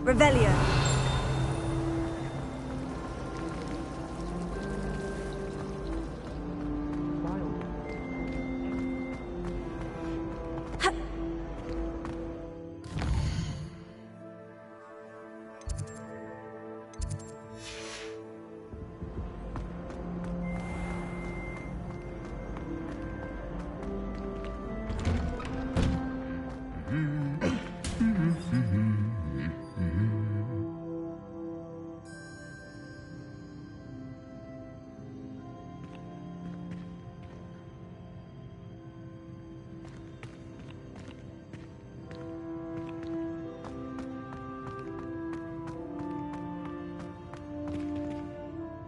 Revelio.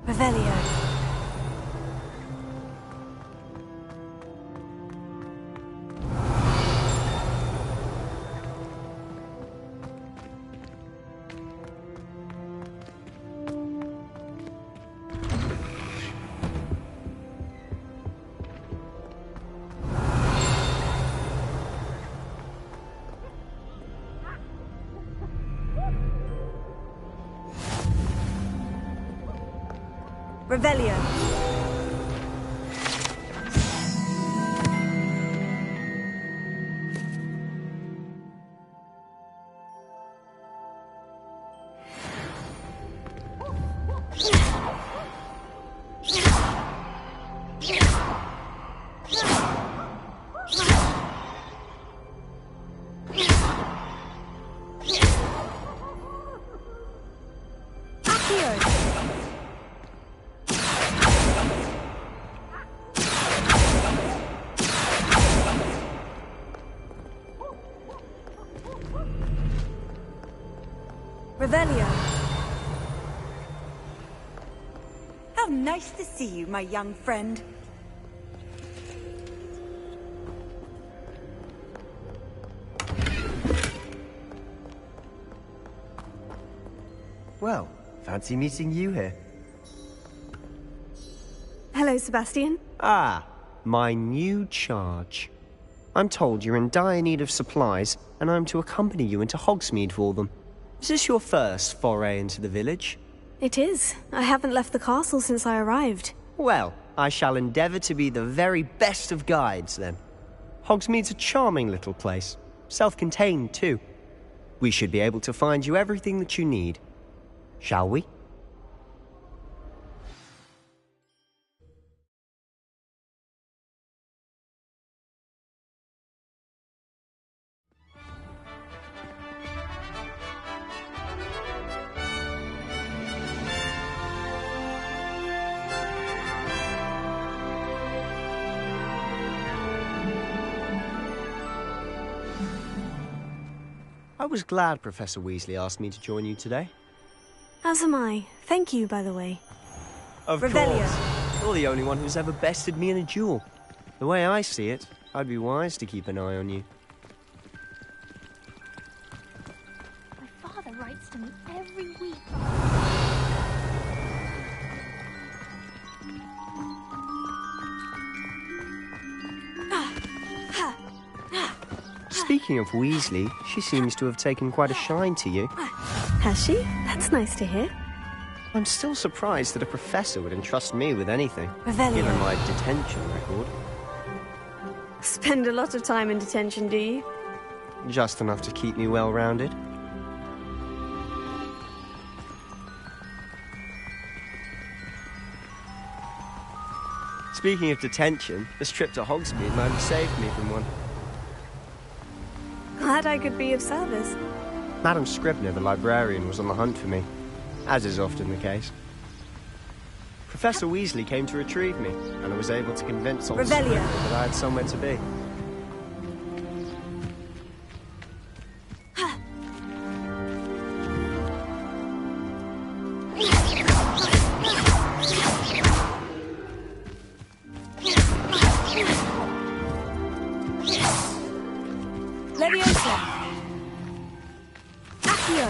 Revelio. Revelio. Revelio. How nice to see you, my young friend. Well, fancy meeting you here. Hello, Sebastian. Ah, my new charge. I'm told you're in dire need of supplies, and I'm to accompany you into Hogsmeade for them. Is this your first foray into the village? It is. I haven't left the castle since I arrived. Well, I shall endeavour to be the very best of guides, then. Hogsmeade's a charming little place. Self-contained, too. We should be able to find you everything that you need. Shall we? I was glad Professor Weasley asked me to join you today. As am I. Thank you, by the way. Of Revelio. course. You're the only one who's ever bested me in a duel. The way I see it, I'd be wise to keep an eye on you. My father writes to me every week. Speaking of Weasley, she seems to have taken quite a shine to you. Has she? That's nice to hear. I'm still surprised that a professor would entrust me with anything, Revelio. given my detention record. Spend a lot of time in detention, do you? Just enough to keep me well-rounded. Speaking of detention, this trip to Hogsmeade might have saved me from one. Glad I could be of service. Madam Scribner, the librarian, was on the hunt for me, as is often the case. Professor Weasley came to retrieve me, and I was able to convince old Revelio. Scribner that I had somewhere to be. Leviosa. Accio.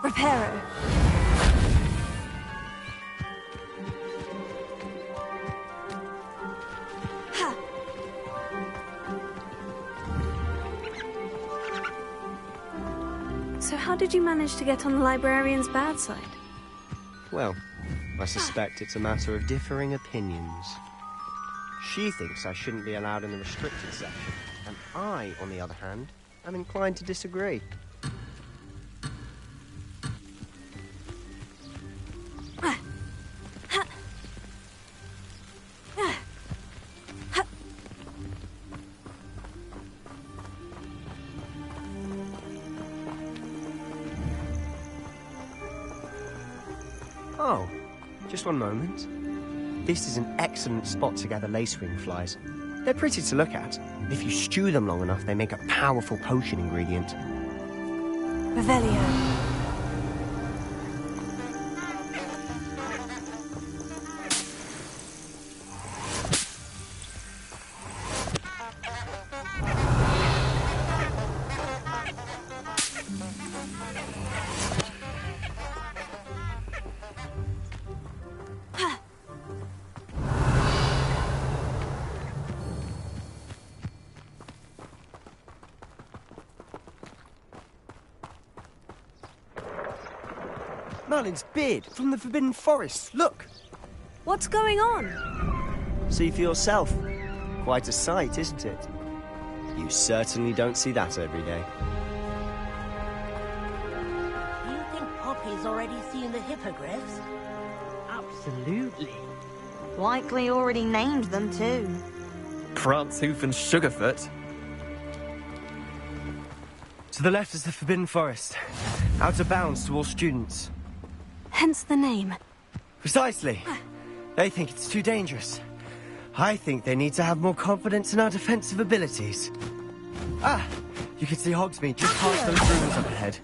Reparo. Ha! So how did you manage to get on the librarian's bad side? Well, I suspect it's a matter of differing opinions. She thinks I shouldn't be allowed in the restricted section, and I, on the other hand, am inclined to disagree. Oh, just one moment. This is an excellent spot to gather lacewing flies. They're pretty to look at. If you stew them long enough, they make a powerful potion ingredient. Revelio. Merlin's beard from the Forbidden Forest. Look! What's going on? See for yourself. Quite a sight, isn't it? You certainly don't see that every day. Do you think Poppy's already seen the hippogriffs? Absolutely. Likely already named them too. Prancehoof and Sugarfoot. To the left is the Forbidden Forest. Out of bounds to all students. Hence the name. Precisely. They think it's too dangerous. I think they need to have more confidence in our defensive abilities. Ah! You can see Hogsmeade just past those ruins up ahead.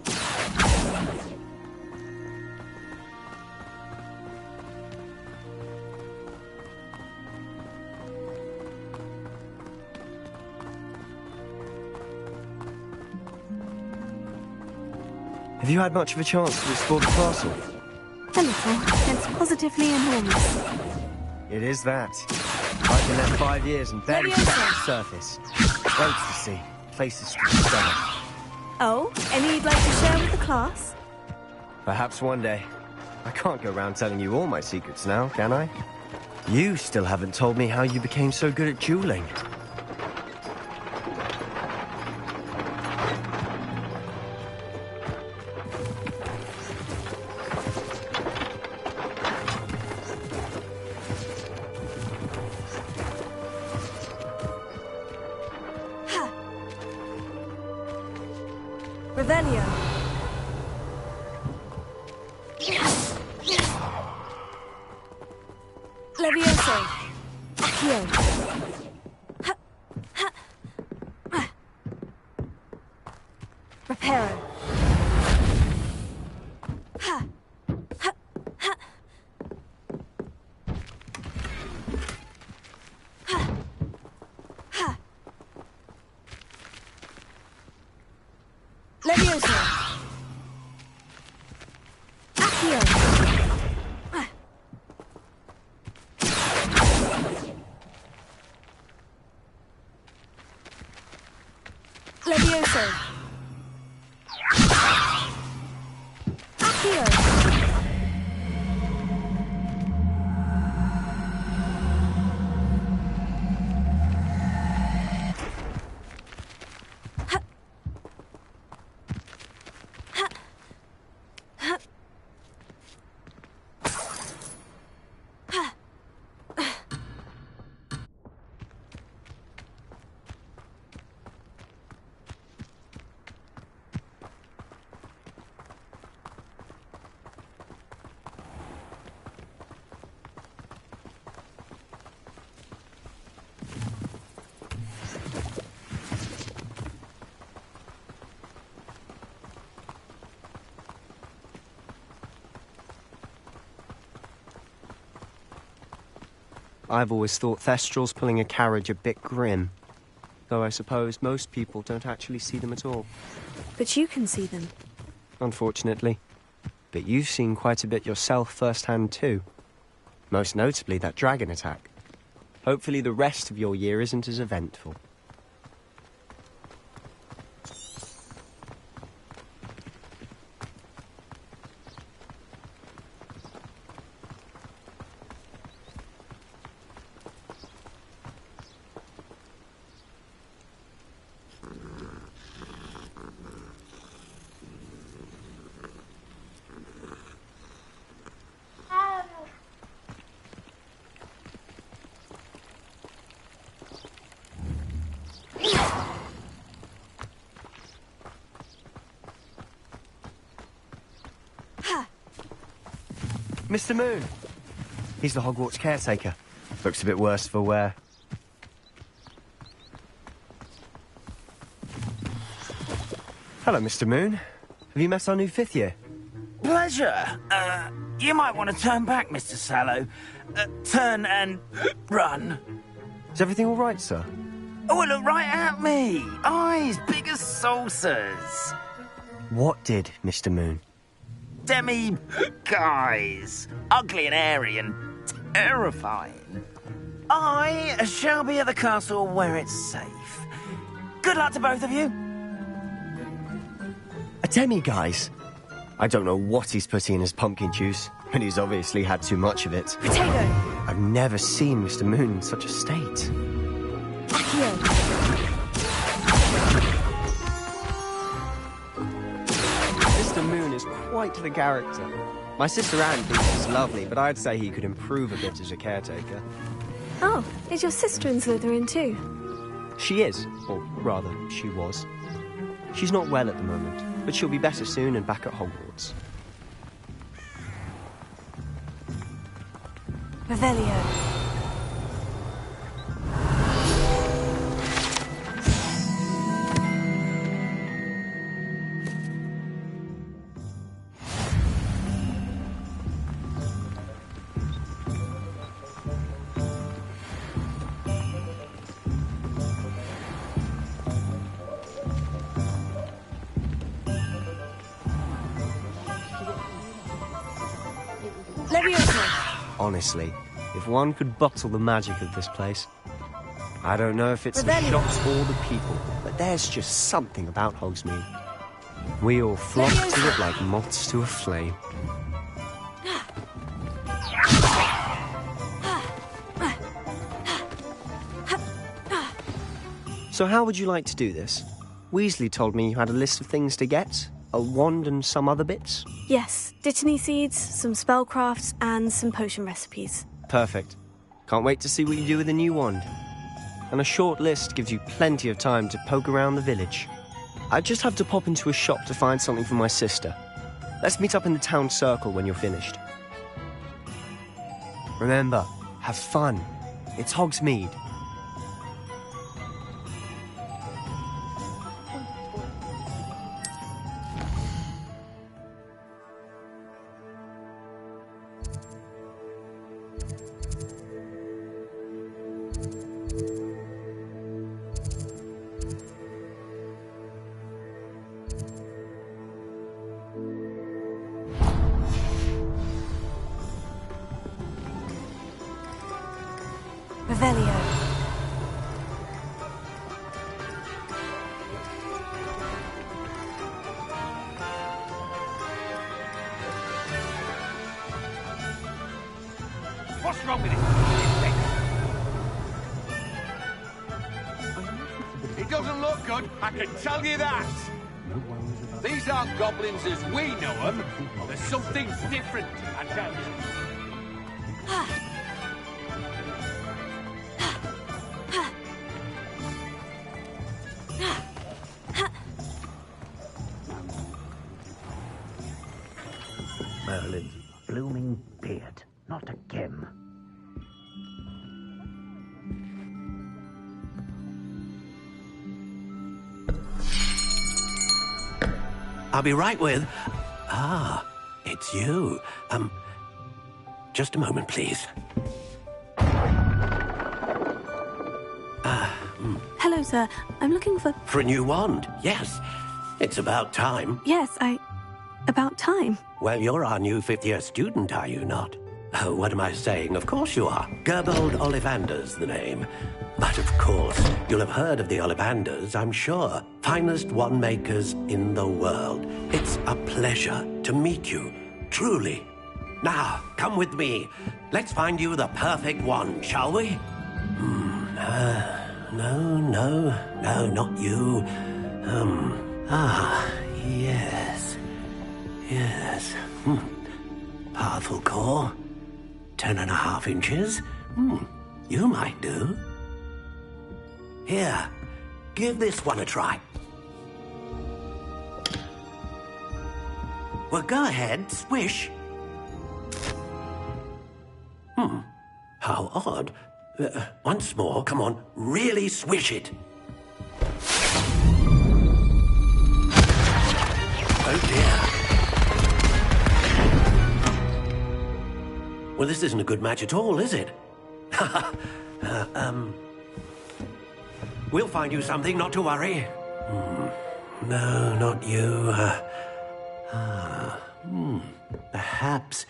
Have you had much of a chance to explore the castle? A little. It's positively enormous. It is that. I've been there 5 years and barely scratched the surface. Loads to see. Places to discover. Oh, any you'd like to share with the class? Perhaps one day. I can't go around telling you all my secrets now, can I? You still haven't told me how you became so good at dueling. Revelio. Levioso. Accio. Ha. Ha. Ah. Reparo. Ha. Ha. Ha. Ha. Ha. Levioso. Accio. Ah. Levioso. Accio. I've always thought Thestrals pulling a carriage a bit grim. Though I suppose most people don't actually see them at all. But you can see them. Unfortunately. But you've seen quite a bit yourself firsthand too. Most notably that dragon attack. Hopefully the rest of your year isn't as eventful. Mr. Moon. He's the Hogwarts caretaker. Looks a bit worse for wear. Hello, Mr. Moon. Have you met our new fifth year? Pleasure. You might want to turn back, Mr. Sallow. Turn and run. Is everything all right, sir? Oh, look right at me. Eyes big as saucers. What did, Mr. Moon? Guys. Ugly and airy and terrifying. I shall be at the castle where it's safe. Good luck to both of you. A demi-guise? I don't know what he's putting in his pumpkin juice, but he's obviously had too much of it. Potato! I've never seen Mr. Moon in such a state. Mr. Moon is quite the character. My sister Anne thinks he's lovely, but I'd say he could improve a bit as a caretaker. Oh, is your sister in Slytherin too? She is, or rather, she was. She's not well at the moment, but she'll be better soon and back at Hogwarts. Revelio. Honestly, if one could bottle the magic of this place. I don't know if it's the shops or the people, but there's just something about Hogsmeade. We all flock to it like moths to a flame. So how would you like to do this? Weasley told me you had a list of things to get. A wand and some other bits? Yes, Dittany seeds, some spellcrafts, and some potion recipes. Perfect. Can't wait to see what you do with the new wand. And a short list gives you plenty of time to poke around the village. I just have to pop into a shop to find something for my sister. Let's meet up in the town circle when you're finished. Remember, have fun. It's Hogsmeade. Revelio. What's wrong with it? It doesn't look good, I can tell you that. These aren't goblins as we know them. There's something different, I tell you. Merlin's blooming beard, not a gem. I'll be right with... Ah, it's you. Just a moment, please. Hello, sir. I'm looking for... For a new wand, yes. It's about time. Yes, About time. Well, you're our new fifth-year student, are you not? Oh, what am I saying? Of course you are. Gerbold Ollivander's the name. But of course, you'll have heard of the Ollivanders, I'm sure. Finest wand makers in the world. It's a pleasure to meet you, truly. Now, come with me. Let's find you the perfect wand, shall we? No, not you. Yes. Powerful core. 10.5 inches. You might do. Here, give this one a try. Well, go ahead, swish. How odd. Once more, come on, really swish it. Oh dear. Well, this isn't a good match at all, is it? We'll find you something, not to worry. No, not you. Perhaps.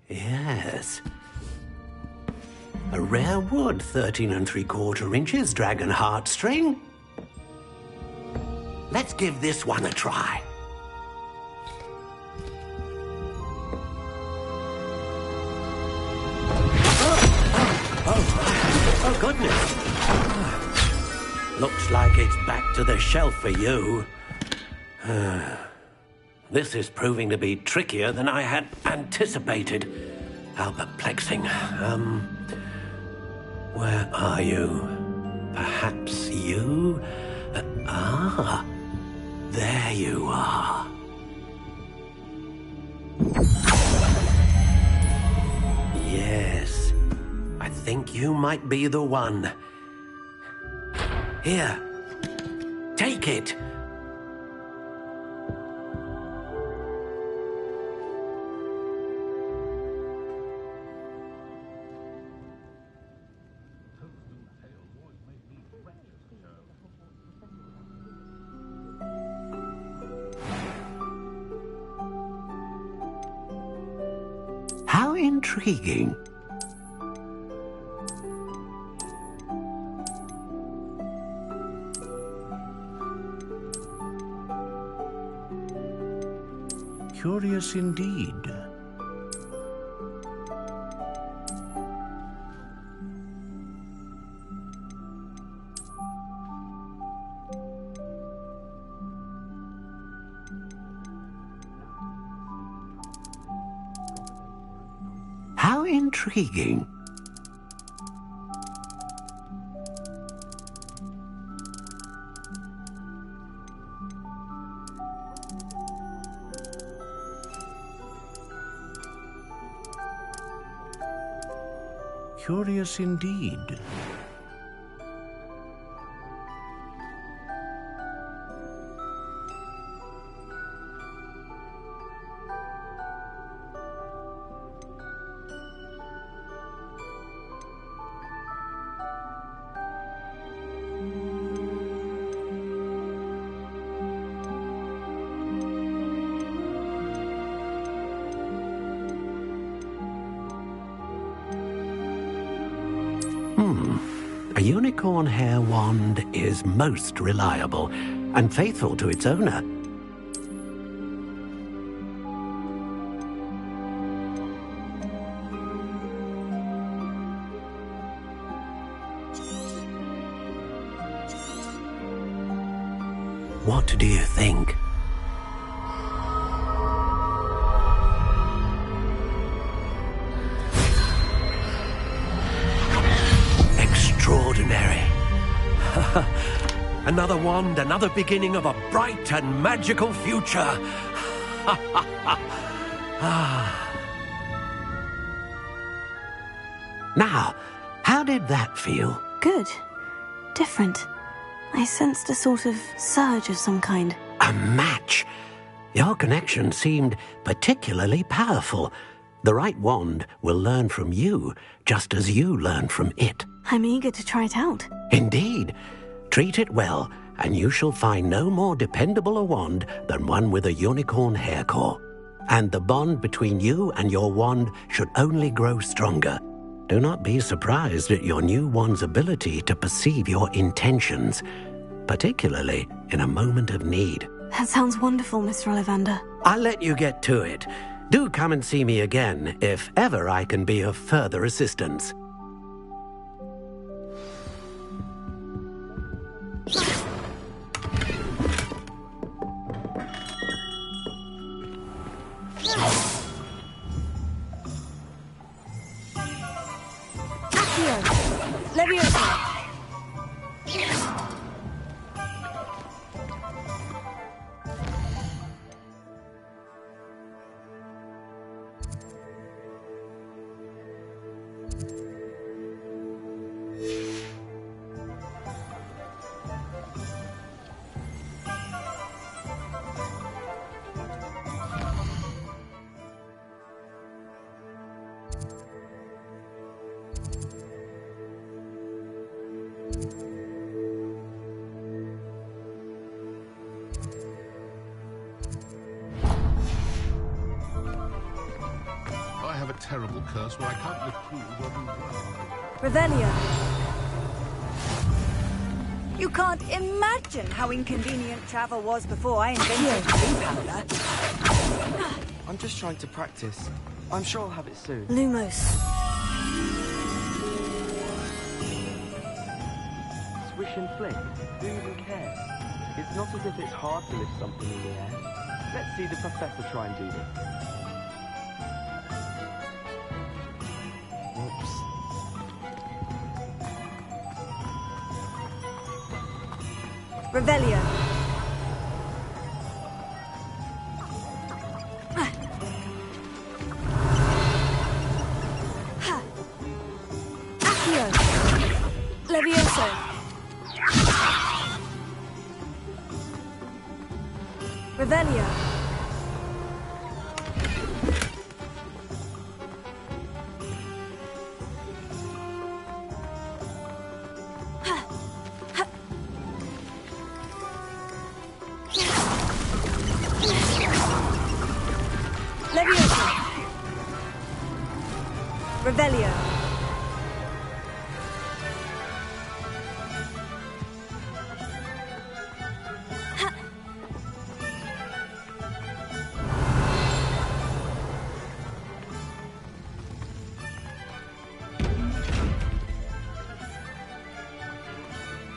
Yes. A rare wood, 13 3/4 inches, dragon heartstring. Let's give this one a try. Oh, goodness. Looks like it's back to the shelf for you. This is proving to be trickier than I had anticipated. How perplexing. Where are you? Perhaps you? There you are. Yes, I think you might be the one. Here, take it. How intriguing. Curious indeed. How intriguing. Curious indeed. A unicorn hair wand is most reliable and faithful to its owner. What do you think? Extraordinary. Another wand, another beginning of a bright and magical future. Now, how did that feel? Good. Different. I sensed a sort of surge of some kind. A match. Your connection seemed particularly powerful. The right wand will learn from you, just as you learn from it. I'm eager to try it out. Indeed. Treat it well, and you shall find no more dependable a wand than one with a unicorn hair core. And the bond between you and your wand should only grow stronger. Do not be surprised at your new wand's ability to perceive your intentions, particularly in a moment of need. That sounds wonderful, Mr. Ollivander. I'll let you get to it. Do come and see me again if ever I can be of further assistance. Accio! Leviosa! I have a terrible curse where I can't live cool when Revelio. You can't imagine how inconvenient travel was before I invented green powder. I'm just trying to practice. I'm sure I'll have it soon. Lumos. Swish and flick. Who even cares? It's not as if it's hard to lift something in the air. Let's see the professor try and do this. Whoops. Revelio. Accio. Levioso. Revelio. Levioso. Revelio.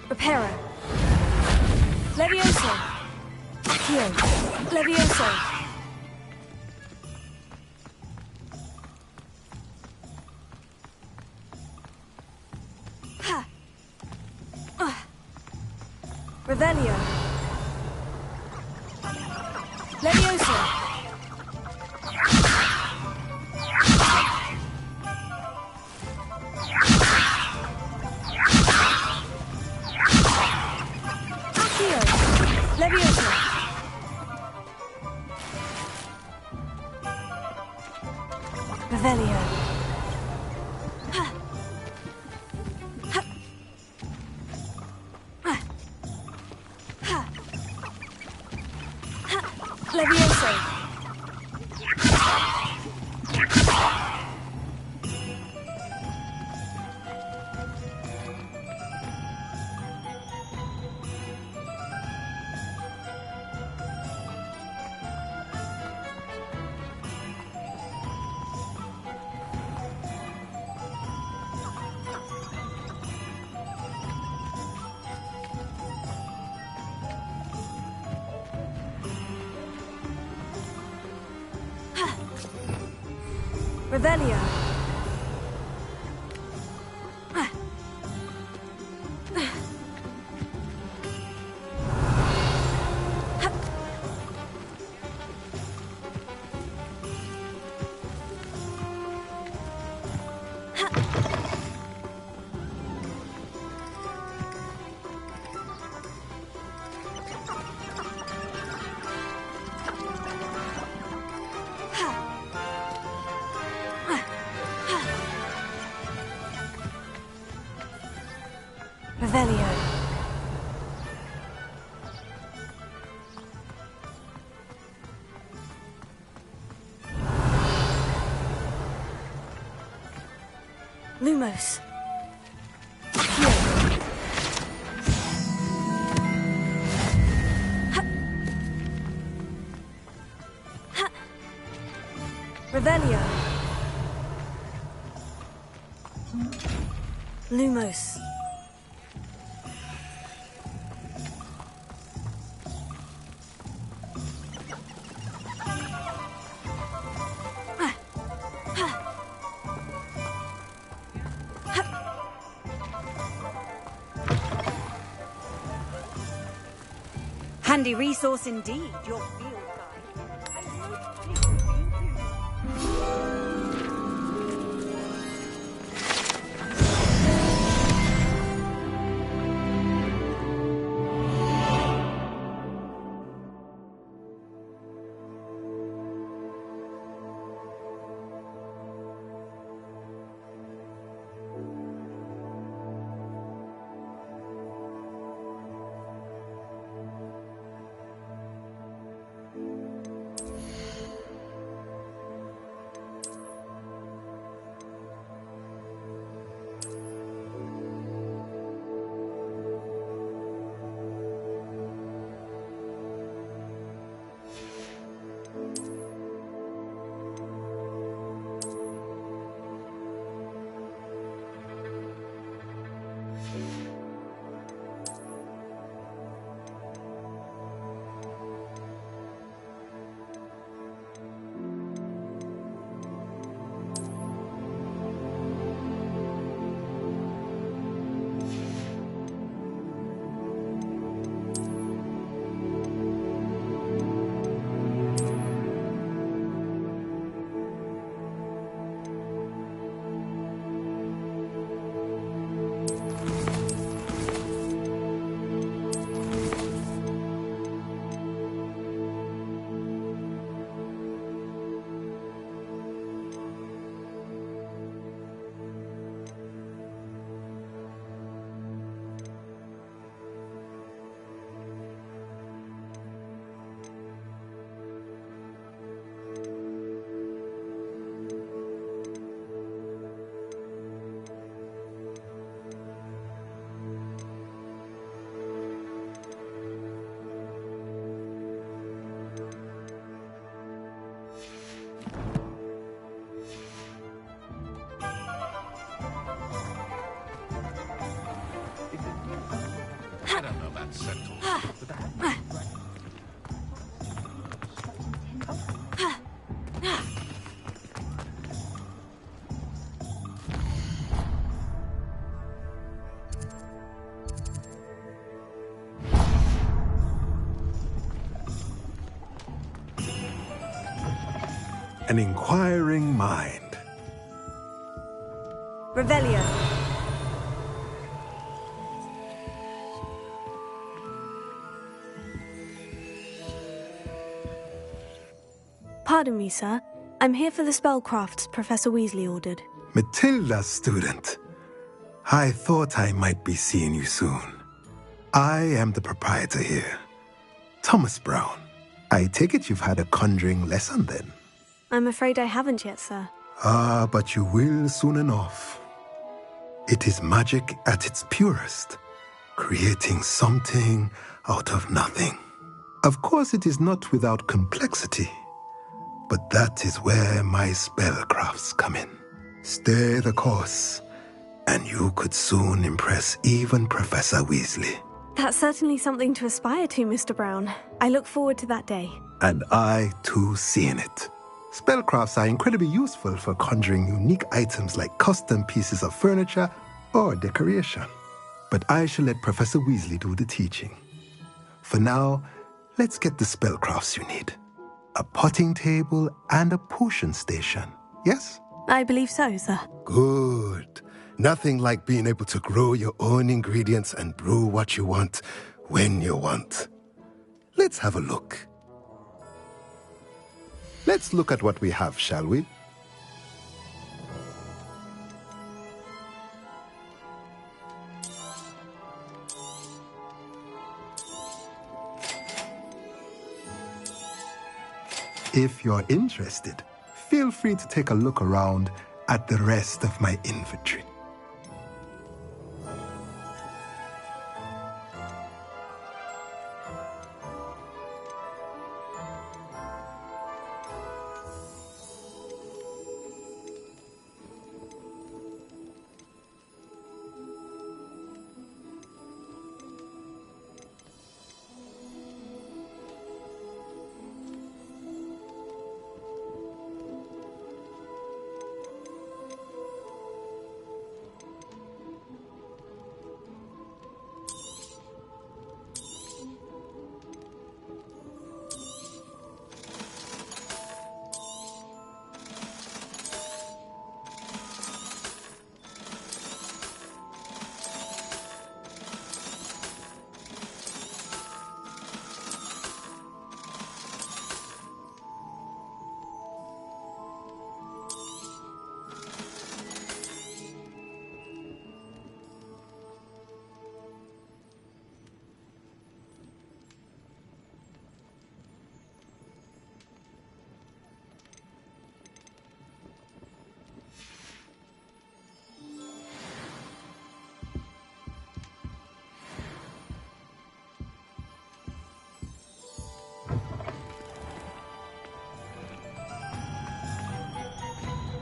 Reparo. Levioso. Accio. Levioso. Ha. Revelio. Levioso. Accio. Levioso. Revelio. Ha. Ha. Ha. Ha. Levioso. Revelio. Revelio. Lumos. Revelio. Lumos. Handy resource indeed, your field I don't know about central. An inquiring mind. Revelio. Pardon me, sir. I'm here for the spellcrafts Professor Weasley ordered. Matilda's student. I thought I might be seeing you soon. I am the proprietor here, Thomas Brown. I take it you've had a conjuring lesson then? I'm afraid I haven't yet, sir. Ah, but you will soon enough. It is magic at its purest, creating something out of nothing. Of course, it is not without complexity, but that is where my spellcrafts come in. Stay the course, and you could soon impress even Professor Weasley. That's certainly something to aspire to, Mr. Brown. I look forward to that day. And I, too, seeing it. Spellcrafts are incredibly useful for conjuring unique items like custom pieces of furniture or decoration. But I shall let Professor Weasley do the teaching. For now, let's get the spellcrafts you need. A potting table and a potion station, yes? I believe so, sir. Good. Nothing like being able to grow your own ingredients and brew what you want when you want. Let's have a look. Let's look at what we have, shall we? If you're interested, feel free to take a look around at the rest of my infantry.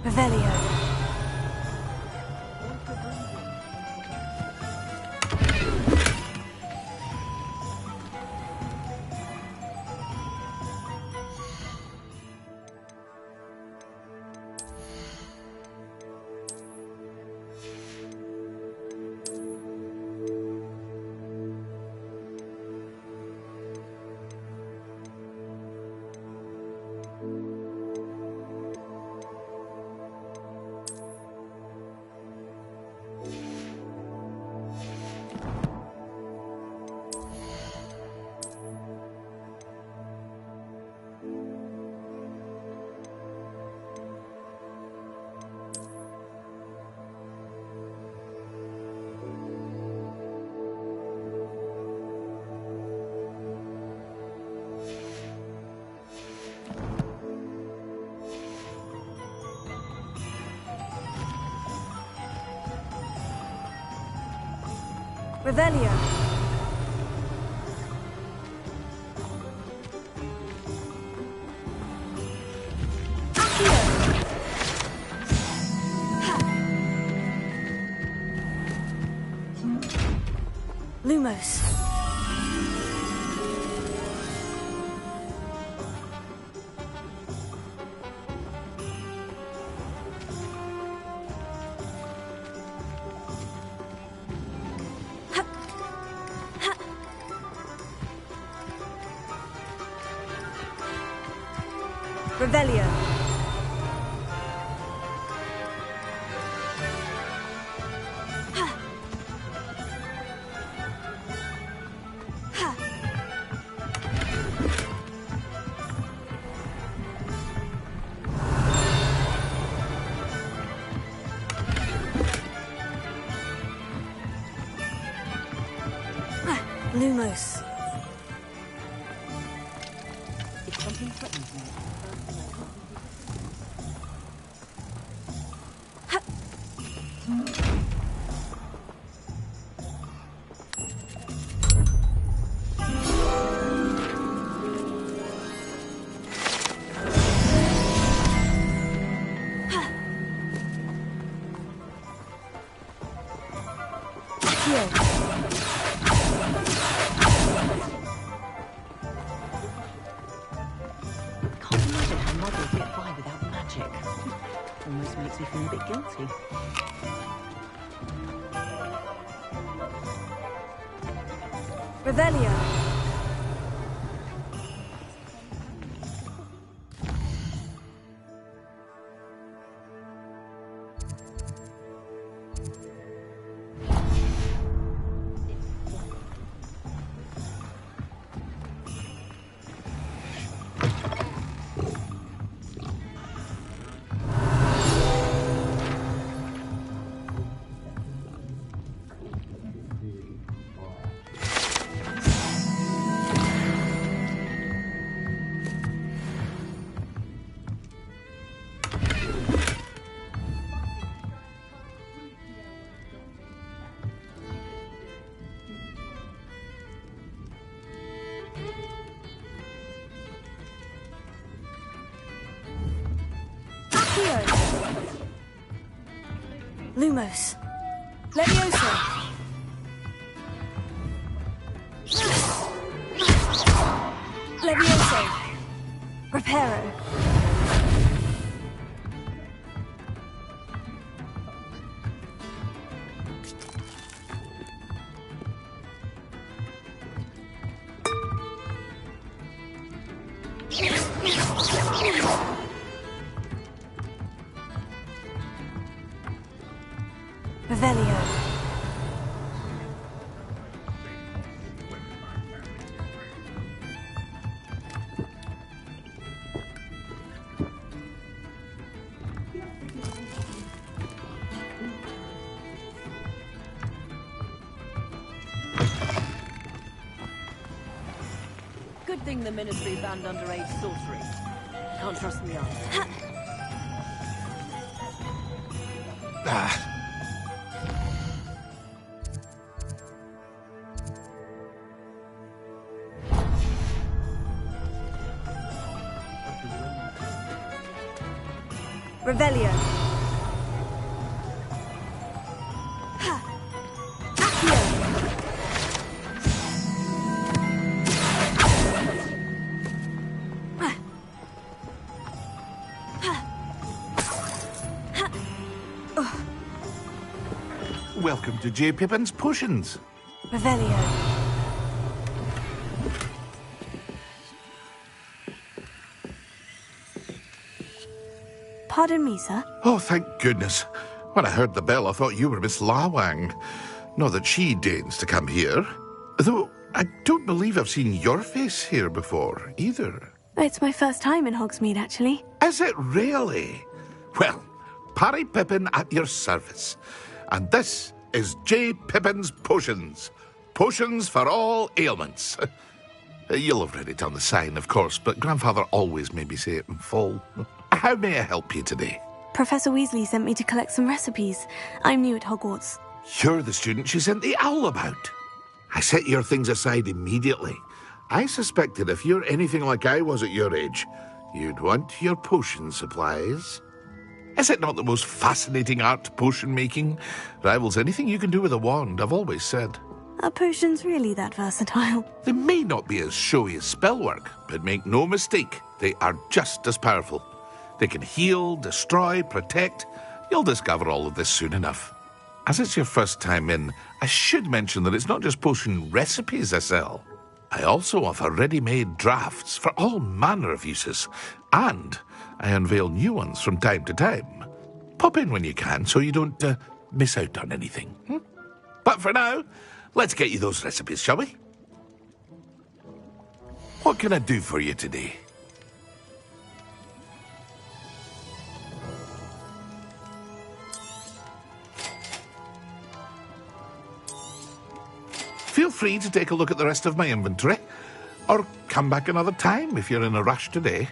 Revelio. Revelio. Lumos. Revelio. Lumos. If something threatens me, almost makes me feel a bit guilty. Revelio. Lumos. Levioso. Levioso. Reparo. Revelio. Good thing the Ministry banned underage sorcery. Can't trust the army. Revelio. Accio. Welcome to J. Pippin's Potions. Revelio. Pardon me, sir. Oh, thank goodness. When I heard the bell, I thought you were Miss Lawang. Not that she deigns to come here. Though I don't believe I've seen your face here before, either. It's my first time in Hogsmeade, actually. Is it really? Well, Parry Pippin at your service. And this is J. Pippin's Potions. Potions for all ailments. You'll have read it on the sign, of course, but Grandfather always made me say it in full. How may I help you today? Professor Weasley sent me to collect some recipes. I'm new at Hogwarts. You're the student she sent the owl about. I set your things aside immediately. I suspected if you're anything like I was at your age, you'd want your potion supplies. Is it not the most fascinating art, potion making? Rivals anything you can do with a wand, I've always said. Are potions really that versatile? They may not be as showy as spellwork, but make no mistake, they are just as powerful. They can heal, destroy, protect. You'll discover all of this soon enough. As it's your first time in, I should mention that it's not just potion recipes I sell. I also offer ready-made drafts for all manner of uses, and I unveil new ones from time to time. Pop in when you can so you don't miss out on anything. But for now, let's get you those recipes, shall we? What can I do for you today? Feel free to take a look at the rest of my inventory, or come back another time if you're in a rush today.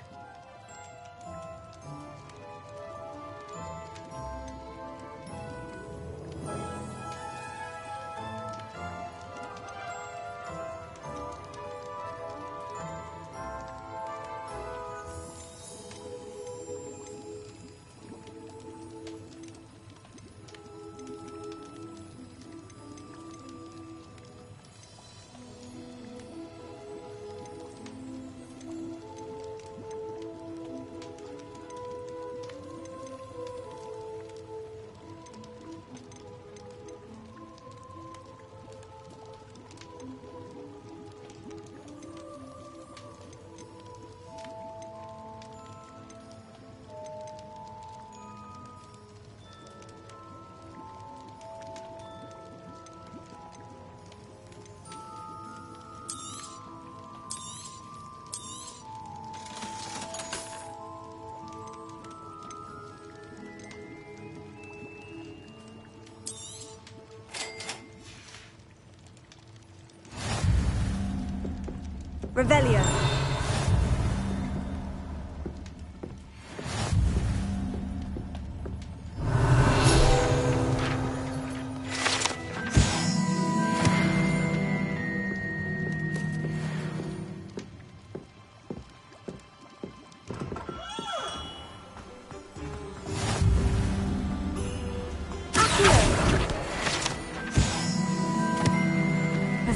Revelio.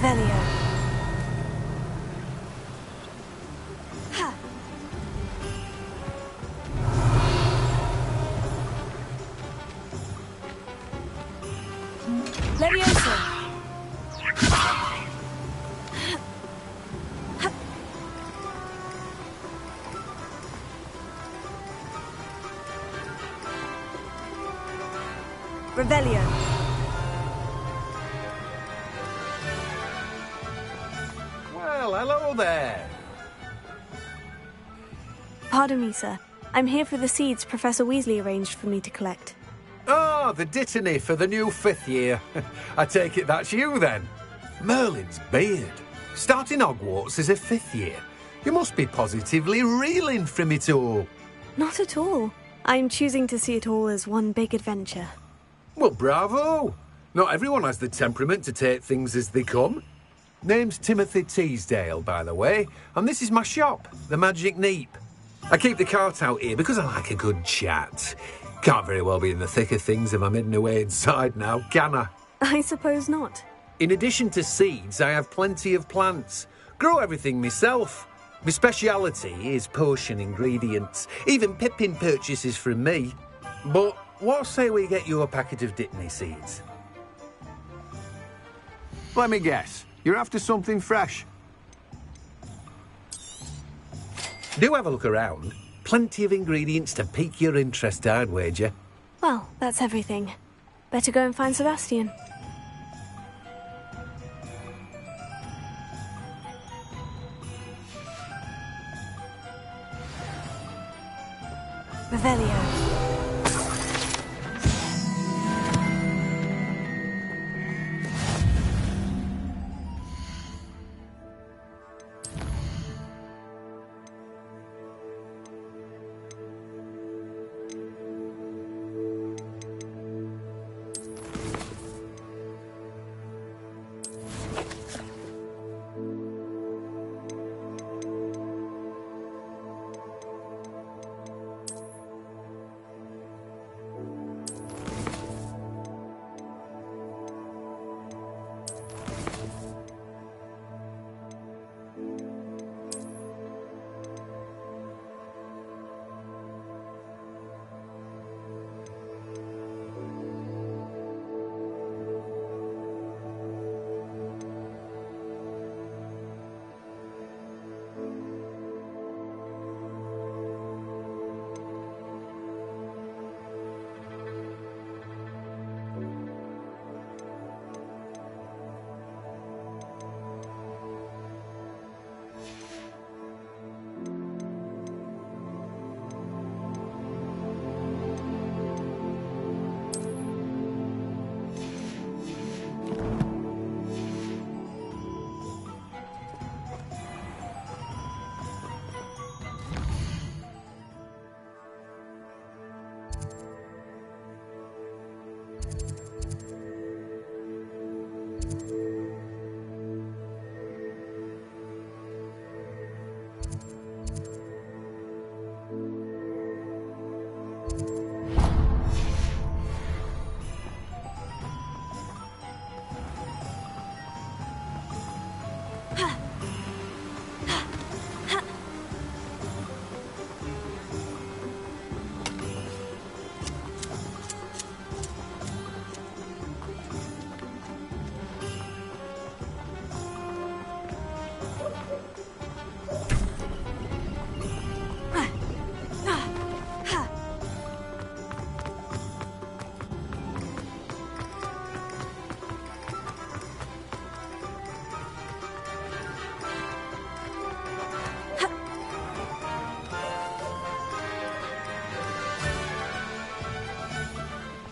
Revelio. Ha! Leviosa! Revelio. Well, hello there. Pardon me, sir. I'm here for the seeds Professor Weasley arranged for me to collect. Ah, the dittany for the new 5th year. I take it that's you, then. Merlin's beard. Starting Hogwarts as a 5th year. You must be positively reeling from it all. Not at all. I'm choosing to see it all as one big adventure. Well, bravo. Not everyone has the temperament to take things as they come. Name's Timothy Teasdale, by the way, and this is my shop, the Magic Neep. I keep the cart out here because I like a good chat. Can't very well be in the thick of things if I'm hidden away inside now, can I? I suppose not. In addition to seeds, I have plenty of plants. Grow everything myself. My speciality is potion ingredients. Even Pippin purchases from me. But what say we get you a packet of Dittany seeds? Let me guess. You're after something fresh. Do have a look around. Plenty of ingredients to pique your interest, I'd wager. Well, that's everything. Better go and find Sebastian. Revelio.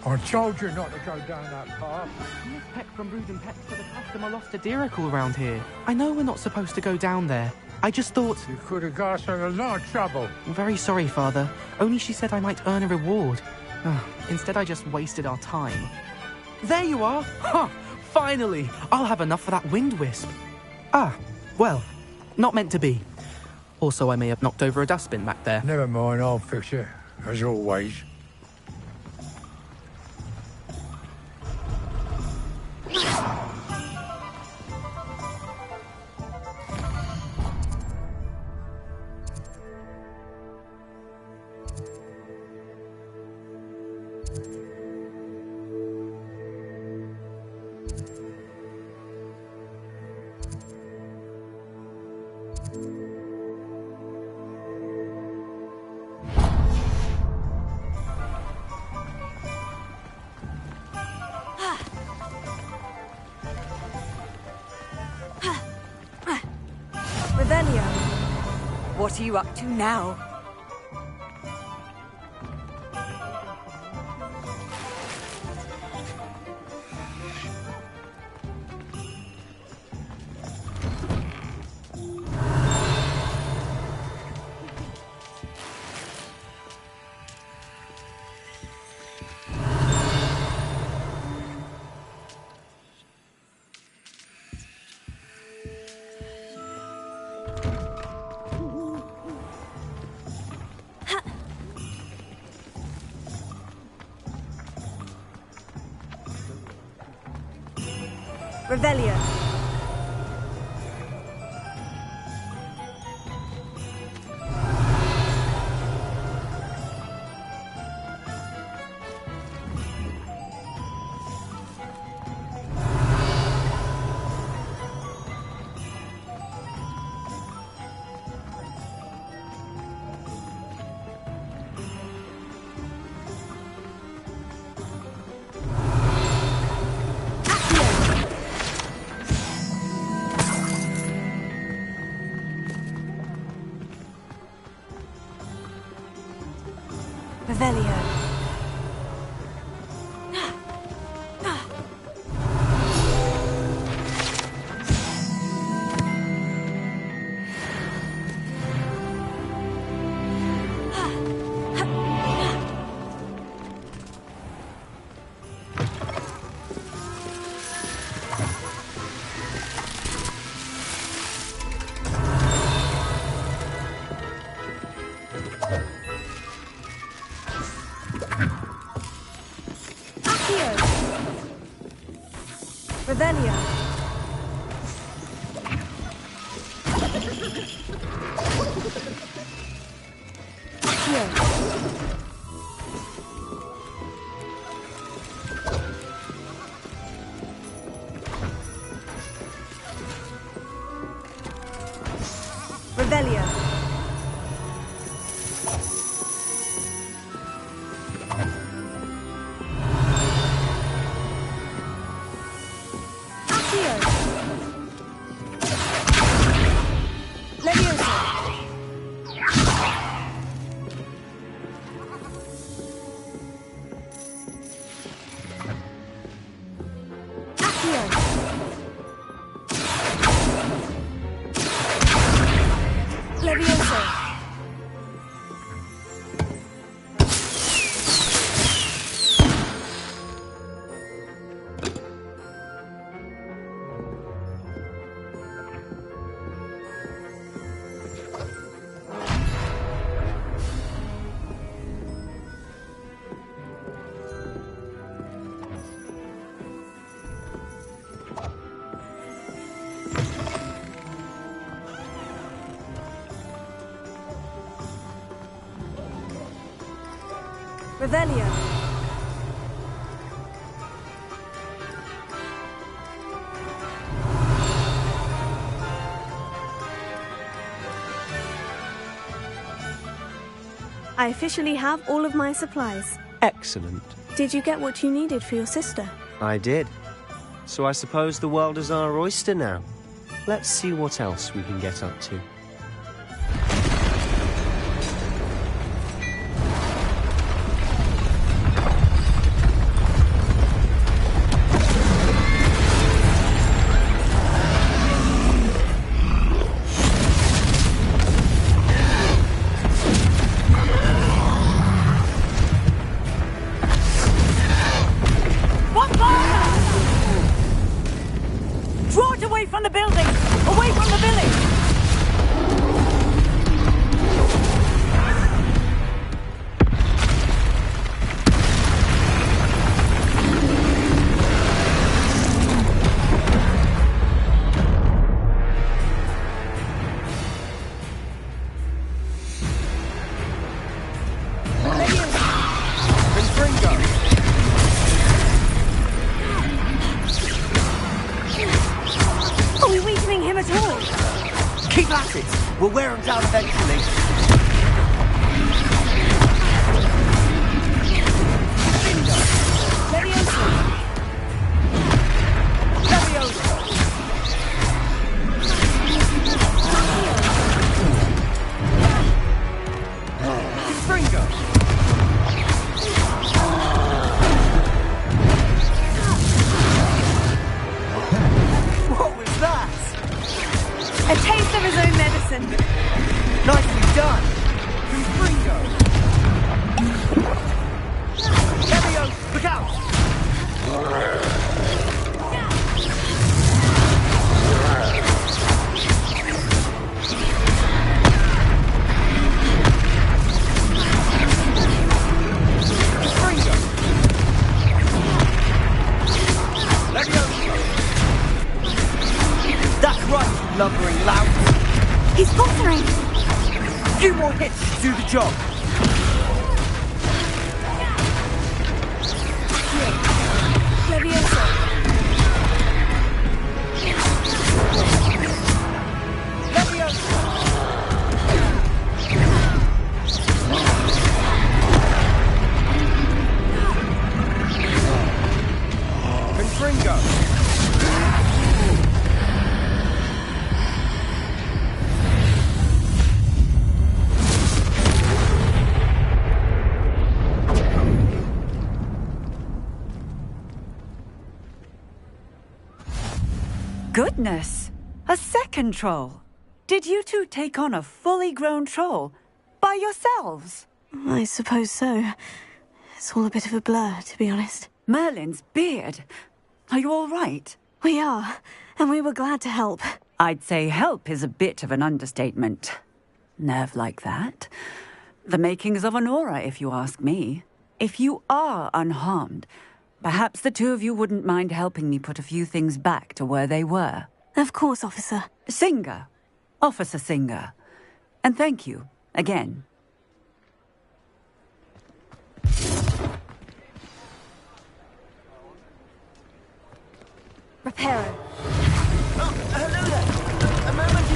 I told you not to go down that path. Miss Peck from Brood and Pets for the customer lost a Diracle around here. I know we're not supposed to go down there. I just thought... You could have got us in a lot of trouble. I'm very sorry, Father. Only she said I might earn a reward. Instead, I just wasted our time. There you are! Ha! Finally! I'll have enough for that wind wisp. Ah, well, not meant to be. Also, I may have knocked over a dustbin back there. Never mind, I'll fix it, as always. Revelio, what are you up to now? Revelio. Revelio. Revelio. Revelio. Revelio. I officially have all of my supplies. Excellent. Did you get what you needed for your sister? I did. So I suppose the world is our oyster now. Let's see what else we can get up to. Draw it away from the building! Away from the village! We'll wear them down eventually. What was that? A taste of his own medicine. Nicely done. Confringo. Levio, look out! That's right, lumbering lout. He's faltering. Few more hits to do the job. Leviosa. Confringo. Goodness! A second troll. Did you two take on a fully grown troll by yourselves? I suppose so. It's all a bit of a blur, to be honest. Merlin's beard. Are you all right? We are, and we were glad to help. I'd say help is a bit of an understatement. Nerve like that. The makings of an aura, if you ask me. If you are unharmed, perhaps the two of you wouldn't mind helping me put a few things back to where they were. Of course, officer. Singer. Officer Singer. And thank you, again. Reparo. Hello there. A moment to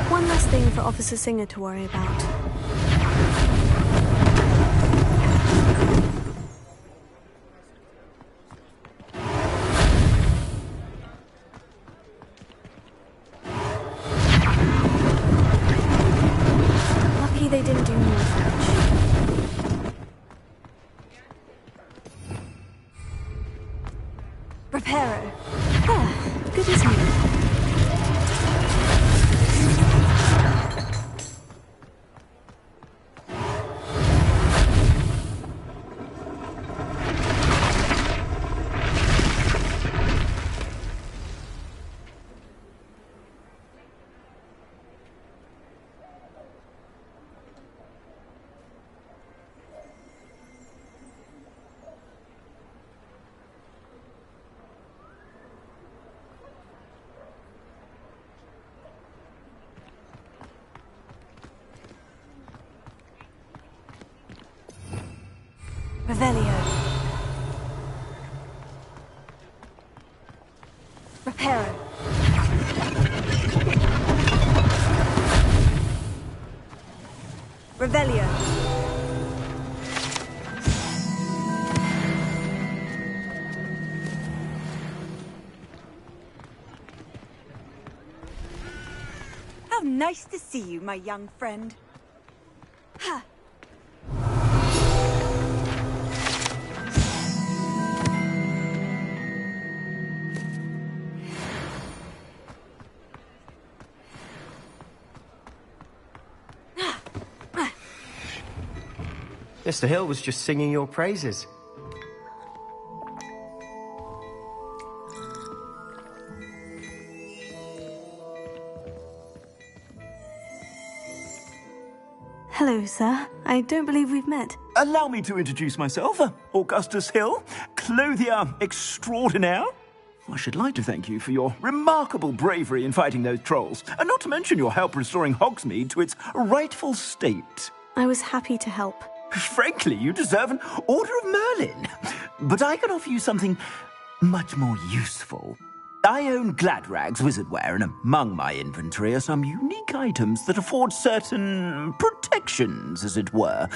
One last thing for Officer Singer to worry about. Lucky they didn't do more damage. Reparo. Ah, good as new. Revelio. Reparo. Revelio. How nice to see you, my young friend. Ha! Mr. Hill was just singing your praises. Hello, sir. I don't believe we've met. Allow me to introduce myself, Augustus Hill, clothier extraordinaire. I should like to thank you for your remarkable bravery in fighting those trolls, and not to mention your help restoring Hogsmeade to its rightful state. I was happy to help. Frankly, you deserve an Order of Merlin. But I can offer you something much more useful. I own Gladrag's Wizardwear, and among my inventory are some unique items that afford certain protections, as it were.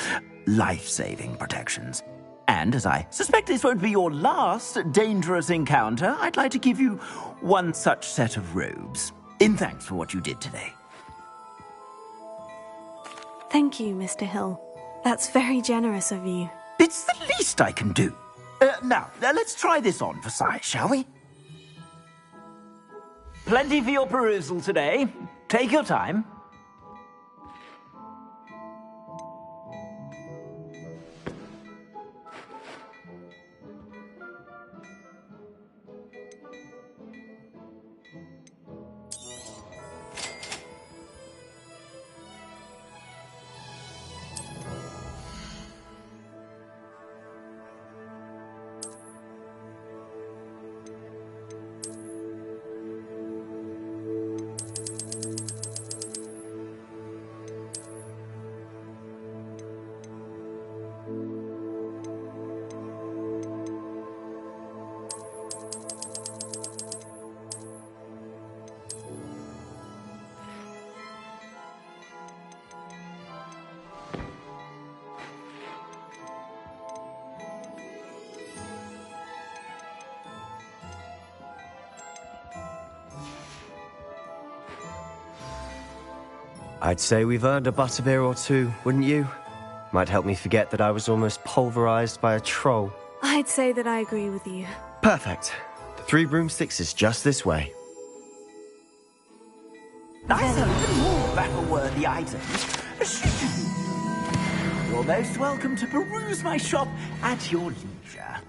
Life-saving protections. And as I suspect this won't be your last dangerous encounter, I'd like to give you one such set of robes, in thanks for what you did today. Thank you, Mr. Hill. That's very generous of you. It's the least I can do. Now, let's try this on for size, shall we? Plenty for your perusal today. Take your time. I'd say we've earned a butterbeer or two, wouldn't you? Might help me forget that I was almost pulverized by a troll. I'd say that I agree with you. Perfect. The Three Broomsticks is just this way. Nice and more battle-worthy items. You're most welcome to peruse my shop at your leisure.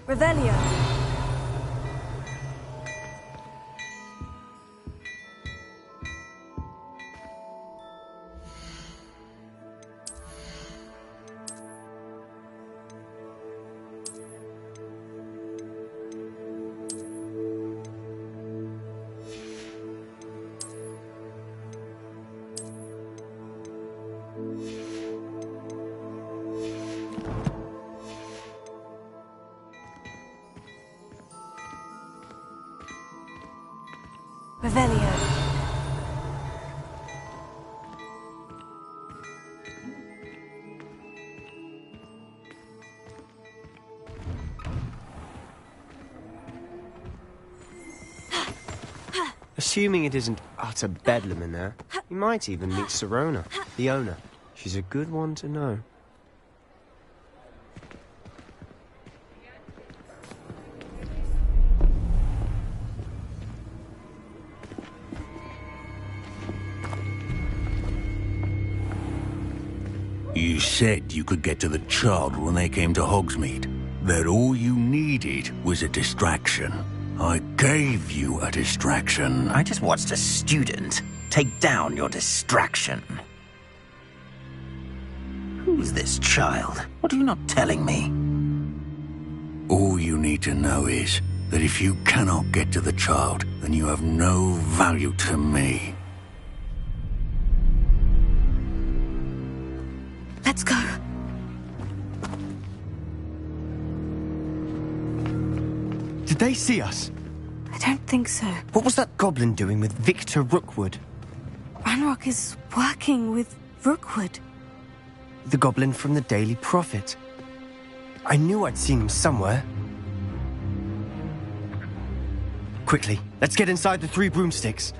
Revelio. Revelio. Assuming it isn't utter bedlam in there, you might even meet Sirona, the owner. She's a good one to know. You said you could get to the child when they came to Hogsmeade. That all you needed was a distraction. I gave you a distraction. I just watched a student take down your distraction. Who's this child? What are you not telling me? All you need to know is that if you cannot get to the child, then you have no value to me. Let's go. Did they see us? I don't think so. What was that goblin doing with Victor Rookwood? Ranrock is working with Rookwood. The goblin from the Daily Prophet. I knew I'd seen him somewhere. Quickly, let's get inside the Three Broomsticks.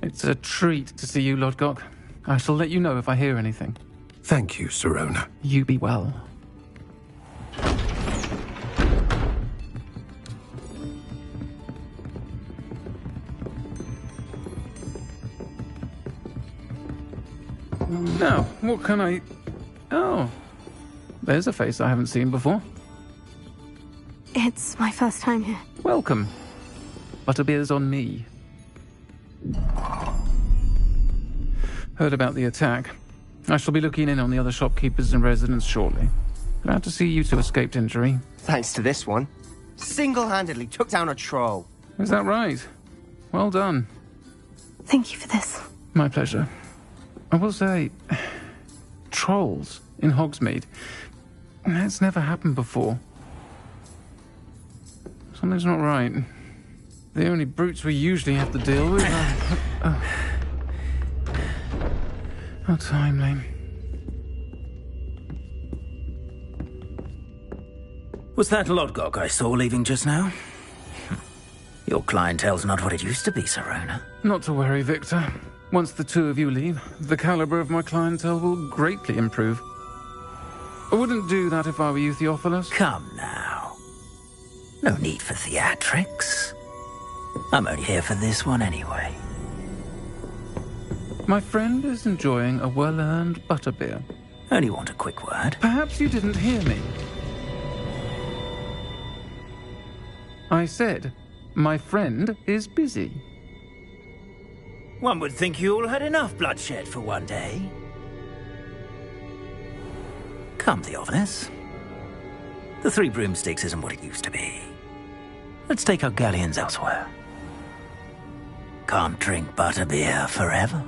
It's a treat to see you, Lodgok. I shall let you know if I hear anything. Thank you, Sirona. You be well. Now, what can I... Oh, there's a face I haven't seen before. It's my first time here. Welcome. Butterbeer's on me. Heard about the attack. I shall be looking in on the other shopkeepers and residents shortly. Glad to see you two escaped injury. Thanks to this one. Single-handedly took down a troll. Is that right? Well done. Thank you for this. My pleasure. I will say, trolls in Hogsmeade. That's never happened before. Something's not right. The only brutes we usually have to deal with are... How timely. Was that Lodgok I saw leaving just now? Your clientele's not what it used to be, Sirona. Not to worry, Victor. Once the two of you leave, the caliber of my clientele will greatly improve. I wouldn't do that if I were you, Theophilus. Come now. No need for theatrics. I'm only here for this one anyway. My friend is enjoying a well-earned butterbeer. Only want a quick word. Perhaps you didn't hear me. I said, my friend is busy. One would think you all had enough bloodshed for one day. Come, Theophilus. The Three Broomsticks isn't what it used to be. Let's take our galleons elsewhere. Can't drink butterbeer forever.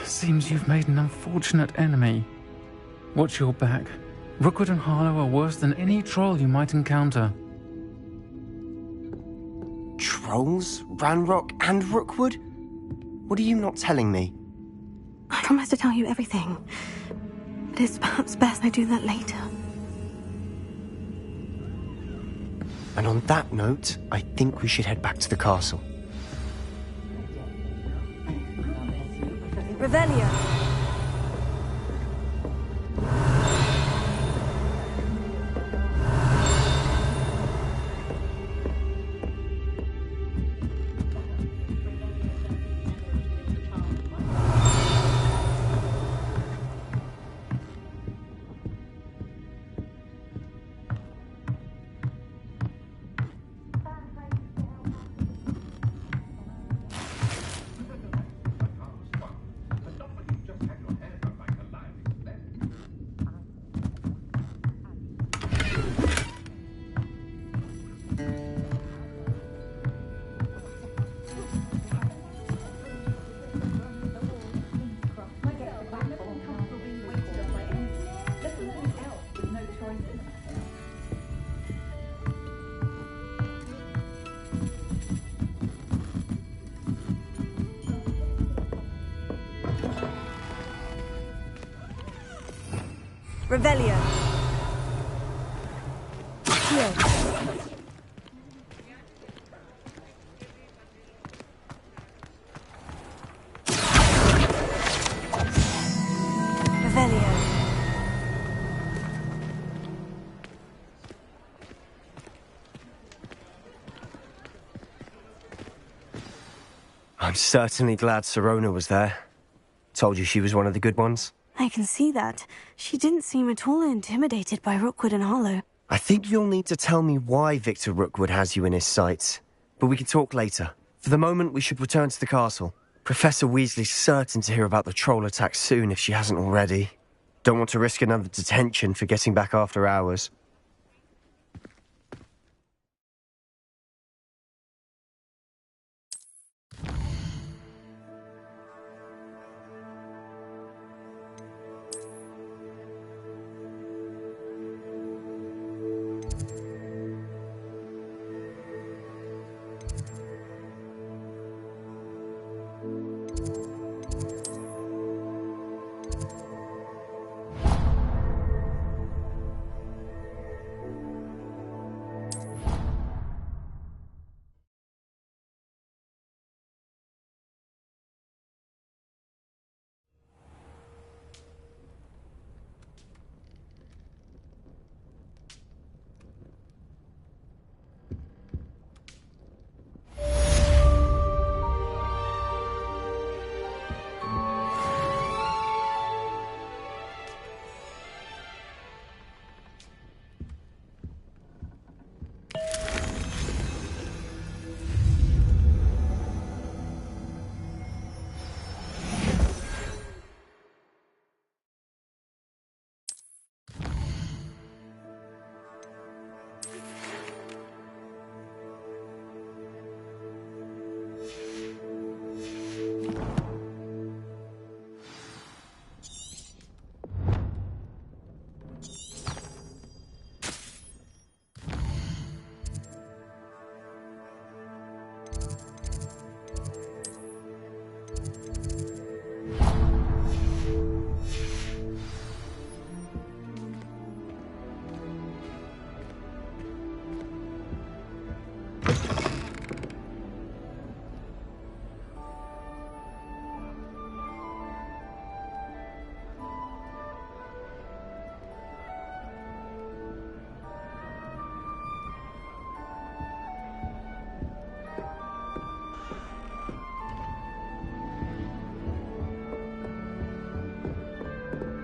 Seems you've made an unfortunate enemy. Watch your back. Rookwood and Harlow are worse than any troll you might encounter. Trolls? Ranrock and Rookwood? What are you not telling me? I promise to tell you everything. But it's perhaps best I do that later. And on that note, I think we should head back to the castle. Revelio. Revelio. Here. Revelio. I'm certainly glad Sirona was there. Told you she was one of the good ones. I can see that. She didn't seem at all intimidated by Rookwood and Harlow. I think you'll need to tell me why Victor Rookwood has you in his sights. But we can talk later. For the moment, we should return to the castle. Professor Weasley's certain to hear about the troll attack soon if she hasn't already. Don't want to risk another detention for getting back after hours.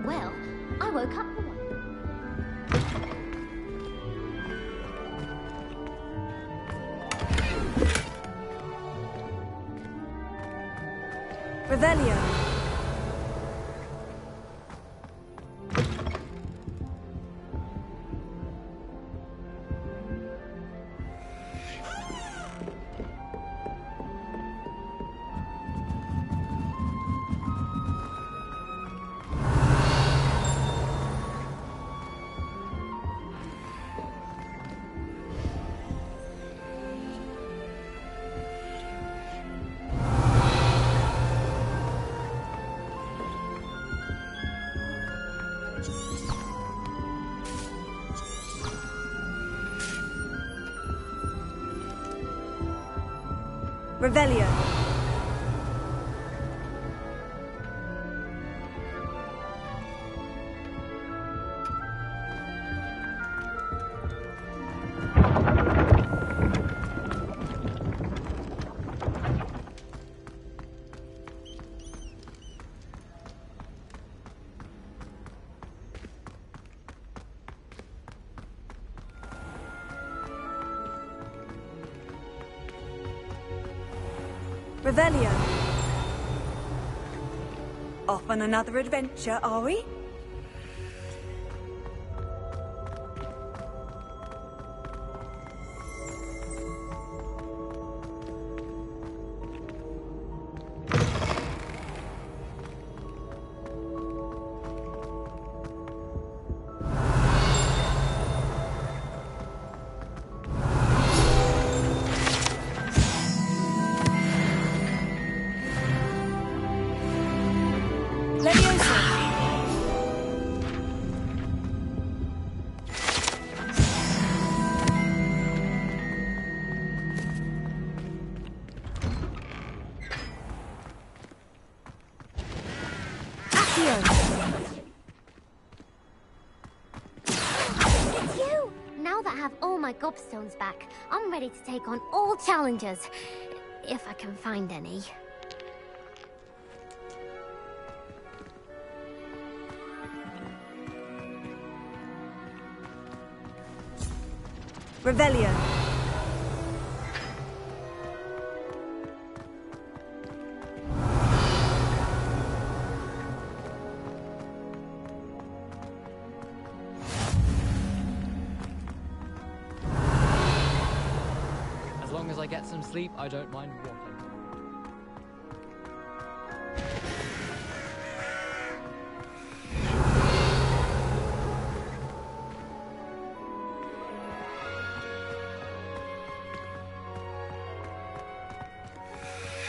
Well, I woke up for one. Revelio. Revelio. Revelio. Off on another adventure, are we? It's you! Now that I have all my gobstones back, I'm ready to take on all challenges. If I can find any. Revelio. As long as I get some sleep, I don't mind walking.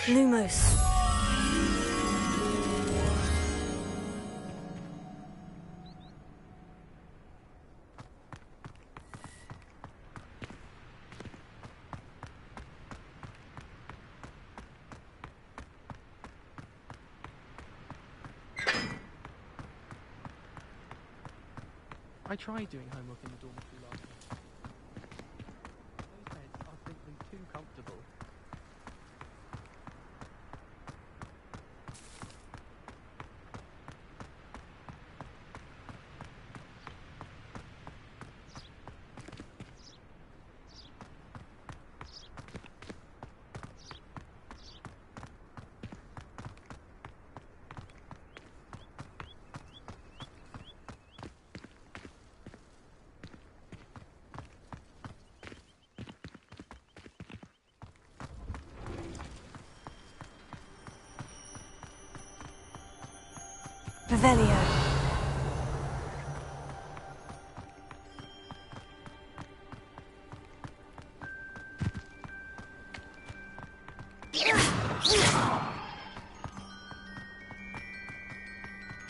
Lumos. I tried doing homework in the dormitory last night. Those beds are simply too comfortable. Revelio.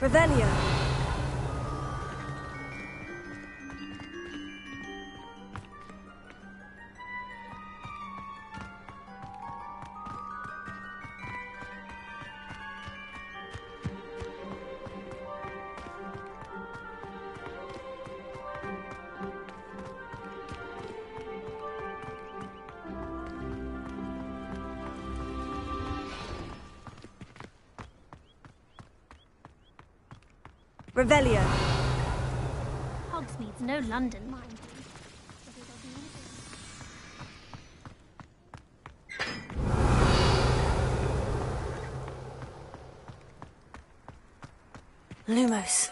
Revelio. Revelio. Hogsmeade's no London, mind you. Lumos.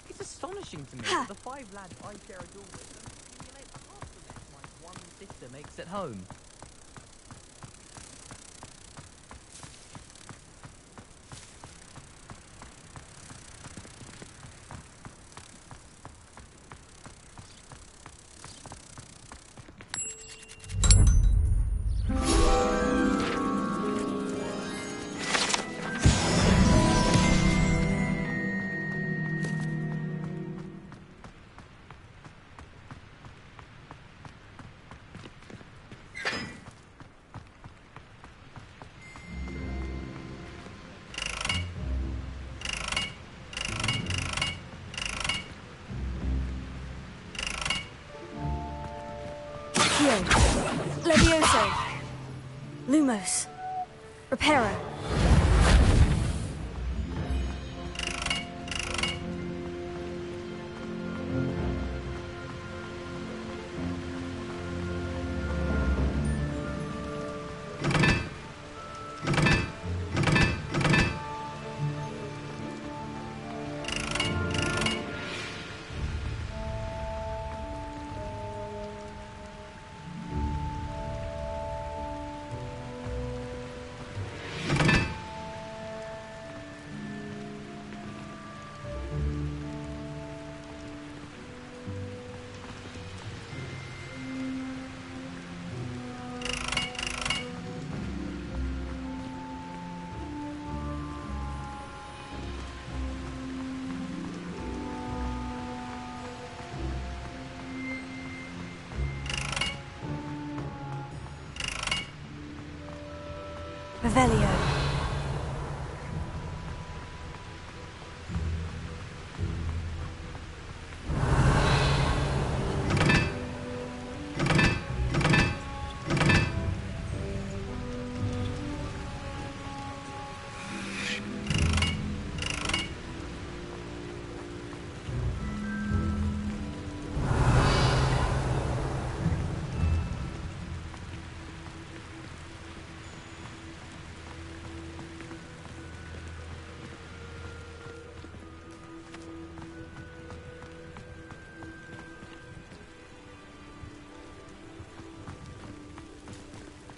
It's astonishing to me that the 5 lads I share a door with don't simulate half the mess my one sister makes at home. Levioso. Lumos. Reparo. Revelio.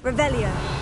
Revelio.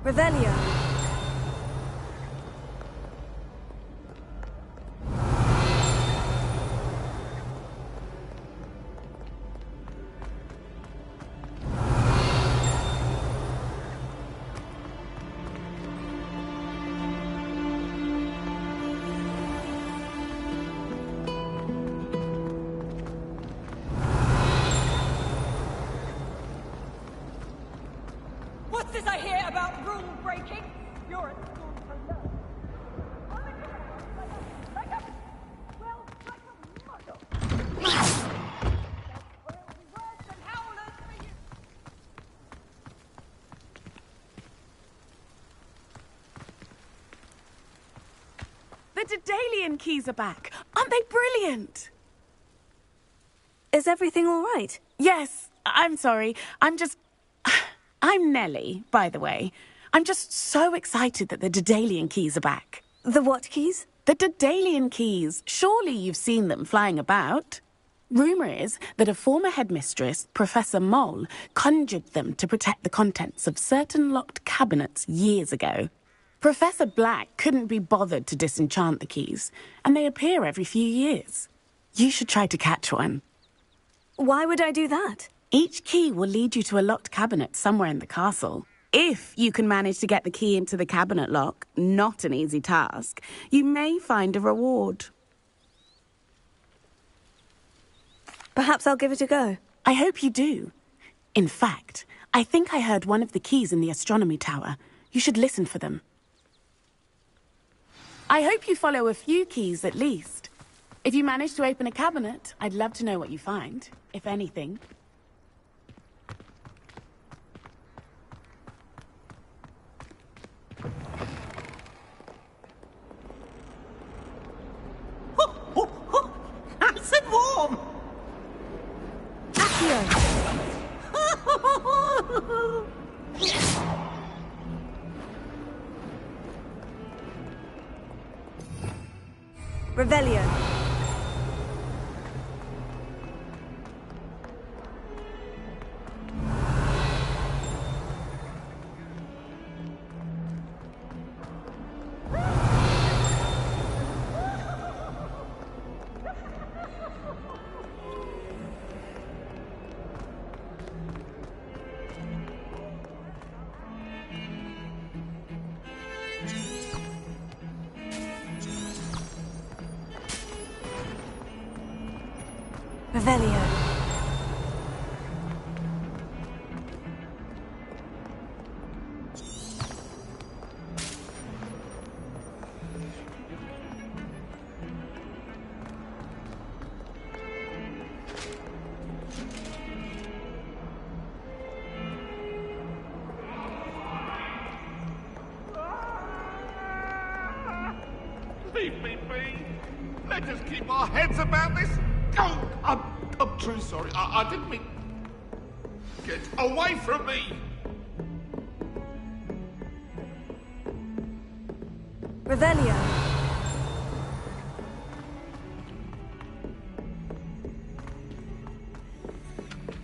Revelio. breaking. You're at school to learn. The Daedalian keys are back. Aren't they brilliant? Is everything all right? Yes, I'm sorry. I'm Nellie, by the way. I'm just so excited that the Daedalian keys are back. The what keys? The Daedalian keys. Surely you've seen them flying about. Rumour is that a former headmistress, Professor Moll, conjured them to protect the contents of certain locked cabinets years ago. Professor Black couldn't be bothered to disenchant the keys, and they appear every few years. You should try to catch one. Why would I do that? Each key will lead you to a locked cabinet somewhere in the castle. If you can manage to get the key into the cabinet lock, not an easy task, you may find a reward. Perhaps I'll give it a go. I hope you do. In fact, I think I heard one of the keys in the astronomy tower. You should listen for them. I hope you follow a few keys at least. If you manage to open a cabinet, I'd love to know what you find, if anything. Nice and warm! Revelio. Revelio. Leave me be. Let us keep our heads about this. Oh, I'm truly sorry. I didn't mean... Get away from me! Revelio.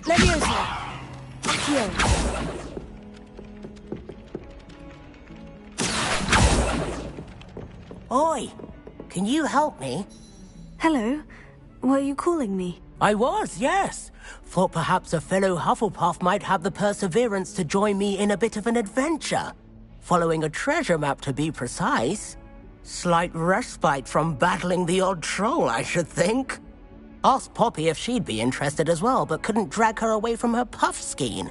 Leviosa. Accio. Oi! Can you help me? Hello. Were you calling me? I was, yes. Thought perhaps a fellow Hufflepuff might have the perseverance to join me in a bit of an adventure. Following a treasure map, to be precise. Slight respite from battling the odd troll, I should think. Asked Poppy if she'd be interested as well, but couldn't drag her away from her puff skein.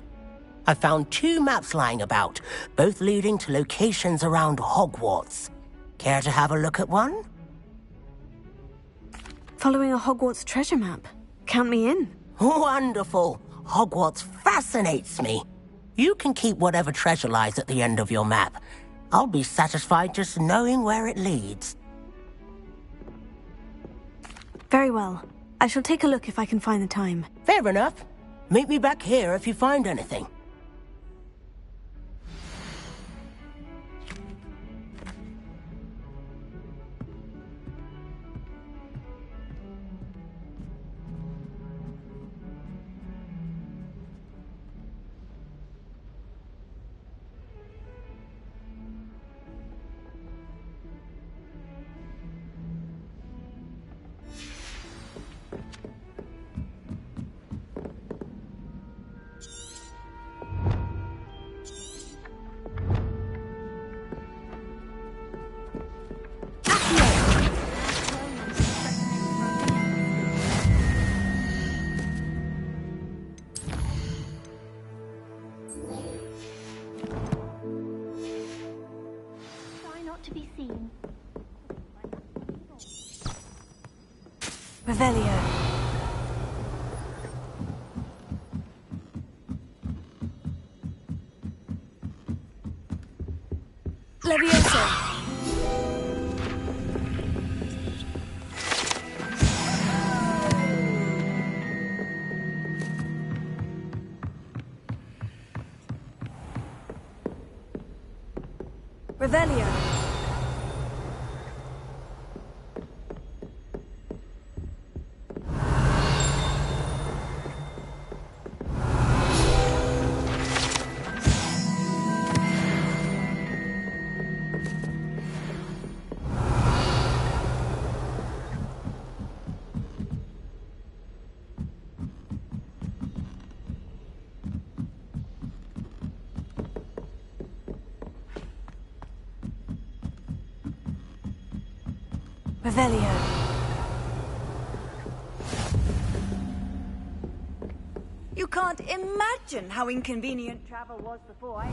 I found 2 maps lying about, both leading to locations around Hogwarts. Care to have a look at one? Following a Hogwarts treasure map. Count me in. Wonderful. Hogwarts fascinates me. You can keep whatever treasure lies at the end of your map. I'll be satisfied just knowing where it leads. Very well. I shall take a look if I can find the time. Fair enough. Meet me back here if you find anything. not to be seen. Revelio. Levioso. Revelio. Revelio. You can't imagine how inconvenient travel was before I...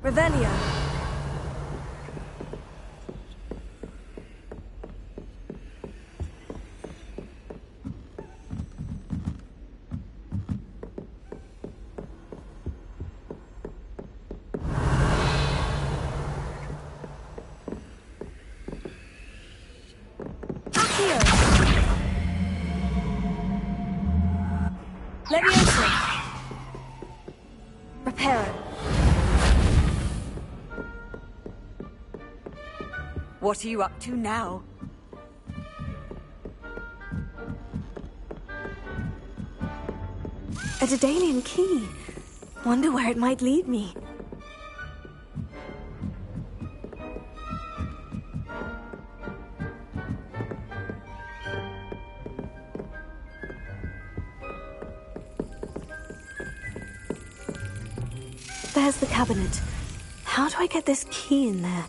Revelio. Accio. Levioso. Reparo. What are you up to now? A Daedalian key. Wonder where it might lead me. There's the cabinet. How do I get this key in there?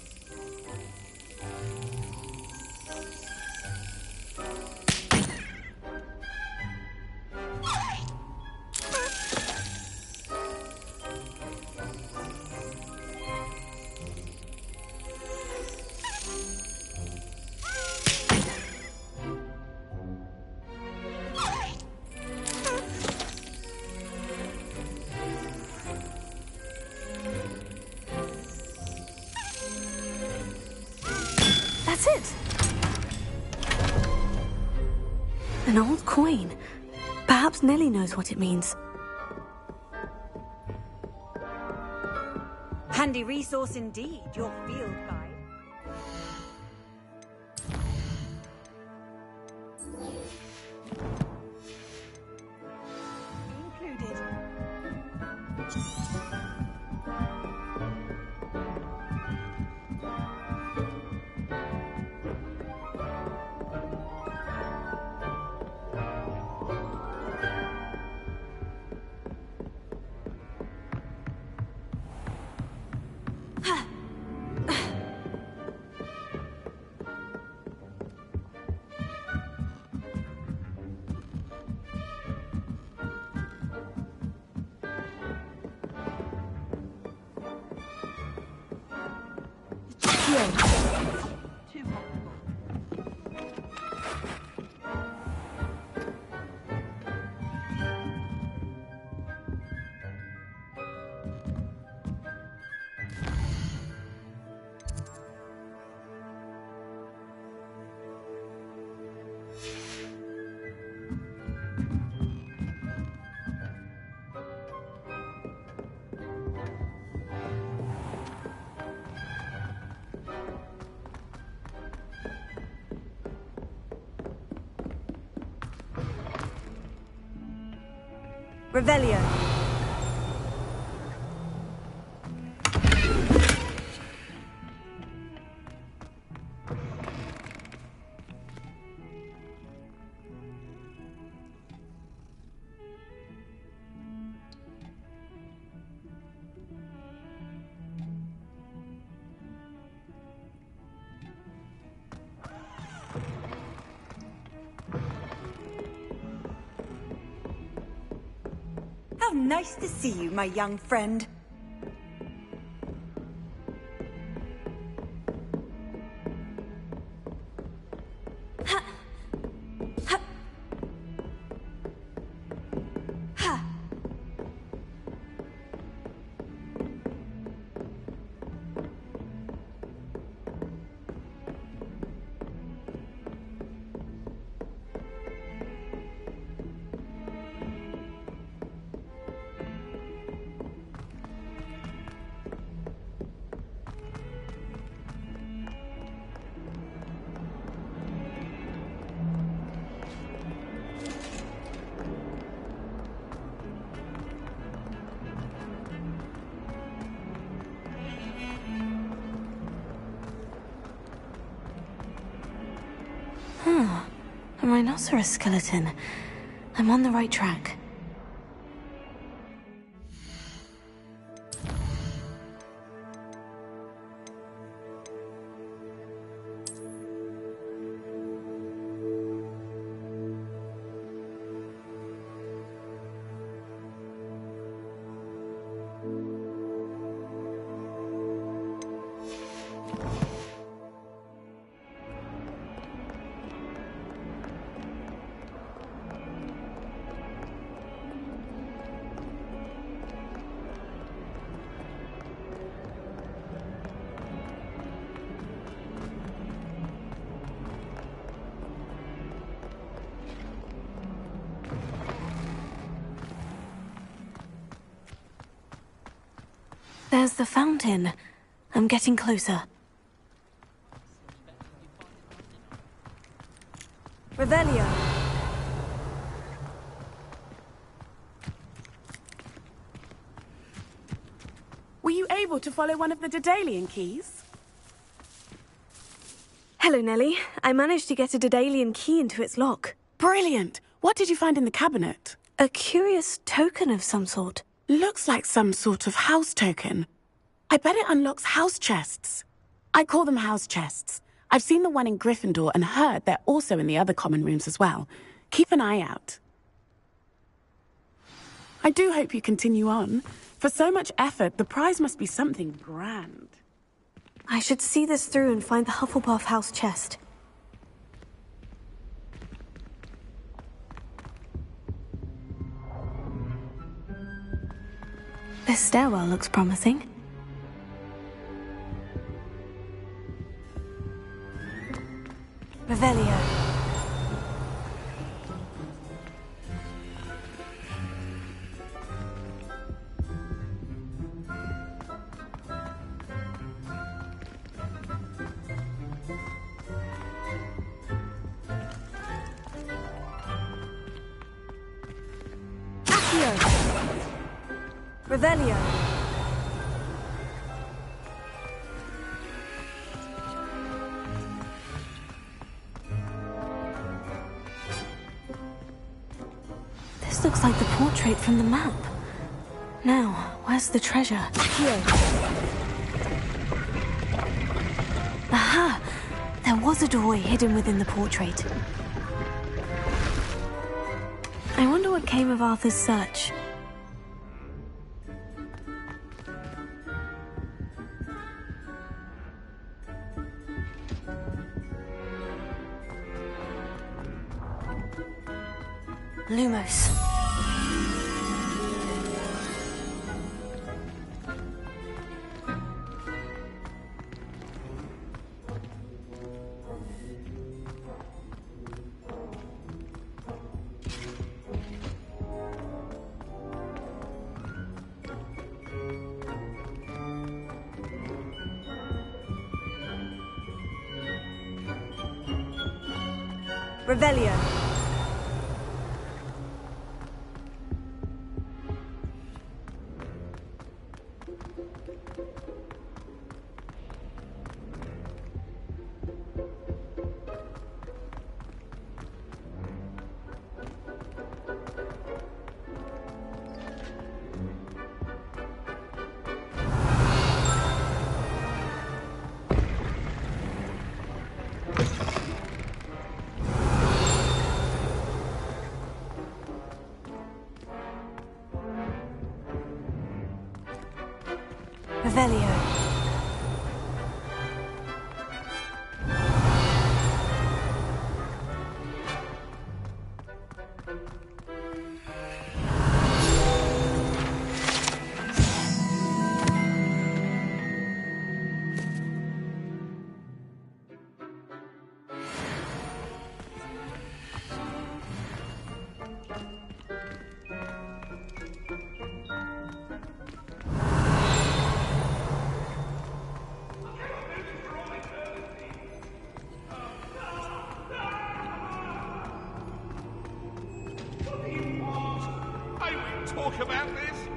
That's it! An old coin. Perhaps Nellie knows what it means. Handy resource indeed, your field guide. Included. Revelio. Nice to see you, my young friend. A rhinoceros skeleton. I'm on the right track. There's the fountain. I'm getting closer. Revelio. Were you able to follow one of the Daedalian keys? Hello, Nellie. I managed to get a Daedalian key into its lock. Brilliant! What did you find in the cabinet? A curious token of some sort. Looks like some sort of house token. I bet it unlocks house chests. I call them house chests. I've seen the one in Gryffindor and heard they're also in the other common rooms as well. Keep an eye out. I do hope you continue on. For so much effort, the prize must be something grand. I should see this through and find the Hufflepuff house chest. This stairwell looks promising. Revelio. Revelio. This looks like the portrait from the map. Now, where's the treasure? Here. Aha! There was a doorway hidden within the portrait. I wonder what came of Arthur's search. Lumos. Revelio. Revelio. Talk about this?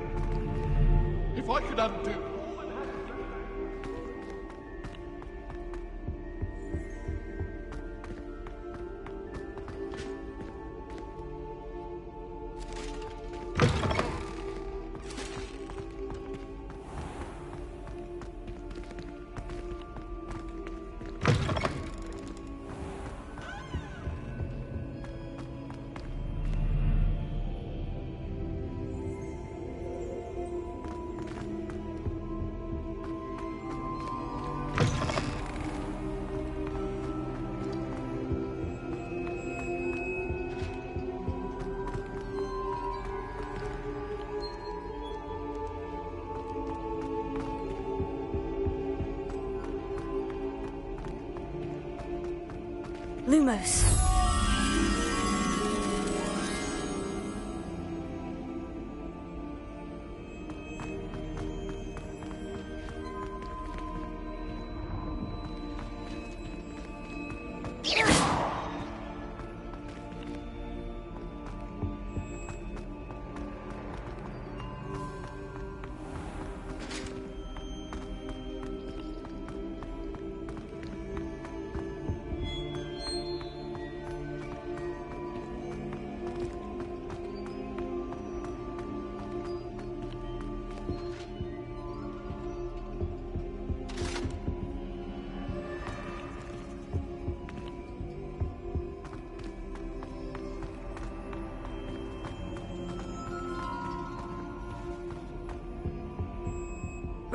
If I could undo all that Lumos.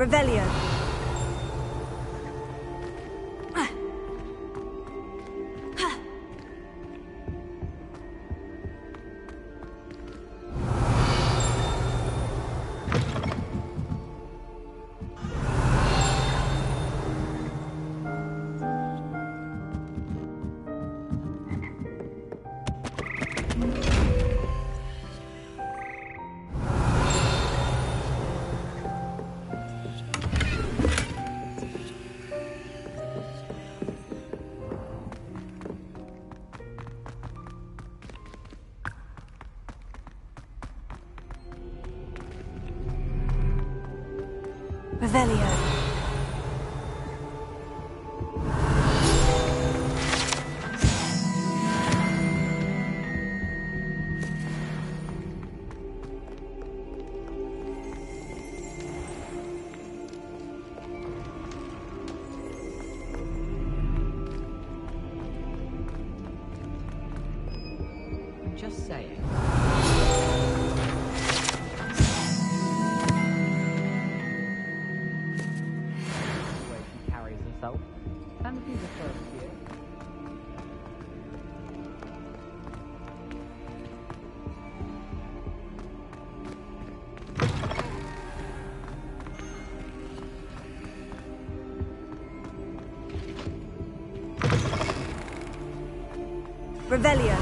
Revelio. Revelio. I'm just saying. And be the first year. Revelio.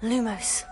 Lumos.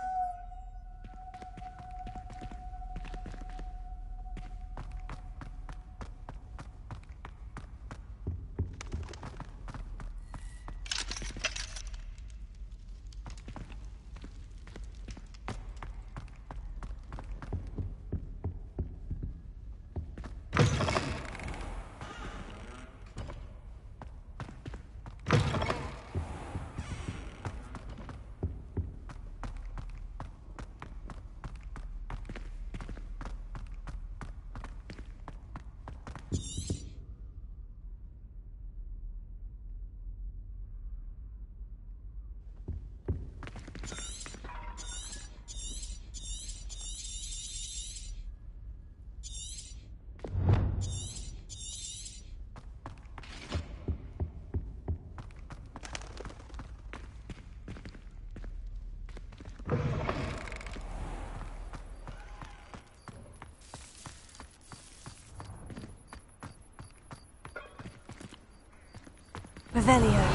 Revelio.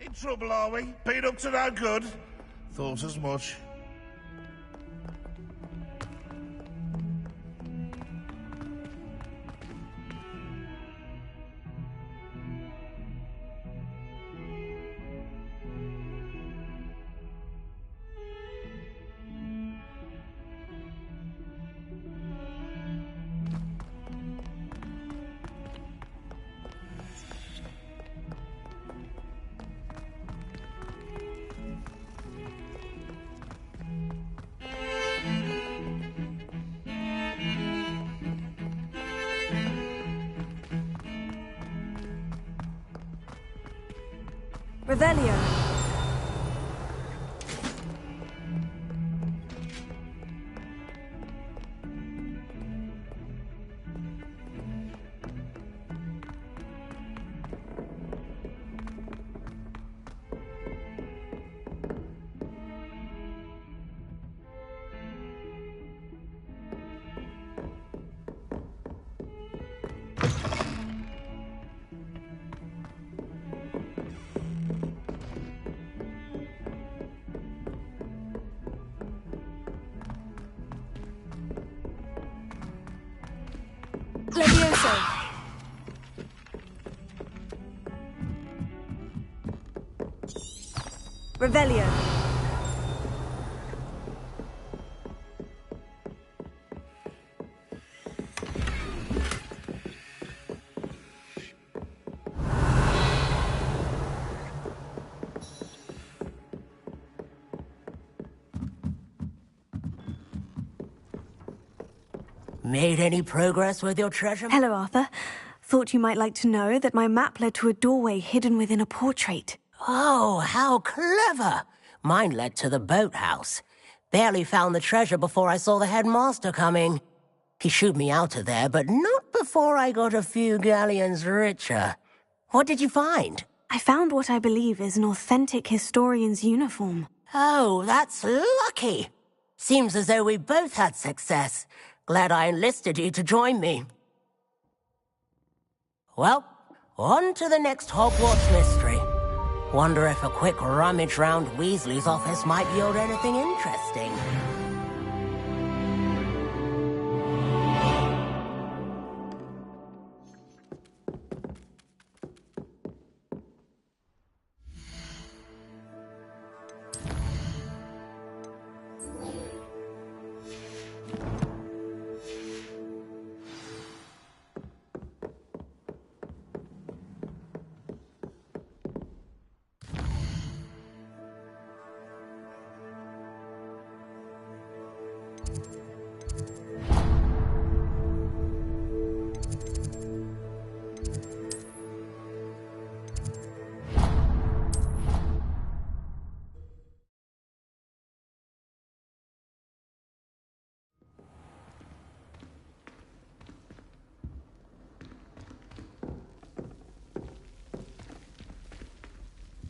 In trouble, are we? Been up to no good? Thought as much. Revelio. Levioso. Revelio. Made any progress with your treasure? Hello, Arthur. Thought you might like to know that my map led to a doorway hidden within a portrait. Oh, how clever! Mine led to the boathouse. Barely found the treasure before I saw the headmaster coming. He shooed me out of there, but not before I got a few galleons richer. What did you find? I found what I believe is an authentic historian's uniform. Oh, that's lucky. Seems as though we both had success. Glad I enlisted you to join me. Well, on to the next Hogwarts mystery. Wonder if a quick rummage round Weasley's office might yield anything interesting.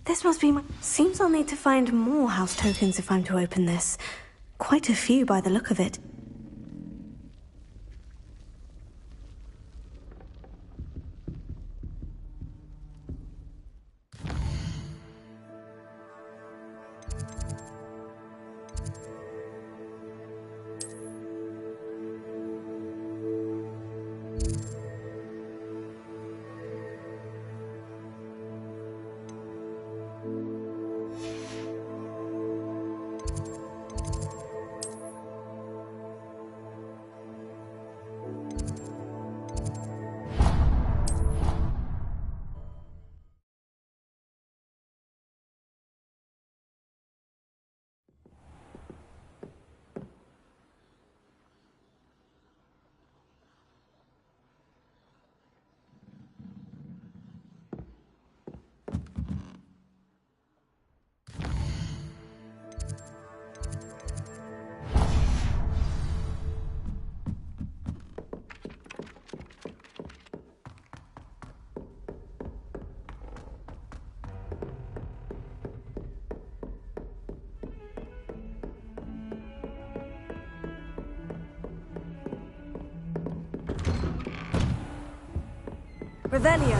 This must be my... Seems I'll need to find more house tokens if I'm to open this. Quite a few by the look of it. Revelio.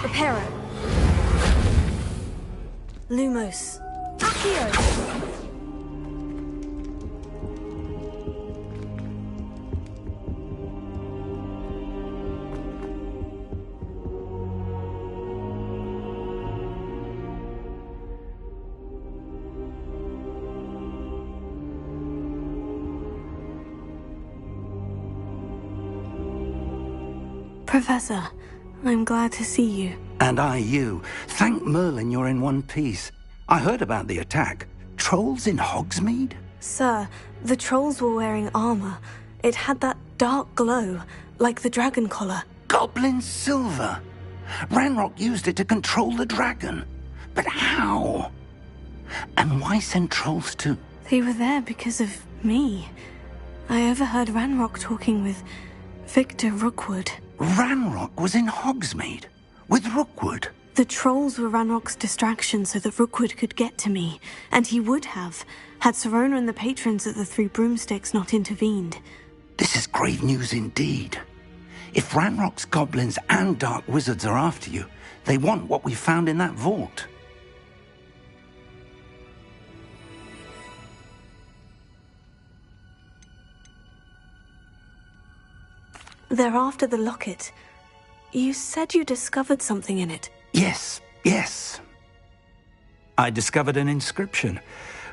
Reparo. Lumos. Accio. Professor, I'm glad to see you. And I you. Thank Merlin you're in one piece. I heard about the attack. Trolls in Hogsmeade? Sir, the trolls were wearing armor. It had that dark glow, like the dragon collar. Goblin silver. Ranrock used it to control the dragon. But how? And why send trolls to... They were there because of me. I overheard Ranrock talking with Victor Rookwood. Ranrock was in Hogsmeade? With Rookwood? The trolls were Ranrock's distraction so that Rookwood could get to me. And he would have, had Sirona and the patrons at the Three Broomsticks not intervened. This is grave news indeed. If Ranrock's goblins and dark wizards are after you, they want what we found in that vault. They're after the locket. You said you discovered something in it. Yes. I discovered an inscription.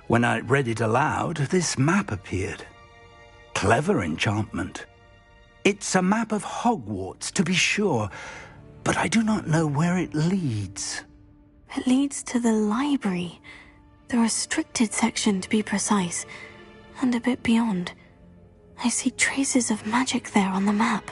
When I read it aloud, this map appeared. Clever enchantment. It's a map of Hogwarts, to be sure, but I do not know where it leads. It leads to the library. The restricted section, to be precise, and a bit beyond. I see traces of magic there on the map.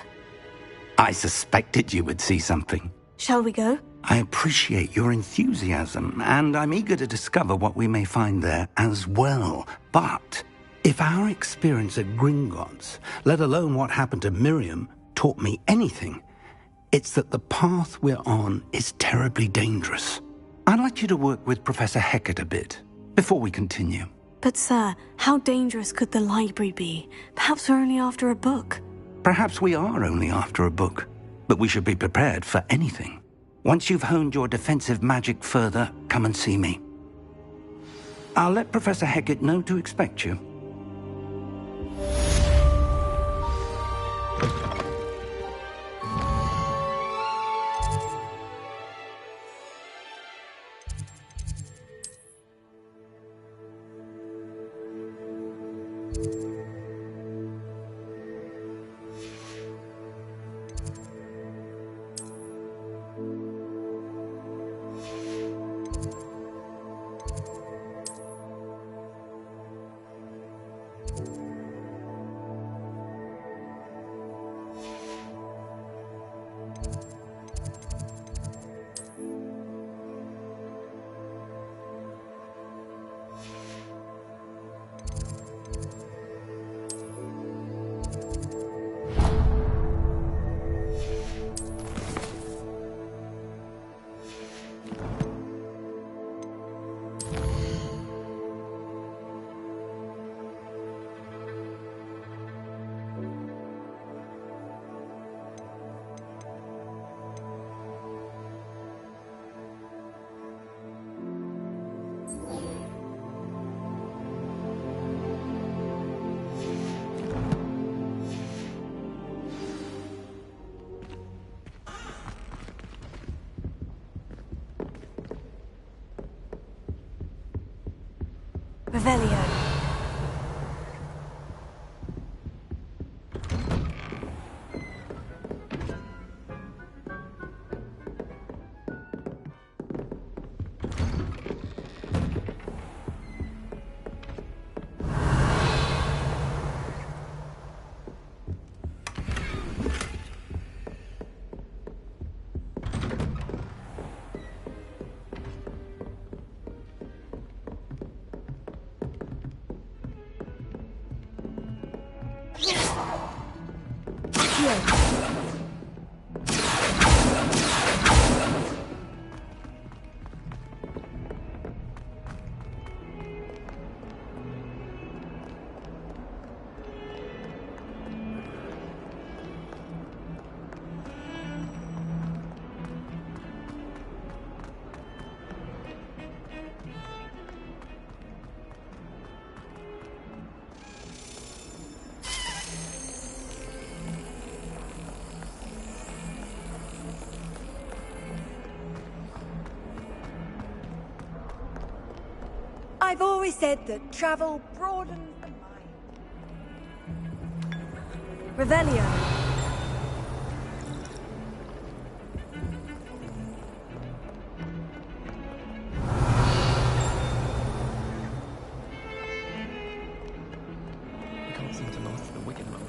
I suspected you would see something. Shall we go? I appreciate your enthusiasm, and I'm eager to discover what we may find there as well. But if our experience at Gringotts, let alone what happened to Miriam, taught me anything, it's that the path we're on is terribly dangerous. I'd like you to work with Professor Hecat a bit before we continue. But sir, how dangerous could the library be? Perhaps we're only after a book. Perhaps we are only after a book, but we should be prepared for anything. Once you've honed your defensive magic further, come and see me. I'll let Professor Hecat know to expect you. Revelio. I've always said that travel broadens the mind. Revelio. I can't seem to master the wicked mode.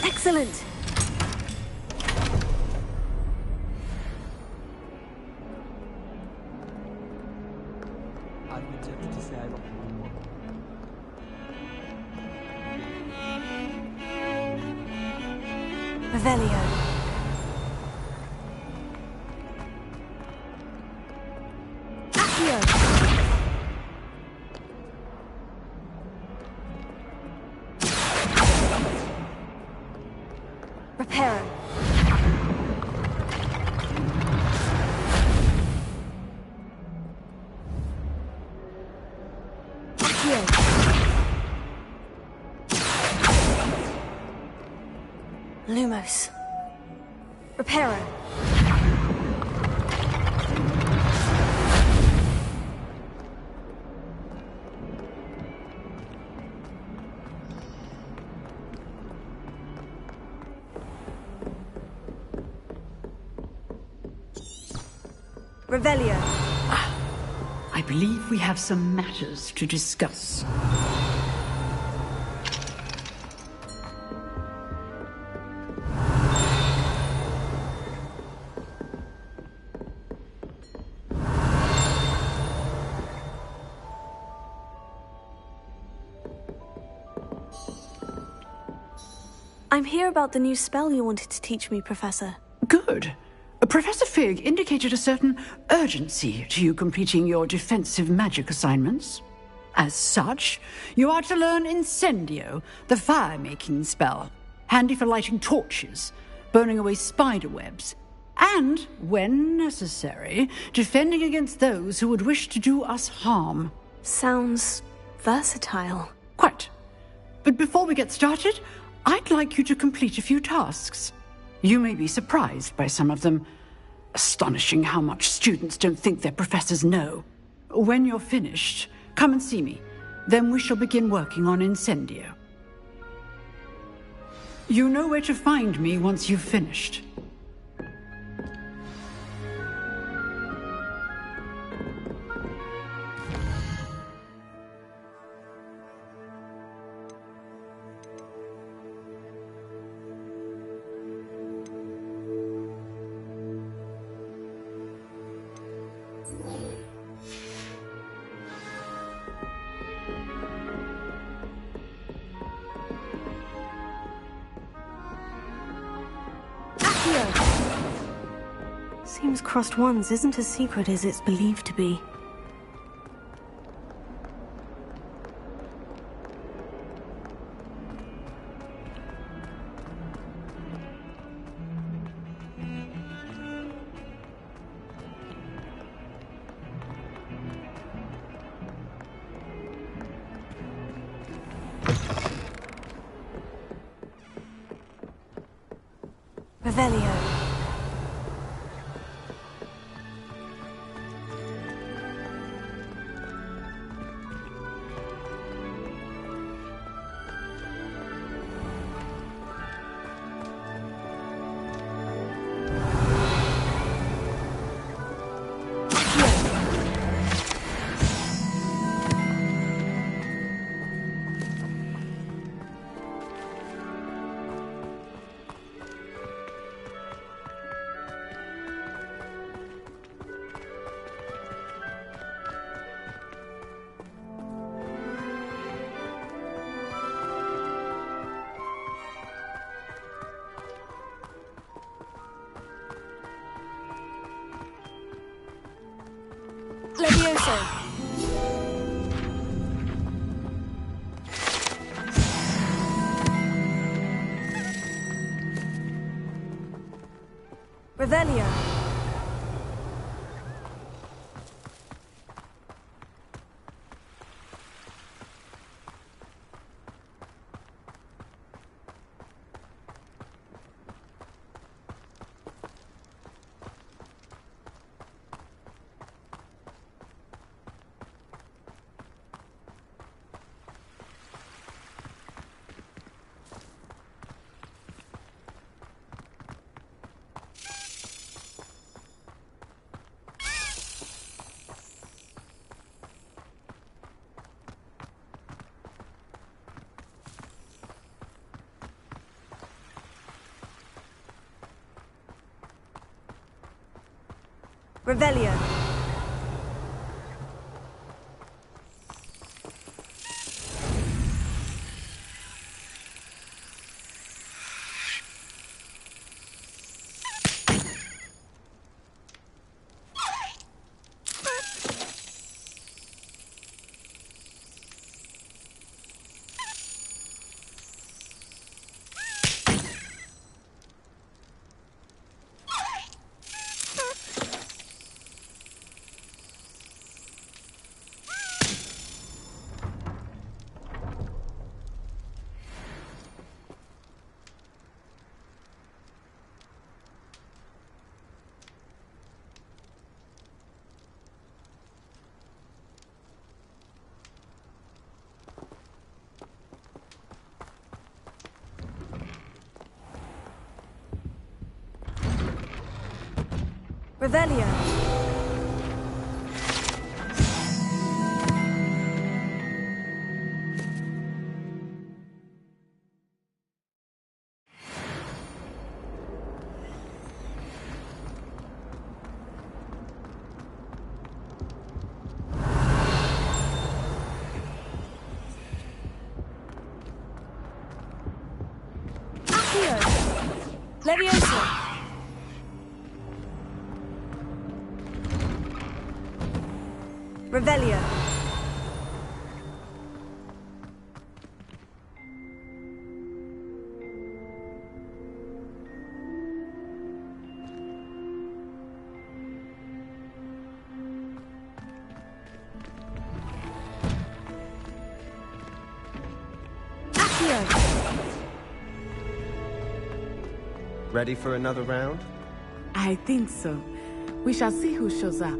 Excellent. I've been tempted to say I love Revelio. Accio. Reparo. Accio. Lumos. Reparo. Revelio. I believe we have some matters to discuss. I'm here about the new spell you wanted to teach me, Professor. Good. Professor Fig indicated a certain urgency to you completing your defensive magic assignments. As such, you are to learn Incendio, the fire-making spell, handy for lighting torches, burning away spider webs, and, when necessary, defending against those who would wish to do us harm. Sounds versatile. Quite. But before we get started, I'd like you to complete a few tasks. You may be surprised by some of them. Astonishing how much students don't think their professors know. When you're finished, come and see me. Then we shall begin working on Incendio. You know where to find me once you've finished. Accio. Seems Crossed Ones isn't as secret as it's believed to be. Revelio. Levioso. Revelio. Revelio. Revelio. Accio. Levioso. Revelio. Accio. Ready for another round? I think so. We shall see who shows up.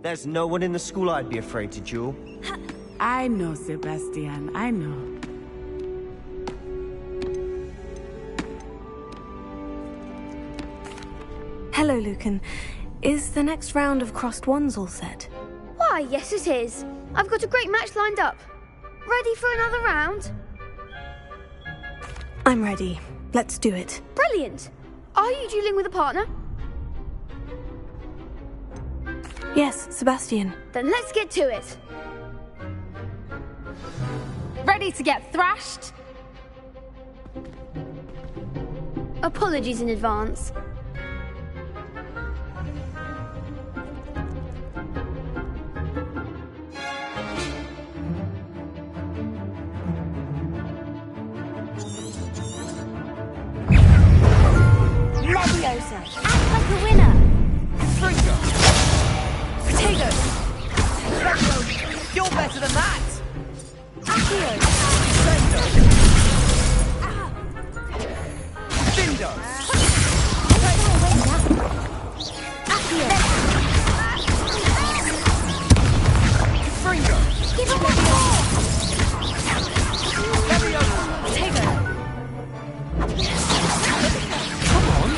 There's no one in the school I'd be afraid to duel. I know, Sebastian, I know. Hello, Lucan. Is the next round of Crossed Wands all set? Why, yes it is. I've got a great match lined up. Ready for another round? I'm ready. Let's do it. Brilliant. Are you dueling with a partner? Yes, Sebastian. Then let's get to it. Ready to get thrashed? Apologies in advance. Leviosa. Act like a winner. Fringo. Potato. You're better than that. Accio. Bindo. Accio. Fringo. Give him one more. Leviosa. Potato. Come on.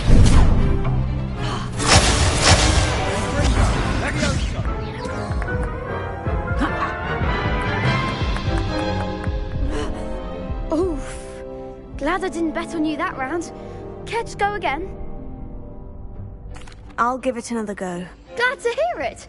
Oof. Glad I didn't bet on you that round. Care to go again? I'll give it another go. Glad to hear it.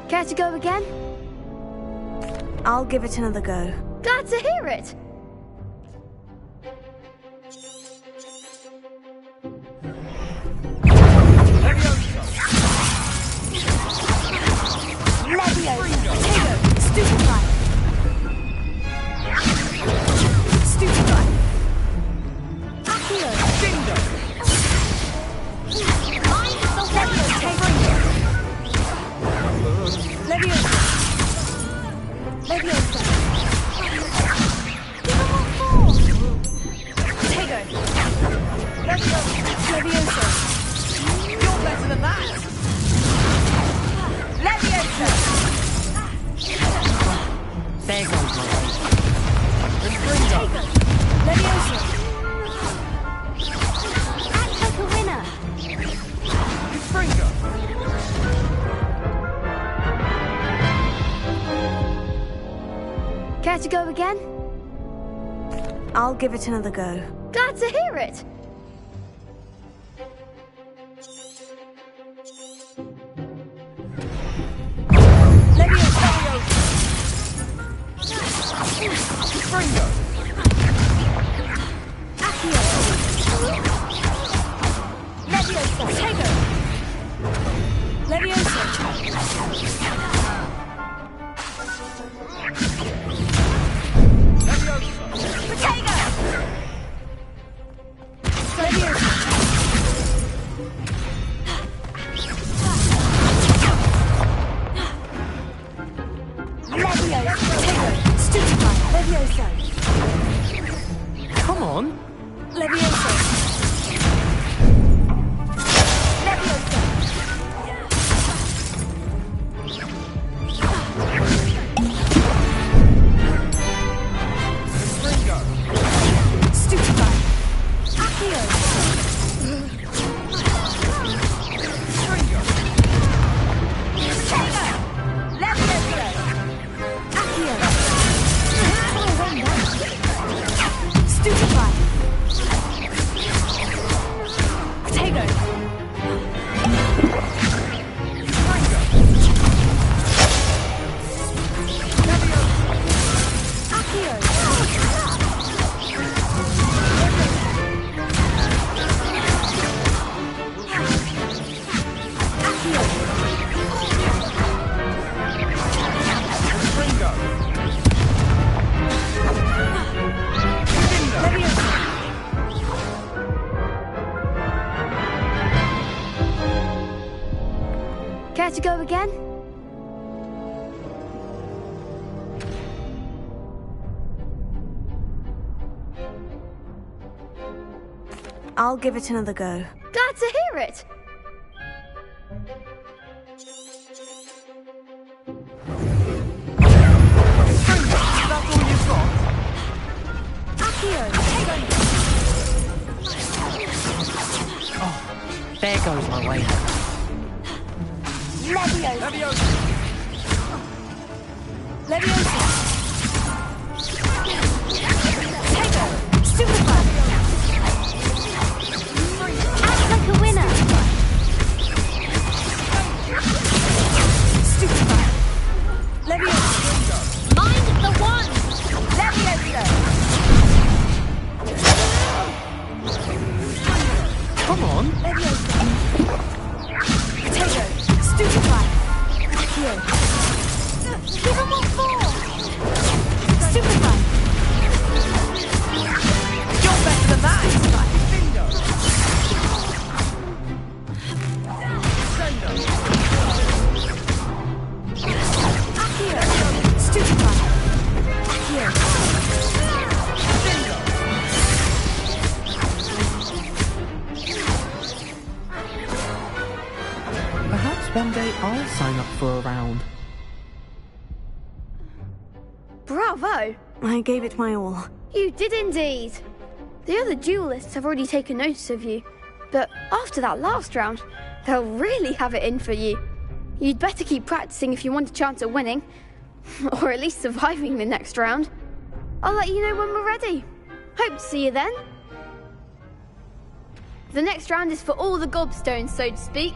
Care to go again? I'll give it another go. Glad to hear it. Leviosa. Stupefy. Stupefy. Accio. Bindo. Leviosa. Leviosa. Give him one more. Potato. Leviosa. You're better than that. Leviosa. There goes my Fringo. Leviosa. Act like a winner. Fringo. Care to go again? I'll give it another go. Glad to hear it. Fringo. Accio. Leviosa. Potato. Leviosa. Potato. Leviosa. Leviosa. Potato. Stupefy. Leviosa. Come on. Leviosa. Leviosa. Stupefy. Accio. Potato. Leviosa. I'll give it another go. Glad to hear it. That's all you've got? Accio, Oh, there goes my way. Leviosa. Leviosa. Leviosa. Tego. Superfly. Act like a winner. Superfly. Leviosa. Mind the one. Leviosa. Come on. Leviosa. Potato. Stupefy. Accio. Give him all four. Stupefy. You're better than that. Bingo. Sendo. Accio. Stupefy. Accio. Bingo. Perhaps one day I'll sign up for a round. Bravo. I gave it my all. You did indeed. The other duelists have already taken notice of you, but after that last round, they'll really have it in for you. You'd better keep practicing if you want a chance at winning, or at least surviving the next round. I'll let you know when we're ready. Hope to see you then. The next round is for all the gobstones, so to speak.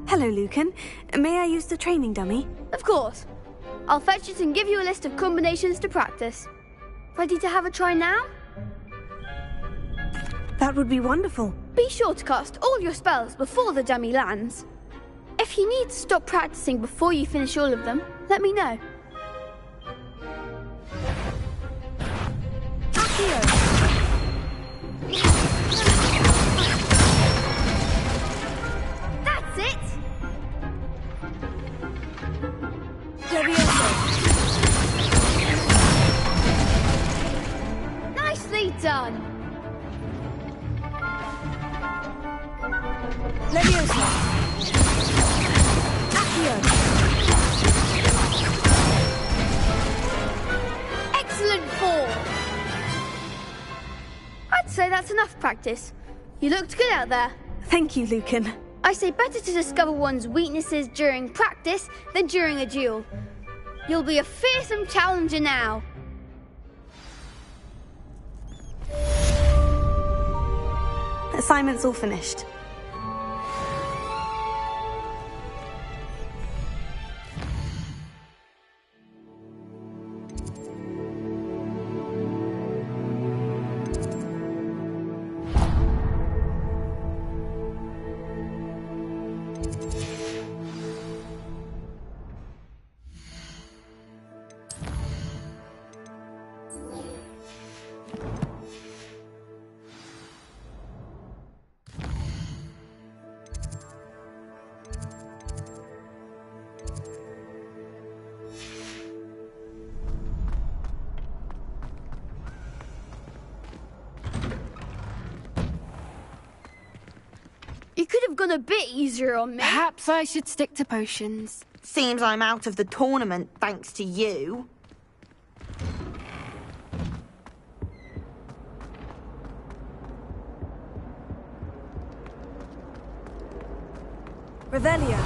Hello, Lucan. May I use the training dummy? Of course. I'll fetch it and give you a list of combinations to practice. Ready to have a try now? That would be wonderful. Be sure to cast all your spells before the dummy lands. If you need to stop practicing before you finish all of them, let me know. Accio. That's it! Leviosa. Nicely done! Leviosa. Accio. Excellent fall! I'd say that's enough practice. You looked good out there. Thank you, Lucan. I say better to discover one's weaknesses during practice than during a duel. You'll be a fearsome challenger now. Assignment's all finished. You could have gone a bit easier on me. Perhaps I should stick to potions. Seems I'm out of the tournament thanks to you. Revelio.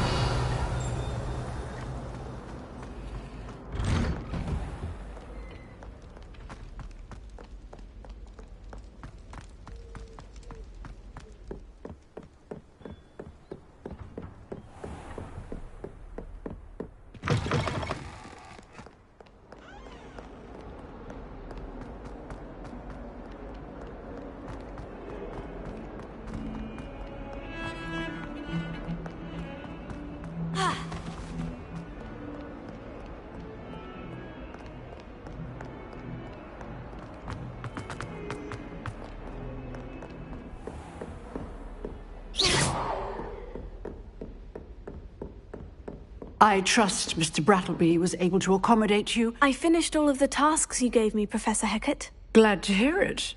I trust Mr. Brattleby was able to accommodate you. I finished all of the tasks you gave me, Professor Hecat. Glad to hear it.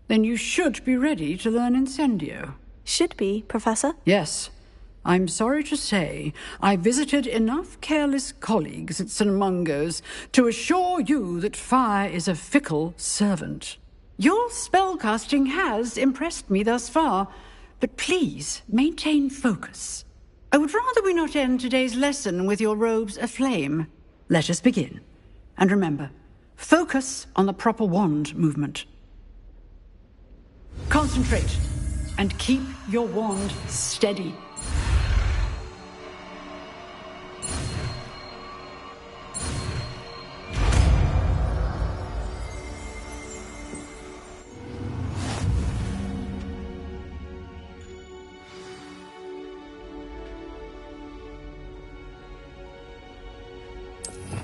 Then you should be ready to learn Incendio. Should be, Professor? Yes. I'm sorry to say I visited enough careless colleagues at St. Mungo's to assure you that fire is a fickle servant. Your spellcasting has impressed me thus far, but please maintain focus. I would rather we not end today's lesson with your robes aflame. Let us begin. And remember, focus on the proper wand movement. Concentrate and keep your wand steady.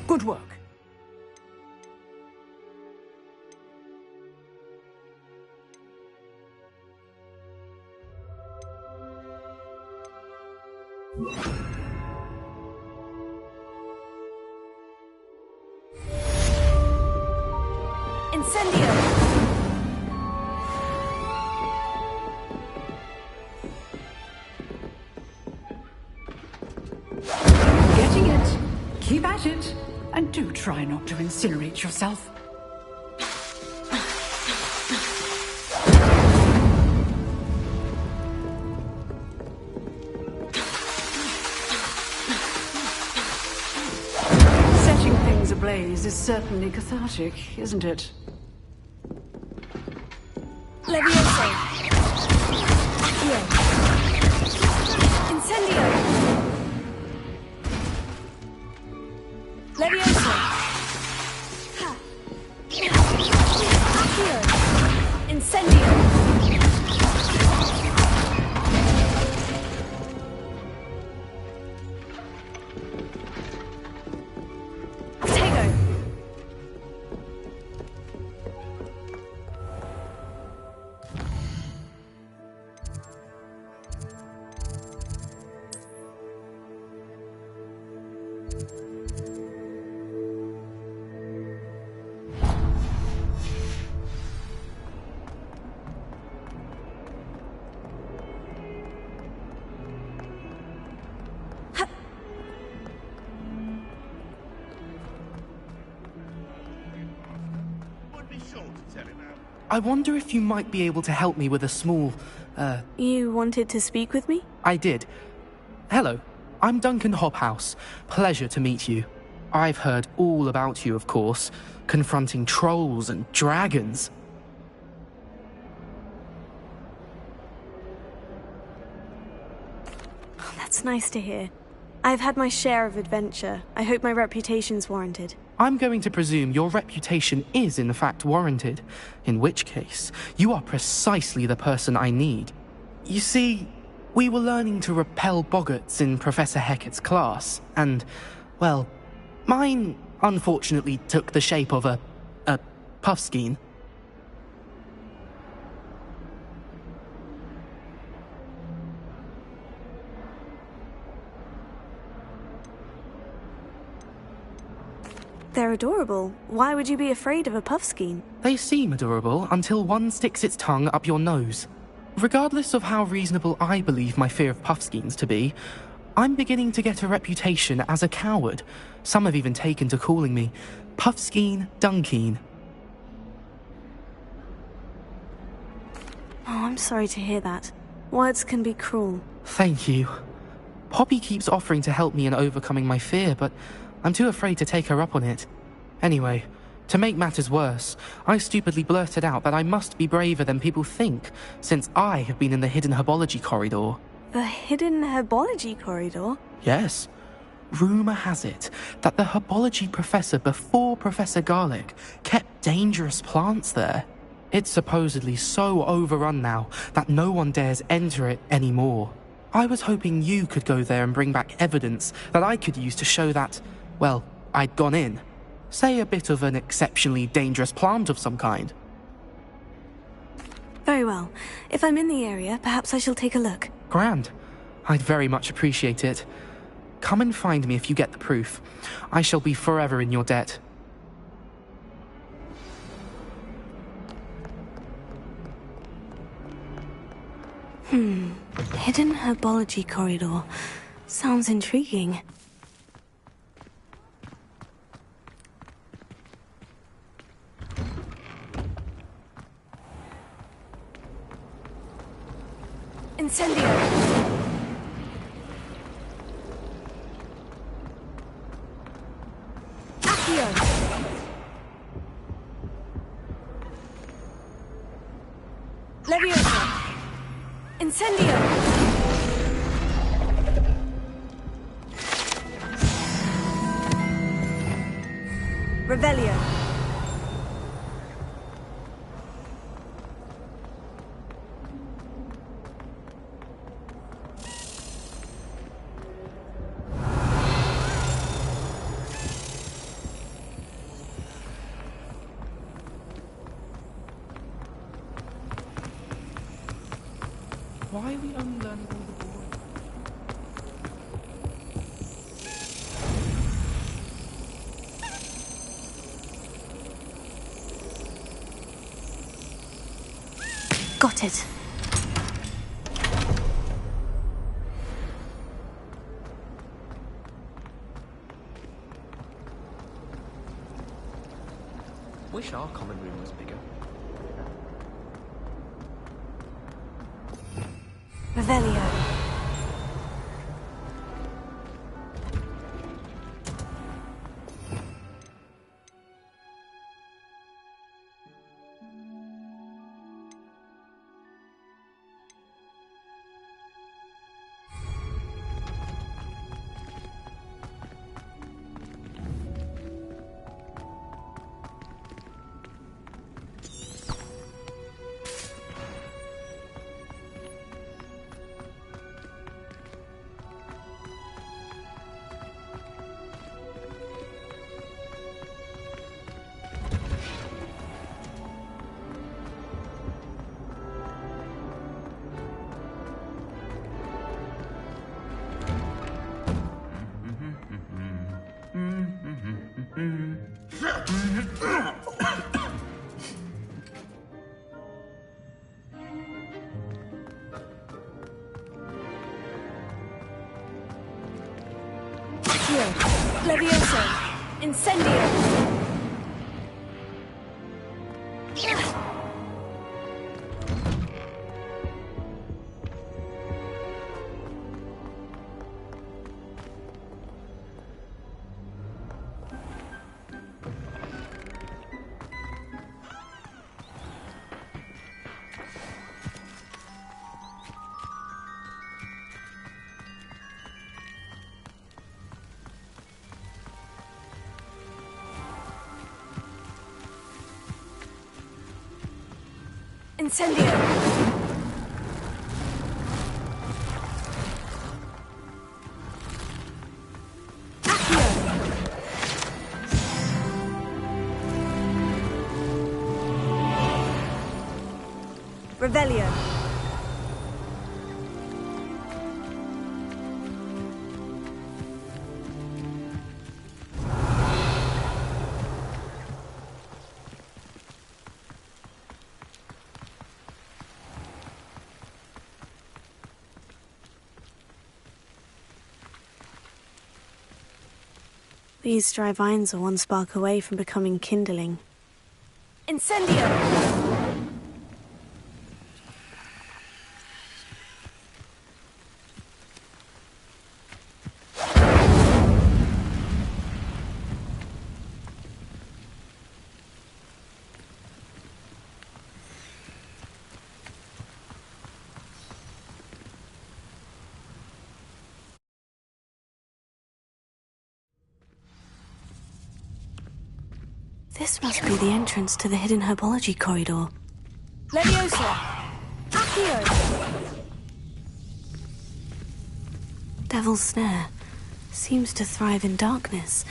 Good work. Incendio! Getting it. Keep at it. And do try not to incinerate yourself. Setting things ablaze is certainly cathartic, isn't it? Levioso! Accio! Incendio! Levioso! Ha! Accio! Incendio! Tego! I wonder if you might be able to help me with a small, You wanted to speak with me? I did. Hello, I'm Duncan Hobhouse. Pleasure to meet you. I've heard all about you, of course, confronting trolls and dragons. That's nice to hear. I've had my share of adventure. I hope my reputation's warranted. I'm going to presume your reputation is in fact warranted, in which case, you are precisely the person I need. You see, we were learning to repel boggarts in Professor Hecat's class, and, well, mine unfortunately took the shape of a puffskein. They're adorable. Why would you be afraid of a puffskein? They seem adorable until one sticks its tongue up your nose. Regardless of how reasonable I believe my fear of puffskeins to be, I'm beginning to get a reputation as a coward. Some have even taken to calling me Puffskein Dunkeen. Oh, I'm sorry to hear that. Words can be cruel. Thank you. Poppy keeps offering to help me in overcoming my fear, but I'm too afraid to take her up on it. Anyway, to make matters worse, I stupidly blurted out that I must be braver than people think, since I have been in the hidden herbology corridor. The hidden herbology corridor? Yes. Rumour has it that the herbology professor before Professor Garlic kept dangerous plants there. It's supposedly so overrun now that no one dares enter it anymore. I was hoping you could go there and bring back evidence that I could use to show that, well, I'd gone in. Say a bit of an exceptionally dangerous plant of some kind. Very well. If I'm in the area, perhaps I shall take a look. Grand. I'd very much appreciate it. Come and find me if you get the proof. I shall be forever in your debt. Hidden herbology corridor. Sounds intriguing. Incendio! Accio! Leviosa! Incendio! Revelio! Why are we only learning all the boring? Got it. Wish our common room was bigger. Revelio. Levioso! Incendio! Incendio! Revelio. These dry vines are one spark away from becoming kindling. Incendio! This must be the entrance to the hidden herbology corridor. Leviosa! Accio! Devil's Snare seems to thrive in darkness.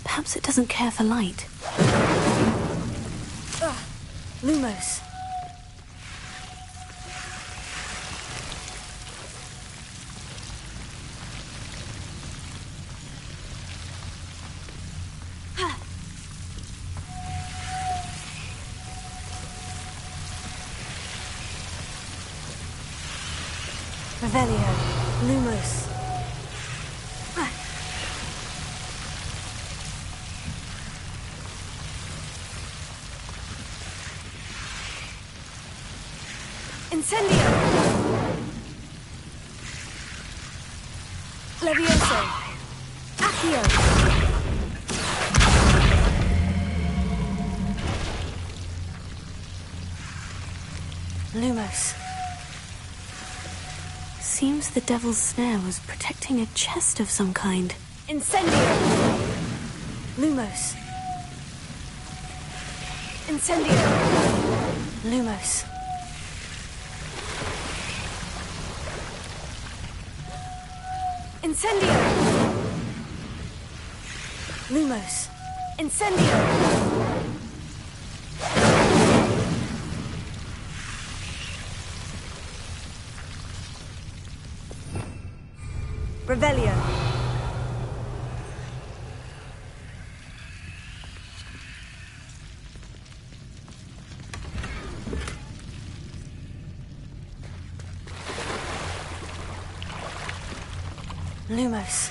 Perhaps it doesn't care for light. Lumos. Revelio. Lumos. Incendio! Levioso! Accio! Lumos. Seems the devil's snare was protecting a chest of some kind. Incendio! Lumos. Incendio! Lumos. Incendio! Lumos. Incendio! Revelio. Lumos.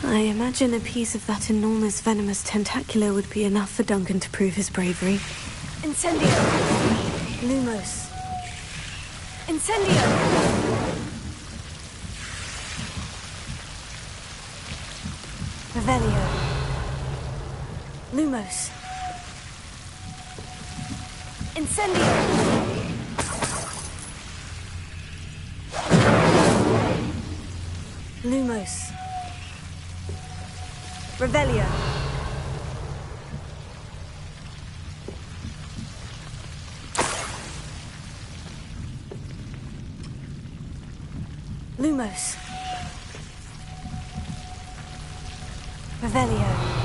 I imagine a piece of that enormous venomous tentacular would be enough for Duncan to prove his bravery. Incendio! Lumos. Incendio! Revelio. Lumos. Incendio! Lumos. Revelio. Lumos. Revelio.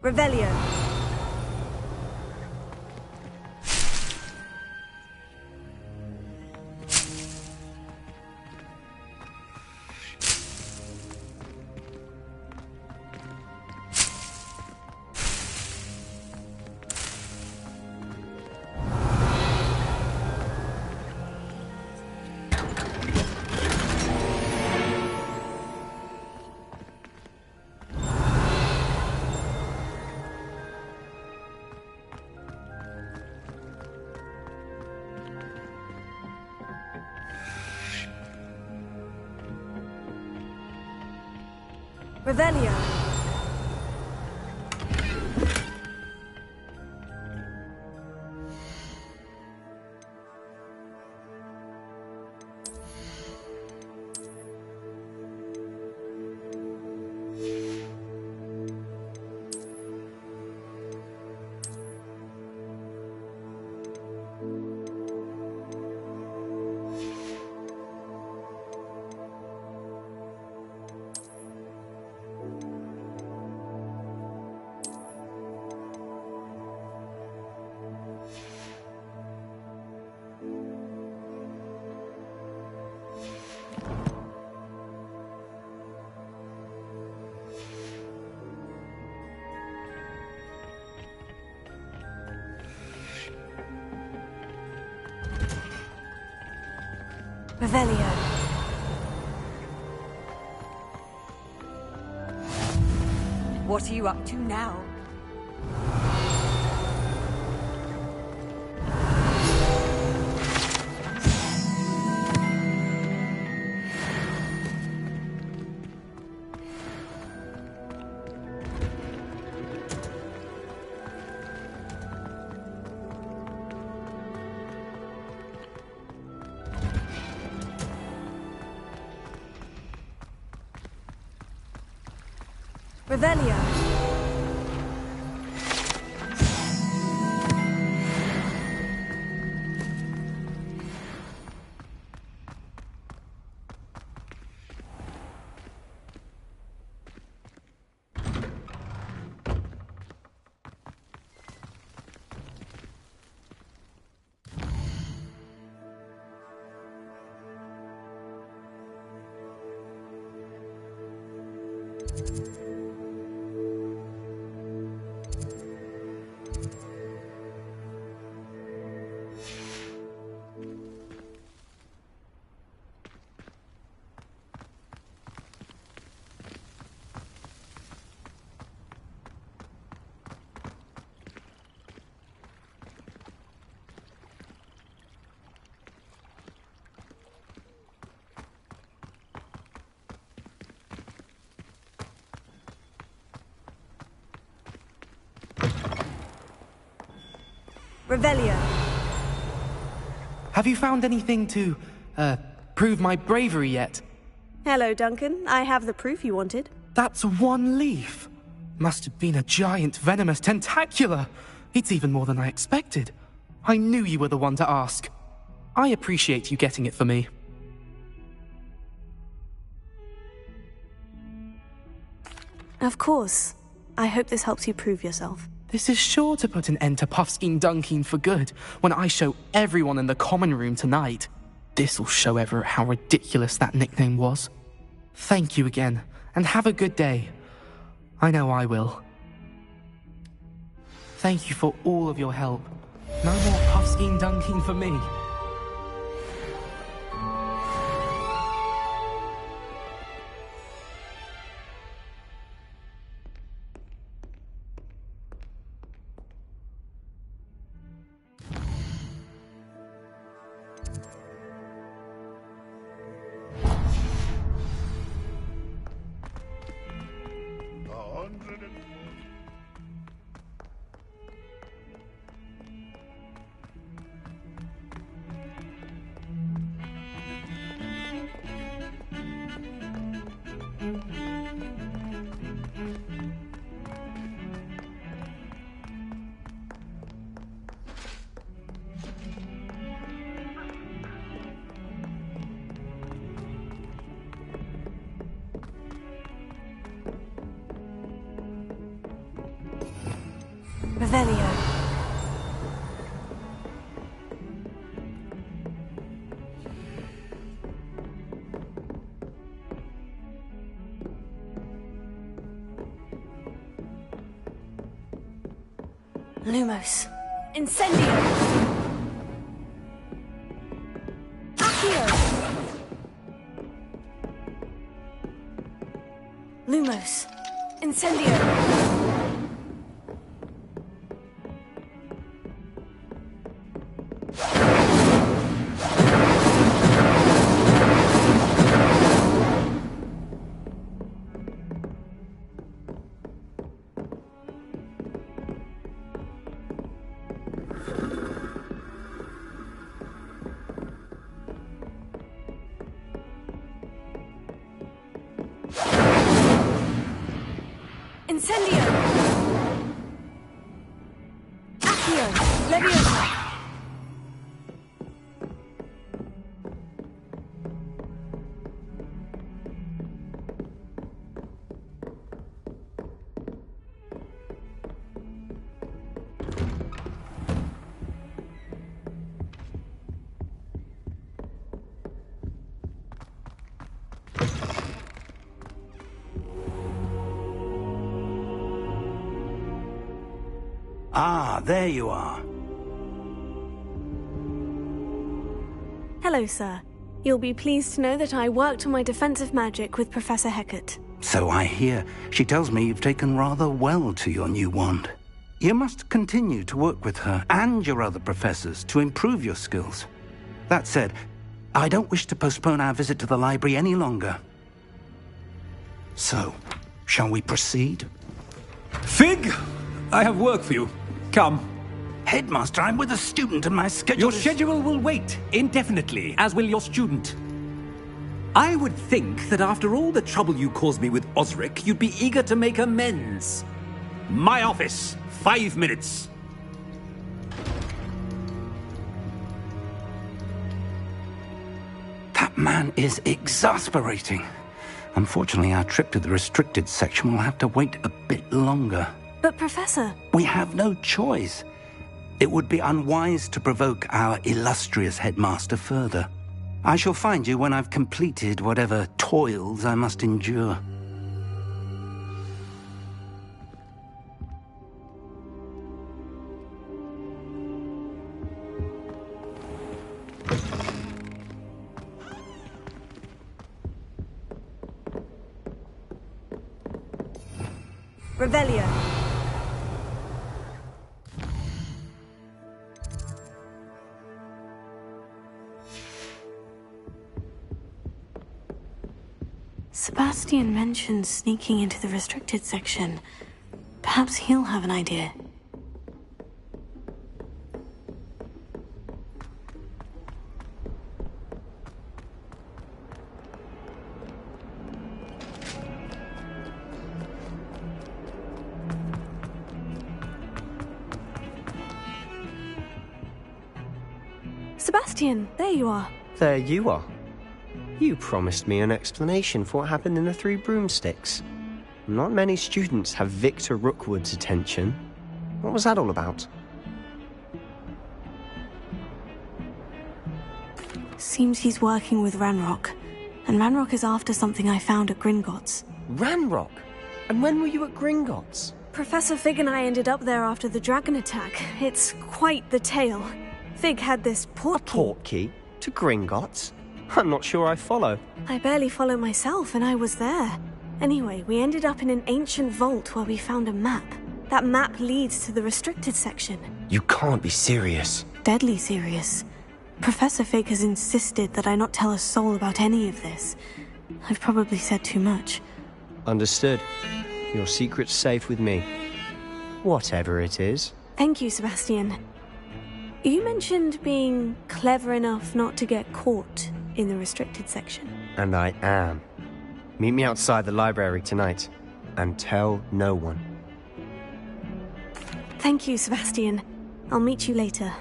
Revelio. Revelio. Revelio. What are you up to now? Revelio. Revelio. Have you found anything to, prove my bravery yet? Hello, Duncan. I have the proof you wanted. That's one leaf. Must have been a giant venomous tentacula. It's even more than I expected. I knew you were the one to ask. I appreciate you getting it for me. Of course. I hope this helps you prove yourself. This is sure to put an end to Puffskein Dunkeen for good when I show everyone in the common room tonight. This'll show Everett how ridiculous that nickname was. Thank you again, and have a good day. I know I will. Thank you for all of your help. No more Puffskein Dunkeen for me. Revelio. Lumos. Incendio. Accio. Lumos. Incendio. Incendio! Accio! Leviosa! Ah, there you are. Hello, sir. You'll be pleased to know that I worked on my defensive magic with Professor Hecat. So I hear. She tells me you've taken rather well to your new wand. You must continue to work with her and your other professors to improve your skills. That said, I don't wish to postpone our visit to the library any longer. So, shall we proceed? Fig! I have work for you. Come. Headmaster, I'm with a student and my schedule Your schedule will wait indefinitely, as will your student. I would think that after all the trouble you caused me with Osric, you'd be eager to make amends. My office, 5 minutes. That man is exasperating. Unfortunately, our trip to the restricted section will have to wait a bit longer. But, Professor... We have no choice. It would be unwise to provoke our illustrious headmaster further. I shall find you when I've completed whatever toils I must endure. Revelio. Sebastian mentioned sneaking into the restricted section. Perhaps he'll have an idea. Sebastian, there you are. There you are. You promised me an explanation for what happened in the Three Broomsticks. Not many students have Victor Rookwood's attention. What was that all about? Seems he's working with Ranrock. And Ranrock is after something I found at Gringotts. Ranrock? And when were you at Gringotts? Professor Fig and I ended up there after the dragon attack. It's quite the tale. Fig had this portkey. A portkey? To Gringotts? I'm not sure I follow. I barely follow myself, and I was there. Anyway, we ended up in an ancient vault where we found a map. That map leads to the restricted section. You can't be serious. Deadly serious. Professor Fig has insisted that I not tell a soul about any of this. I've probably said too much. Understood. Your secret's safe with me. Whatever it is. Thank you, Sebastian. You mentioned being clever enough not to get caught in the restricted section. And I am. Meet me outside the library tonight, and tell no one. Thank you, Sebastian. I'll meet you later.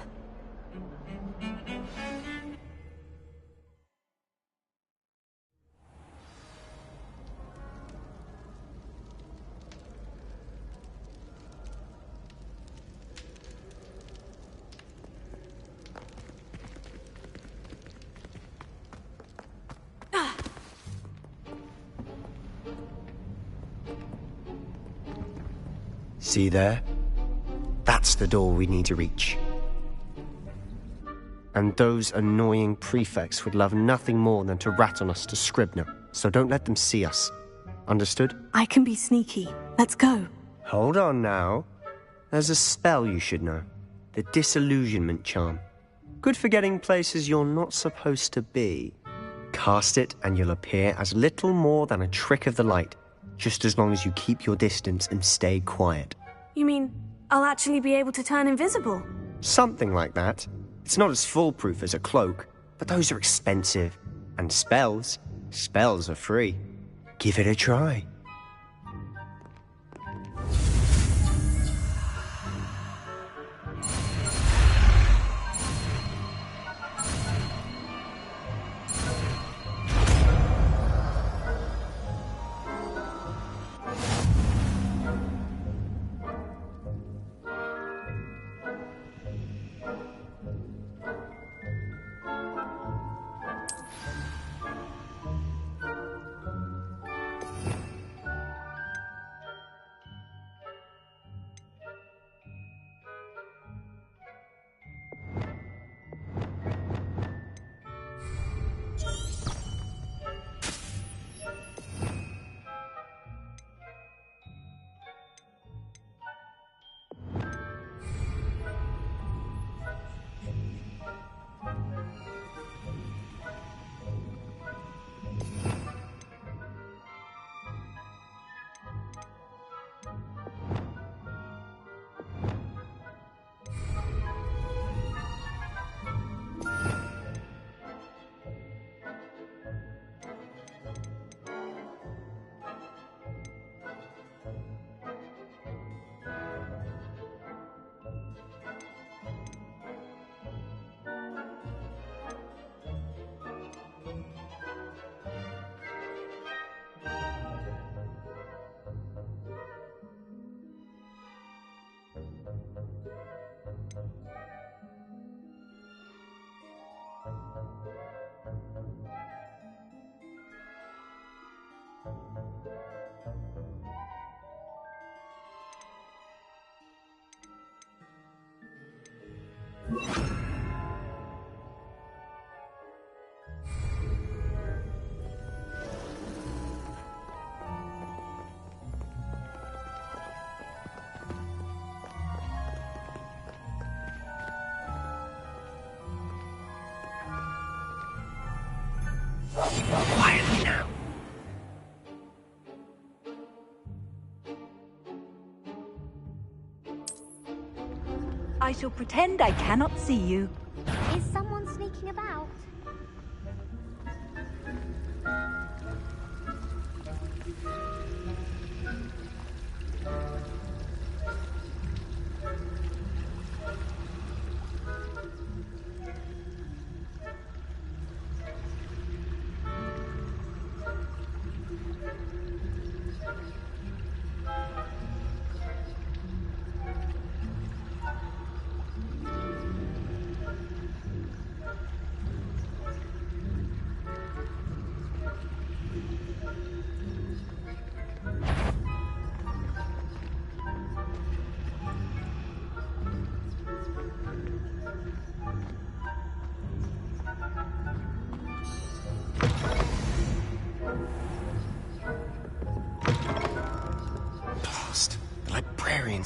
See there? That's the door we need to reach. And those annoying prefects would love nothing more than to rat on us to Scribner, so don't let them see us. Understood? I can be sneaky. Let's go. Hold on now. There's a spell you should know. The Disillusionment Charm. Good for getting places you're not supposed to be. Cast it and you'll appear as little more than a trick of the light, just as long as you keep your distance and stay quiet. You mean I'll actually be able to turn invisible? Something like that. It's not as foolproof as a cloak, but those are expensive. And spells are free. Give it a try. I shall pretend I cannot see you. Is someone sneaking about?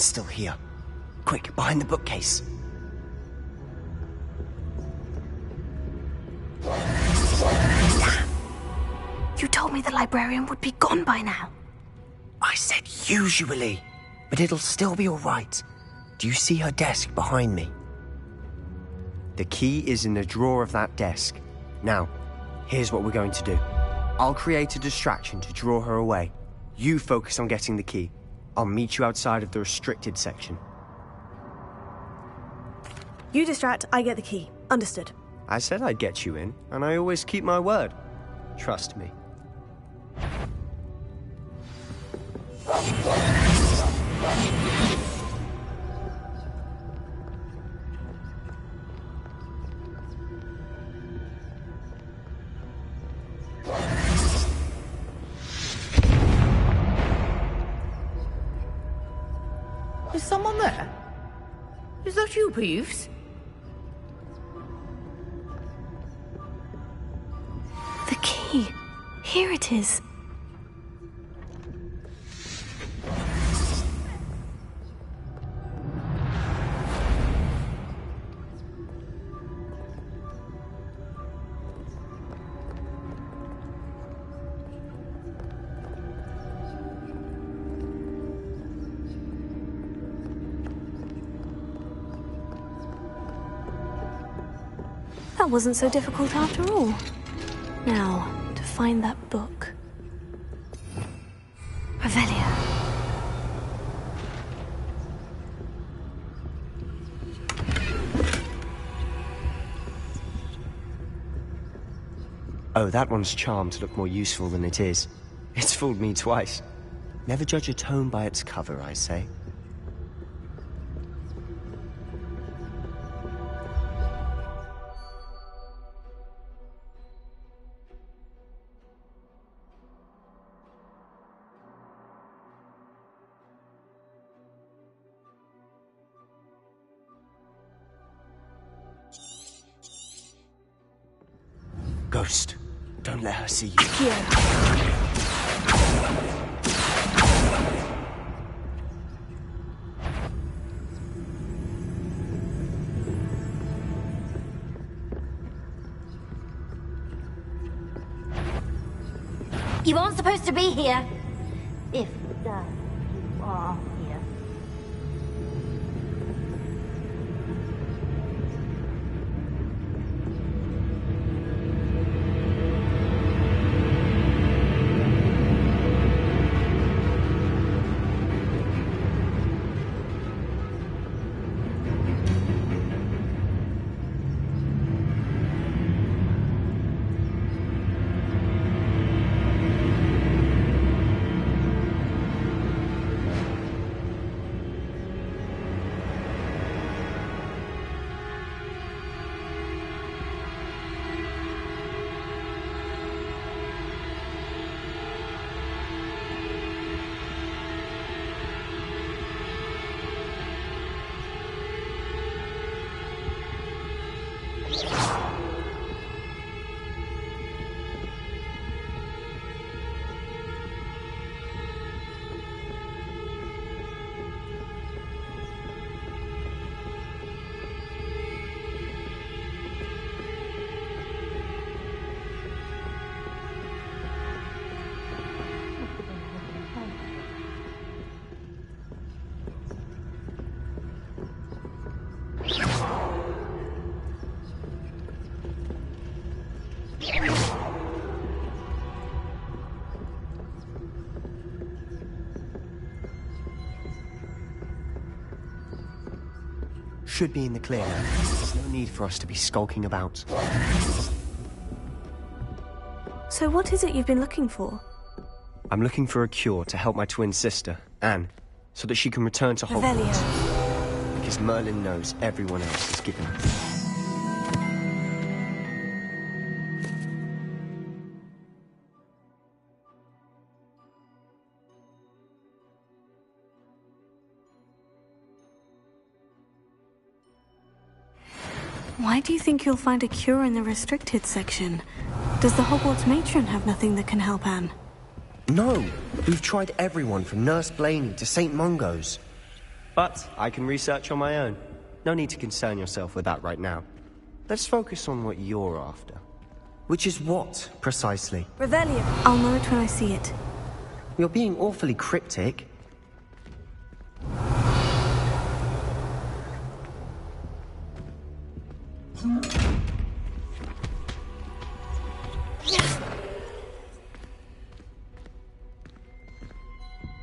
Still here. Quick, behind the bookcase. Damn. You told me the librarian would be gone by now. I said usually, but it'll still be all right. Do you see her desk behind me? The key is in the drawer of that desk. Now, here's what we're going to do. I'll create a distraction to draw her away. You focus on getting the key. I'll meet you outside of the restricted section. You distract, I get the key. Understood. I said I'd get you in, and I always keep my word. Trust me. Is someone there? Is that you, Peeves? The key. Here it is. That wasn't so difficult after all. Now, to find that book. Revelio. Oh, that one's charmed to look more useful than it is. It's fooled me twice. Never judge a tome by its cover, I say. Ghost, don't let her see you. You aren't supposed to be here. If you are here. should be in the clear now. There's no need for us to be skulking about. So what is it you've been looking for? I'm looking for a cure to help my twin sister, Anne, so that she can return to Hogwarts. Revelio. Because Merlin knows everyone else is given up. Why do you think you'll find a cure in the restricted section? Does the Hogwarts matron have nothing that can help Anne? No! We've tried everyone from Nurse Blaney to St. Mungo's. But I can research on my own. No need to concern yourself with that right now. Let's focus on what you're after. Which is what, precisely? Revelio. I'll know it when I see it. You're being awfully cryptic.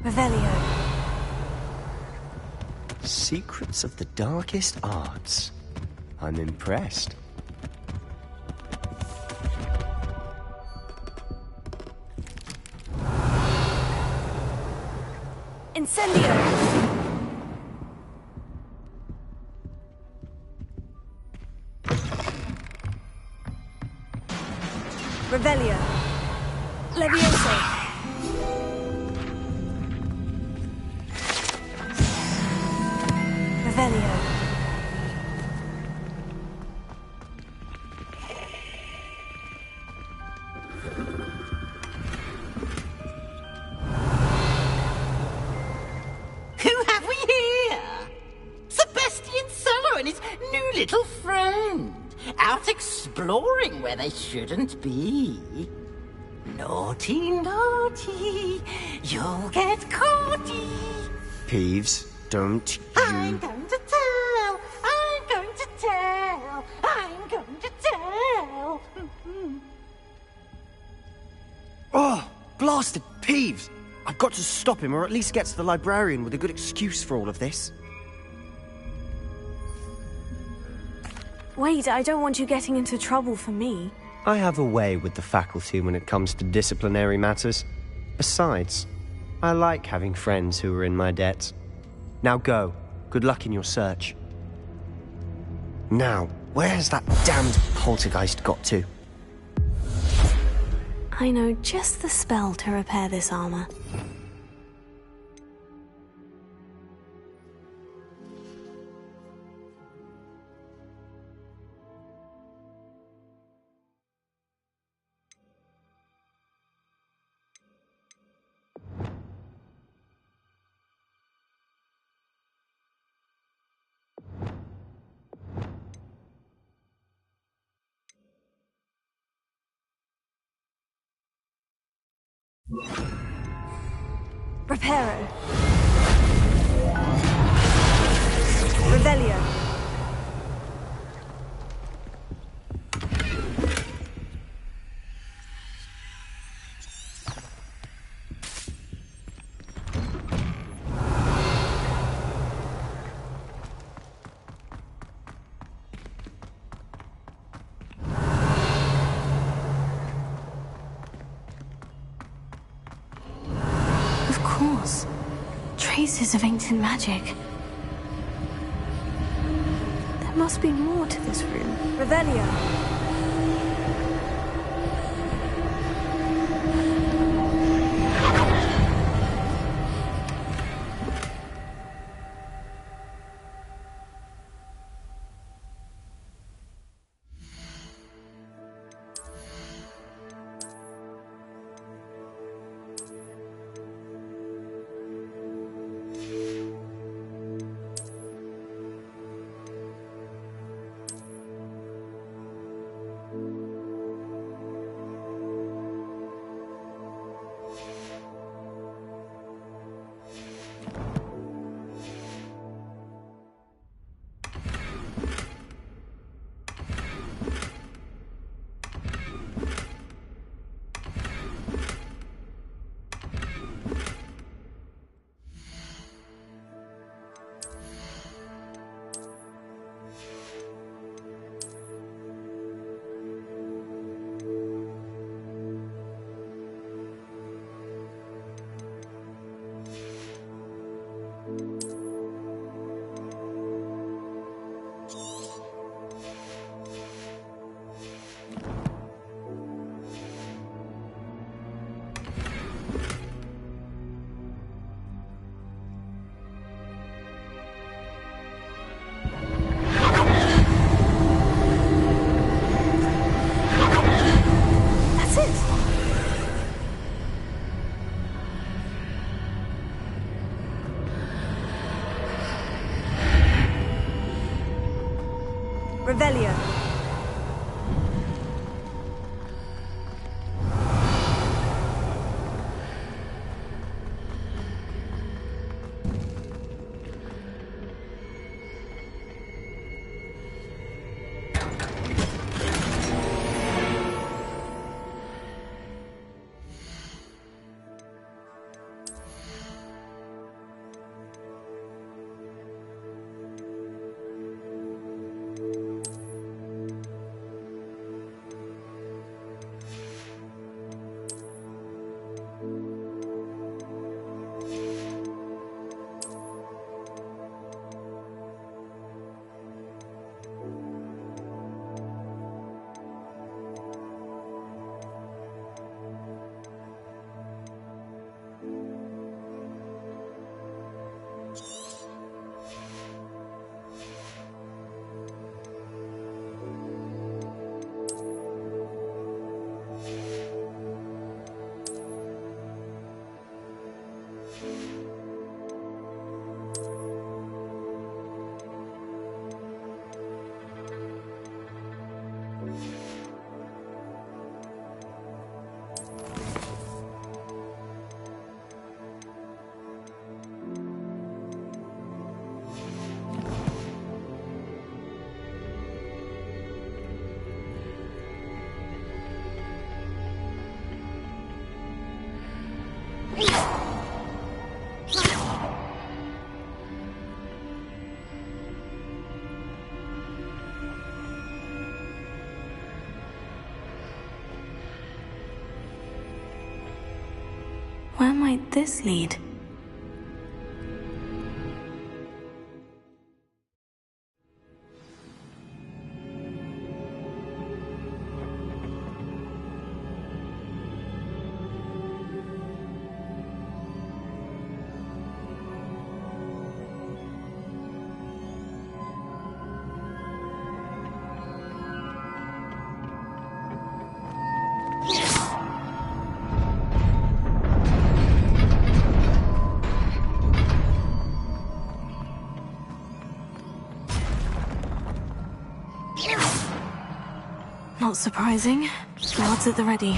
Revelio. Secrets of the darkest arts. I'm impressed. Incendio! Revelio. Levioso. Revelio. Who have we here? Sebastian Sallow and his new little friend. Out exploring where they shouldn't be. Naughty, naughty, you'll get caughty. Peeves, don't I'm going to tell, I'm going to tell, I'm going to tell. Oh, blasted Peeves! I've got to stop him, or at least get to the librarian with a good excuse for all of this. Wait, I don't want you getting into trouble for me. I have a way with the faculty when it comes to disciplinary matters. Besides, I like having friends who are in my debt. Now go. Good luck in your search. Now, where's that damned poltergeist got to? I know just the spell to repair this armor. Reparo. Revelio. Of course. Traces of ancient magic. There must be more to this room. Revelio. Revelio. Where might this lead? Not surprising. Guards at the ready.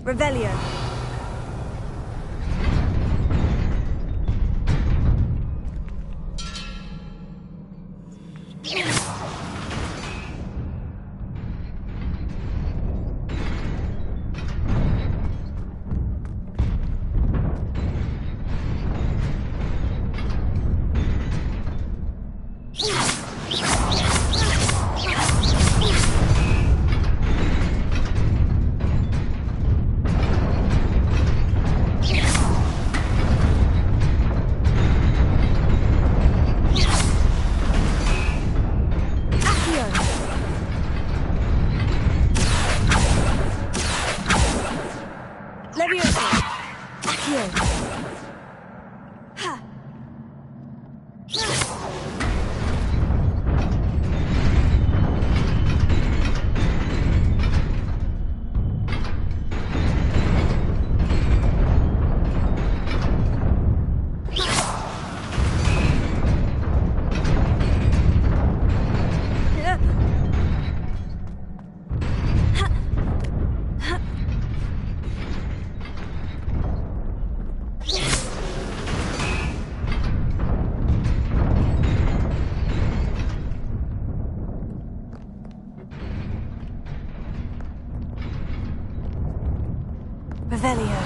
Revelio. Revelio.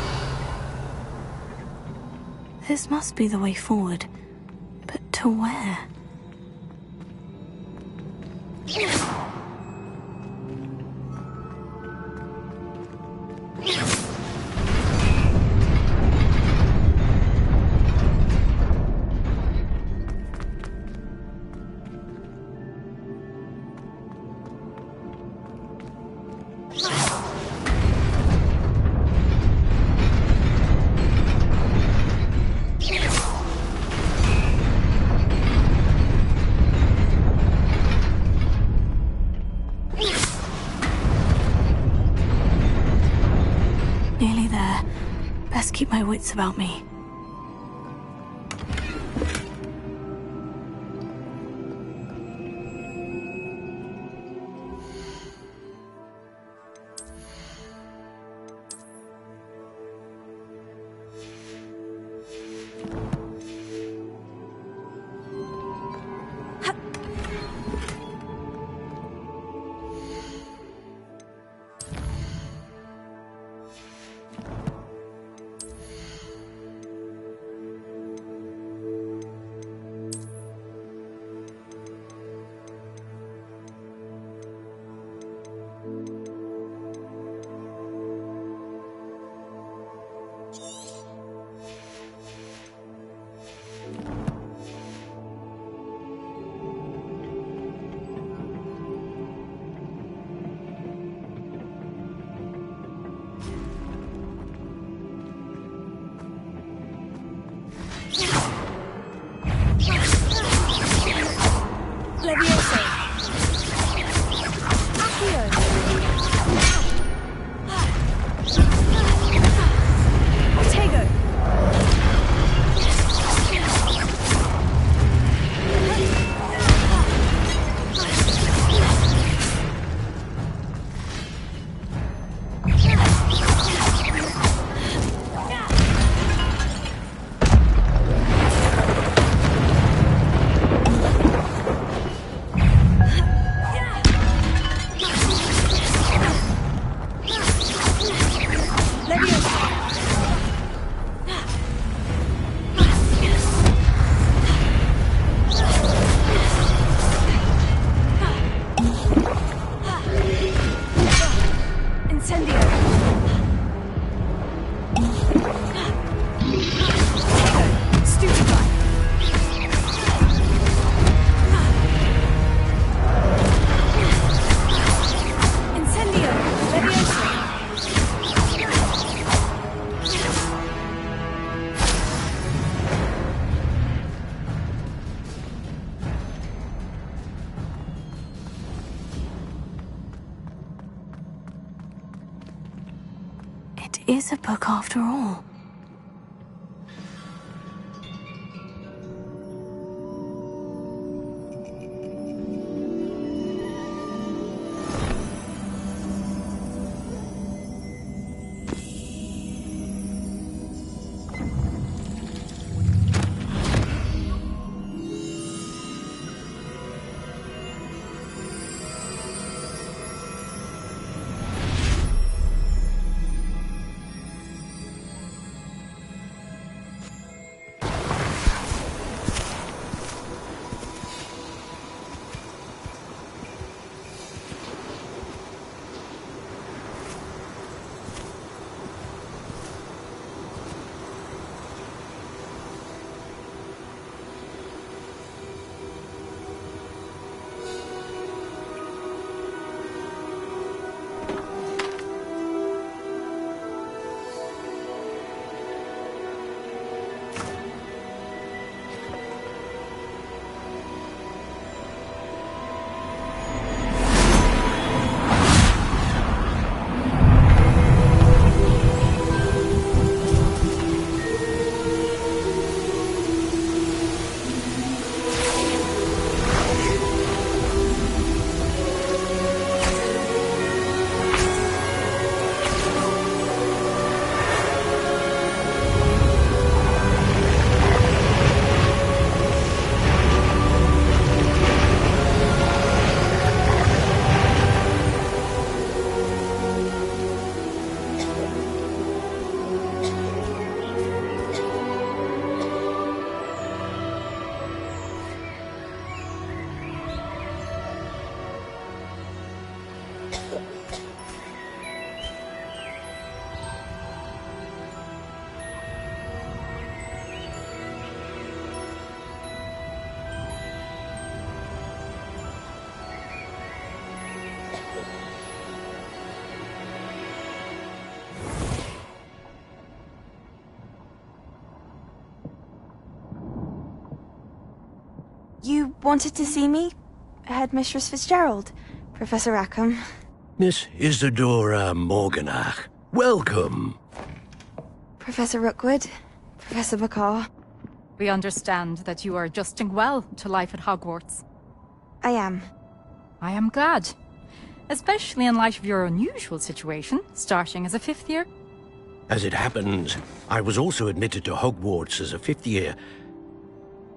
This must be the way forward. But to where? Nearly there. Best keep my wits about me. It is a book after all. wanted to see me? Headmistress Fitzgerald, Professor Rackham. Miss Isadora Morganach, welcome. Professor Rookwood, Professor Bakar. We understand that you are adjusting well to life at Hogwarts. I am. I am glad. Especially in light of your unusual situation, starting as a 5th year. As it happens, I was also admitted to Hogwarts as a 5th year.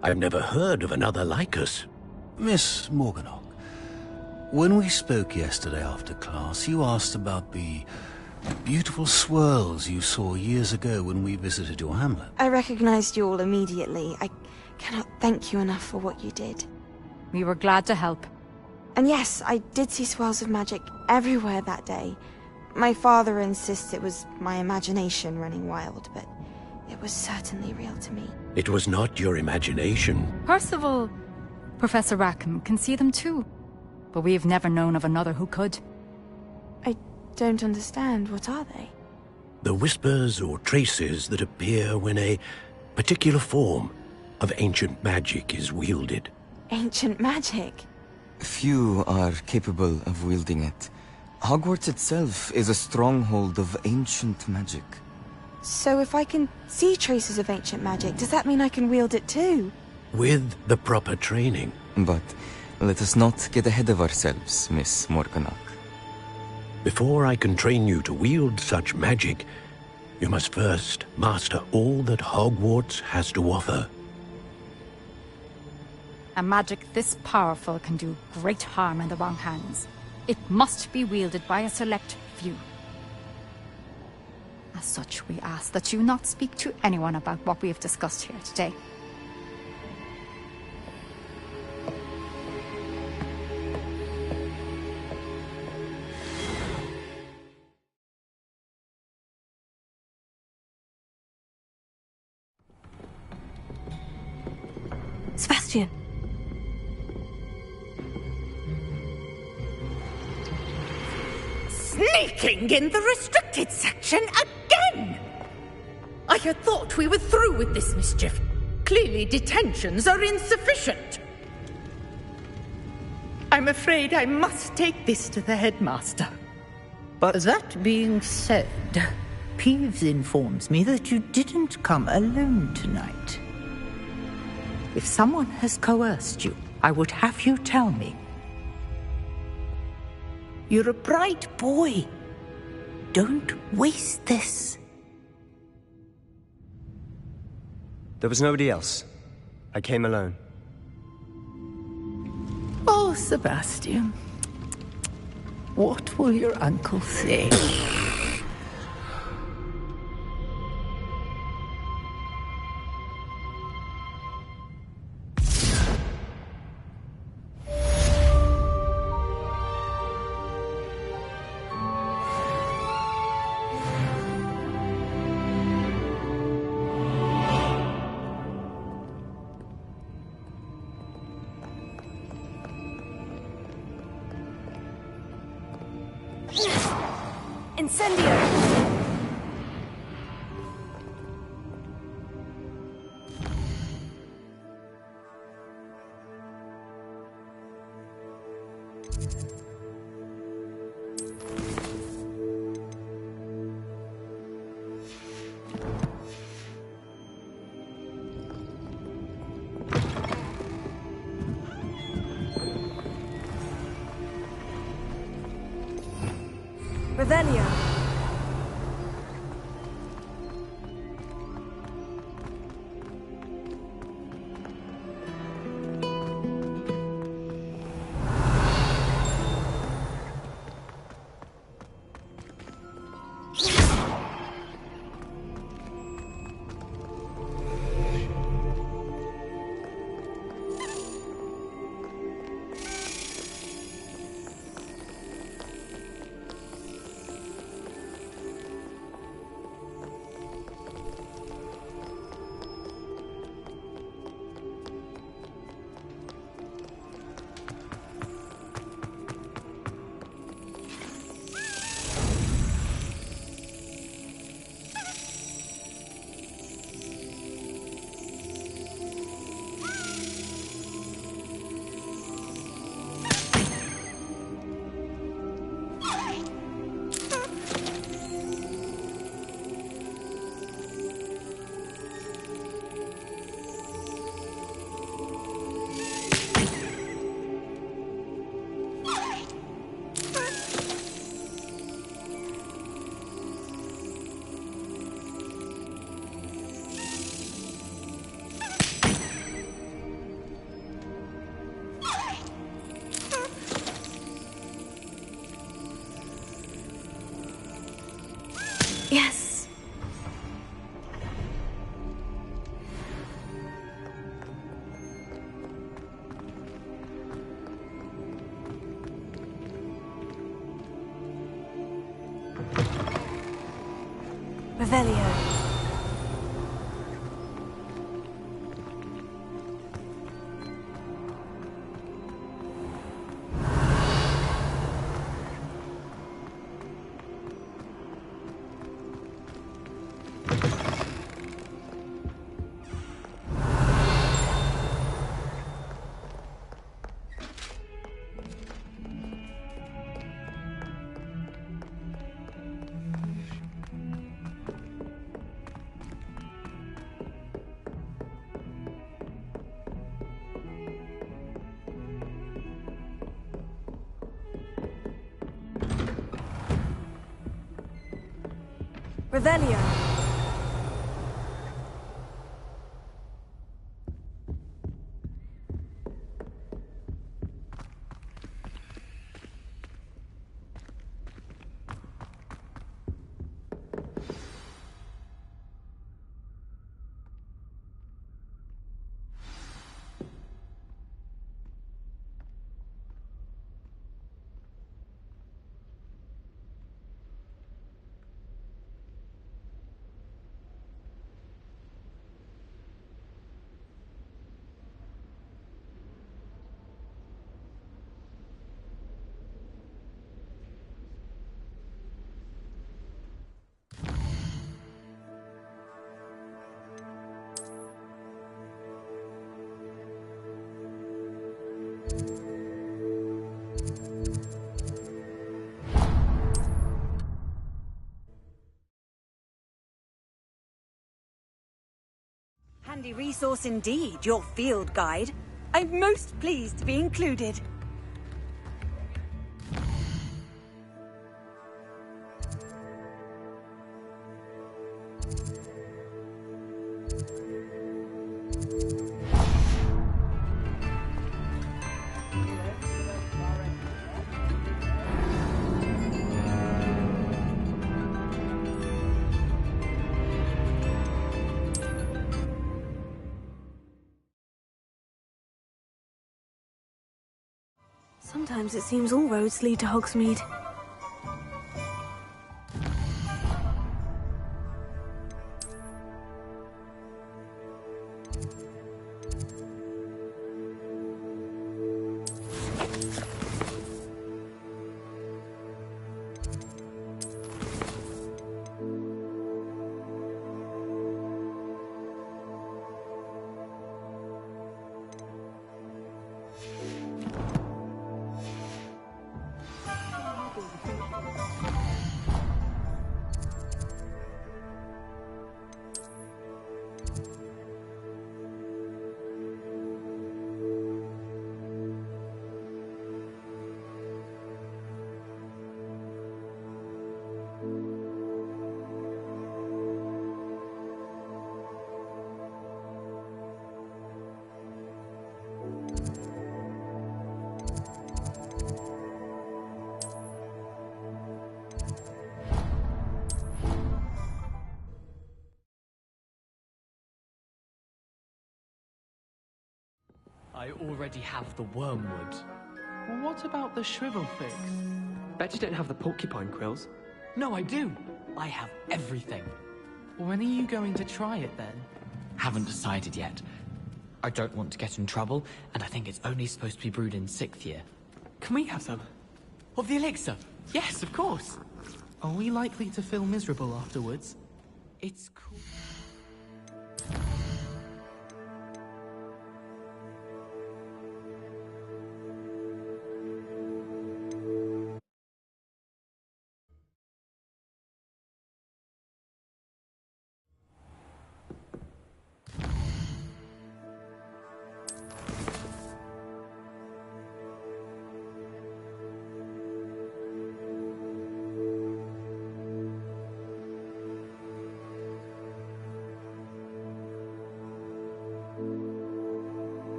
I've never heard of another like us. Miss Morganach, when we spoke yesterday after class, you asked about the beautiful swirls you saw years ago when we visited your hamlet. I recognized you all immediately. I cannot thank you enough for what you did. We were glad to help. And yes, I did see swirls of magic everywhere that day. My father insists it was my imagination running wild, but it was certainly real to me. It was not your imagination. Percival, Professor Rackham can see them too. But we've never known of another who could. I don't understand. What are they? The whispers or traces that appear when a particular form of ancient magic is wielded. Ancient magic? Few are capable of wielding it. Hogwarts itself is a stronghold of ancient magic. So if I can see traces of ancient magic, does that mean I can wield it too? With the proper training. But let us not get ahead of ourselves, Miss Morganach. Before I can train you to wield such magic, you must first master all that Hogwarts has to offer. A magic this powerful can do great harm in the wrong hands. It must be wielded by a select few. As such, we ask that you not speak to anyone about what we have discussed here today. Sebastian! Sneaking in the restricted section again! I had thought we were through with this mischief. Clearly detentions are insufficient. I'm afraid I must take this to the headmaster. But that being said, Peeves informs me that you didn't come alone tonight. If someone has coerced you, I would have you tell me. You're a bright boy. Don't waste this. There was nobody else. I came alone. Oh, Sebastian. What will your uncle say? Revelio. Yes. Revelio. Revelio. Handy resource indeed, your field guide. I'm most pleased to be included. Sometimes it seems all roads lead to Hogsmeade. I already have the wormwood. Well, what about the shrivel figs? Bet you don't have the porcupine quills. No, I do. I have everything. When are you going to try it then? Haven't decided yet. I don't want to get in trouble, and I think it's only supposed to be brewed in 6th year. Can we have some? Of the elixir? Yes, of course. Are we likely to feel miserable afterwards? It's cool.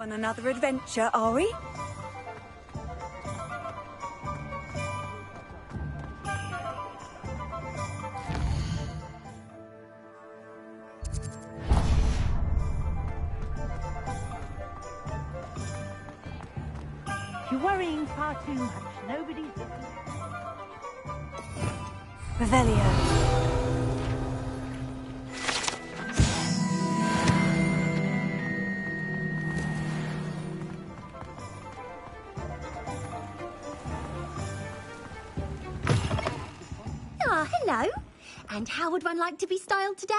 On another adventure, are we? You're worrying far too much. Nobody's... Revelio. Ah, hello. And how would one like to be styled today?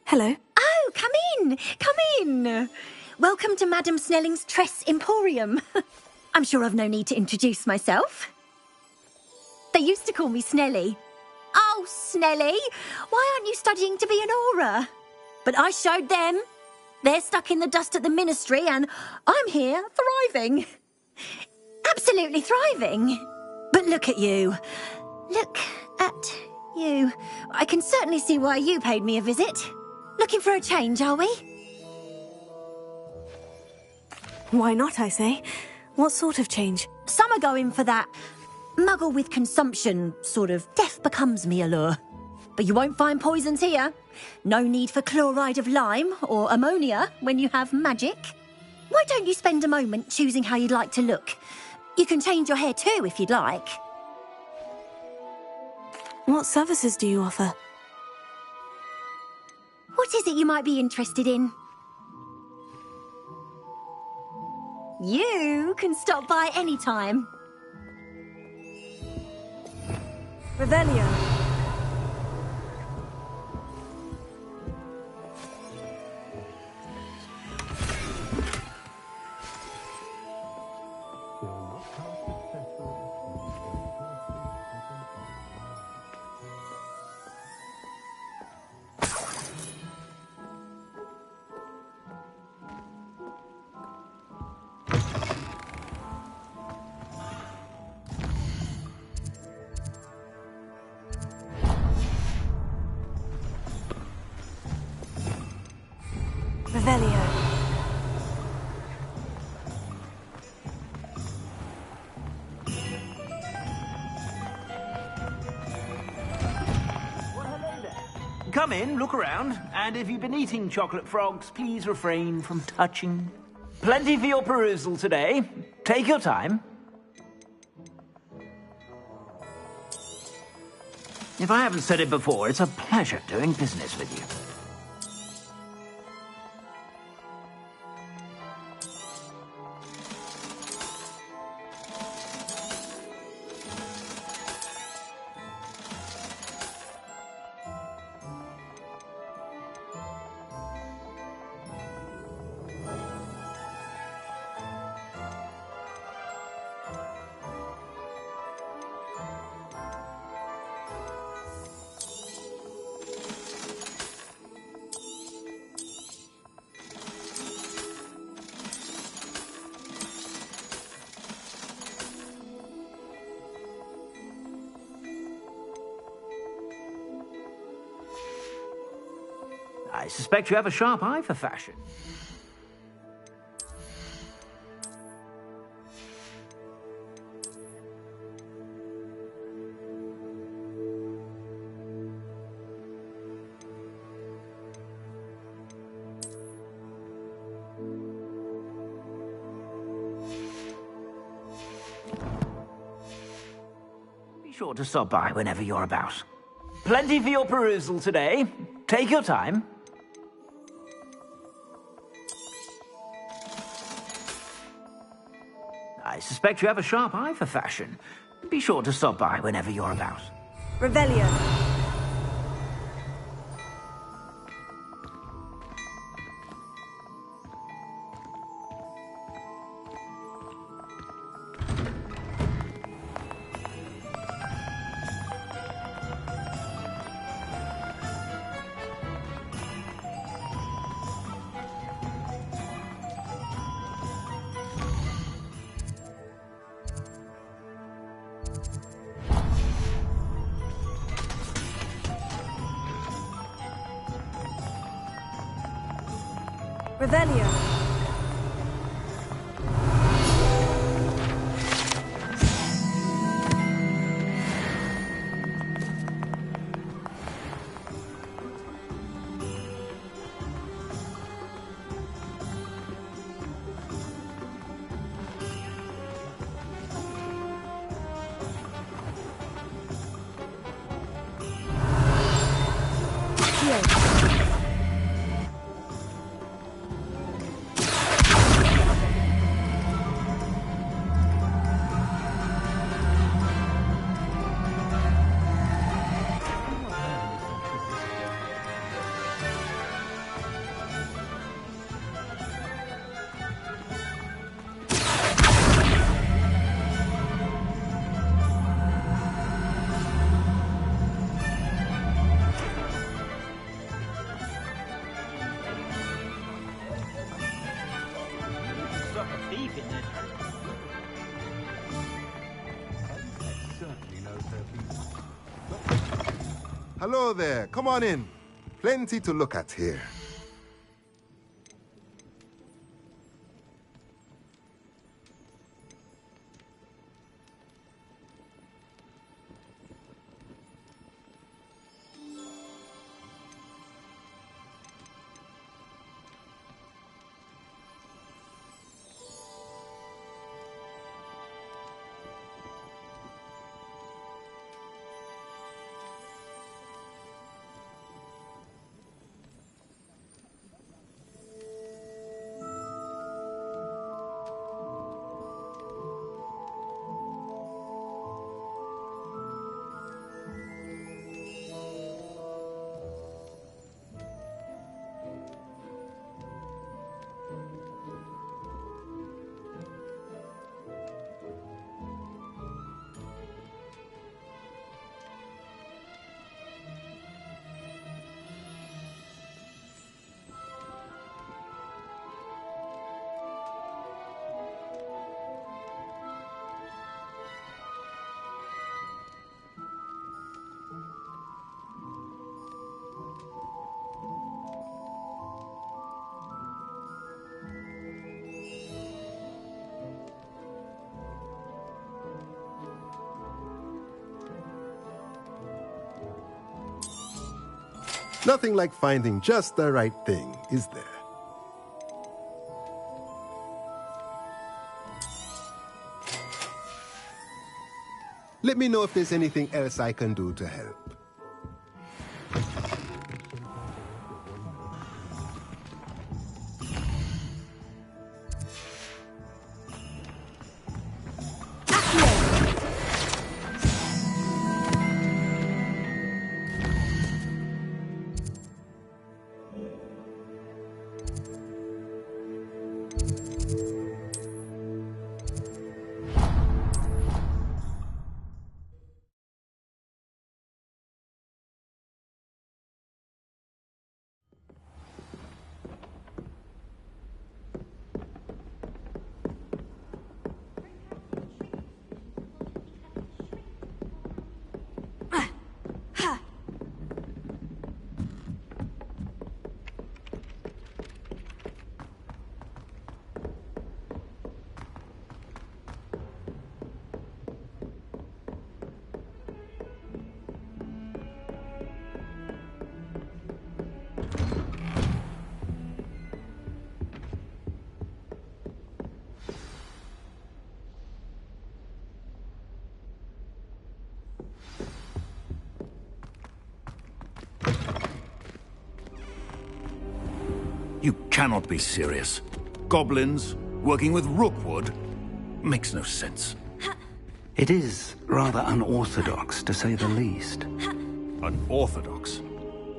Hello. Oh, come in. Come in. Welcome to Madame Snelling's Tress Emporium. I'm sure I've no need to introduce myself. They used to call me Snelly. Oh, Snelly, why aren't you studying to be an aura? But I showed them. They're stuck in the dust at the ministry and I'm here thriving. Absolutely thriving. But look at you. Look at you. I can certainly see why you paid me a visit. Looking for a change, are we? Why not, I say? What sort of change? Some are going for that muggle with consumption, sort of death becomes me allure. But you won't find poisons here. No need for chloride of lime or ammonia when you have magic. Why don't you spend a moment choosing how you'd like to look? You can change your hair too if you'd like. What services do you offer? What is it you might be interested in? You can stop by any time. Revelio. Revelio. Come in, look around, and if you've been eating chocolate frogs, please refrain from touching. Plenty for your perusal today. Take your time. If I haven't said it before, it's a pleasure doing business with you. I suspect you have a sharp eye for fashion. Be sure to stop by whenever you're about. Plenty for your perusal today. Take your time. I suspect you have a sharp eye for fashion. Be sure to stop by whenever you're about. Revelio. Revelio. Hello there, come on in. Plenty to look at here. Nothing like finding just the right thing, is there? Let me know if there's anything else I can do to help. You cannot be serious. Goblins working with Rookwood makes no sense. It is rather unorthodox, to say the least. Unorthodox?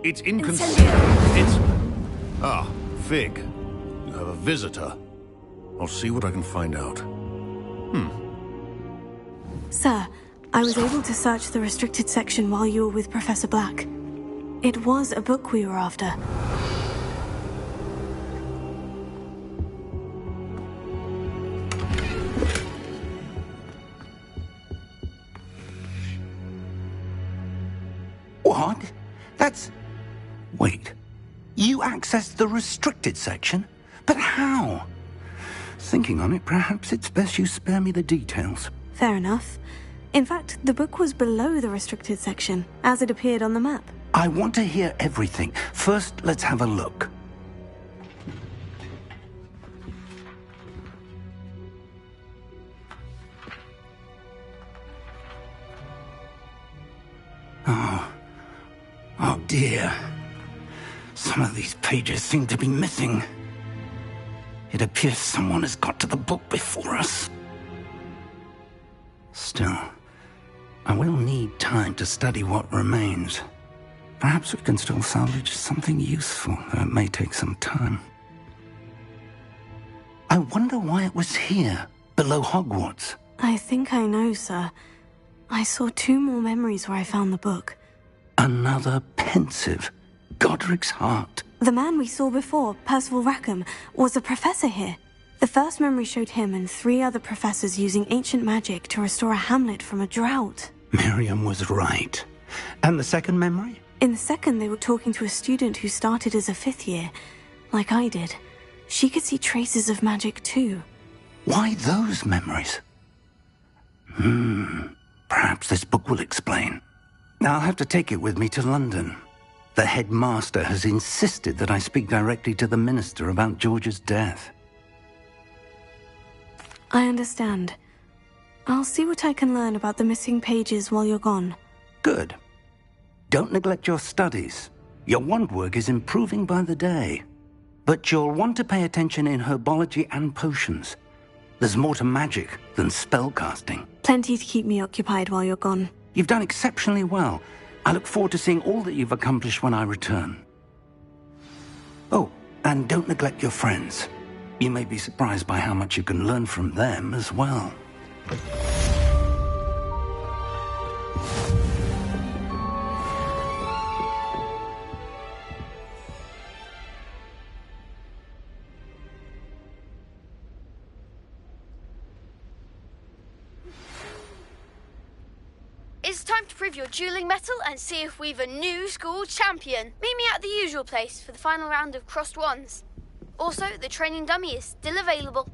It's inconsistent. It's... Ah, Fig. You have a visitor. I'll see what I can find out. Sir, I was able to search the restricted section while you were with Professor Black. It was a book we were after. What? That's... Wait. You accessed the restricted section? But how? Thinking on it, perhaps it's best you spare me the details. Fair enough. In fact, the book was below the restricted section, as it appeared on the map. I want to hear everything. First, let's have a look. Oh dear. Some of these pages seem to be missing. It appears someone has got to the book before us. Still, I will need time to study what remains. Perhaps we can still salvage something useful, though it may take some time. I wonder why it was here, below Hogwarts. I think I know, sir. I saw 2 more memories where I found the book. Another pensive. Godric's heart. The man we saw before, Percival Rackham, was a professor here. The first memory showed him and 3 other professors using ancient magic to restore a hamlet from a drought. Miriam was right. And the second memory? In the second, they were talking to a student who started as a 5th year, like I did. She could see traces of magic too. Why those memories? Perhaps this book will explain. I'll have to take it with me to London. The headmaster has insisted that I speak directly to the minister about George's death. I understand. I'll see what I can learn about the missing pages while you're gone. Good. Don't neglect your studies. Your wand work is improving by the day. But you'll want to pay attention in herbology and potions. There's more to magic than spellcasting. Plenty to keep me occupied while you're gone. You've done exceptionally well. I look forward to seeing all that you've accomplished when I return. Oh, and don't neglect your friends. You may be surprised by how much you can learn from them as well. It's time to prove your dueling mettle and see if we've a new school champion. Meet me at the usual place for the final round of crossed wands. Also, the training dummy is still available.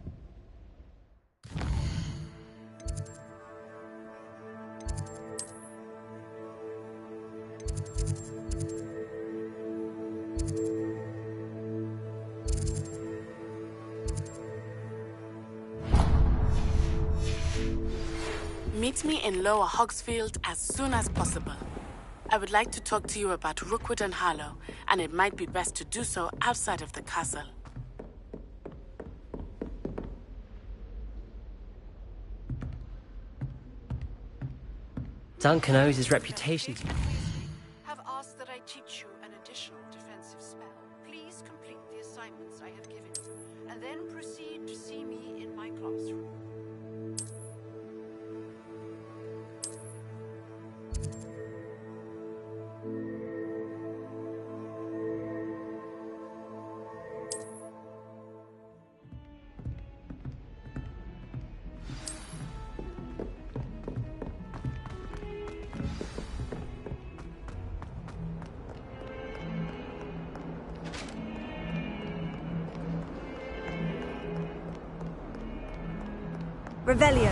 Meet me in Lower Hogsfield as soon as possible. I would like to talk to you about Rookwood and Harlow, and it might be best to do so outside of the castle. Duncan owes his reputation. Have asked that I teach you an additional defensive spell. Please complete the assignments I have given you, and then proceed to see me in my classroom. Revelio.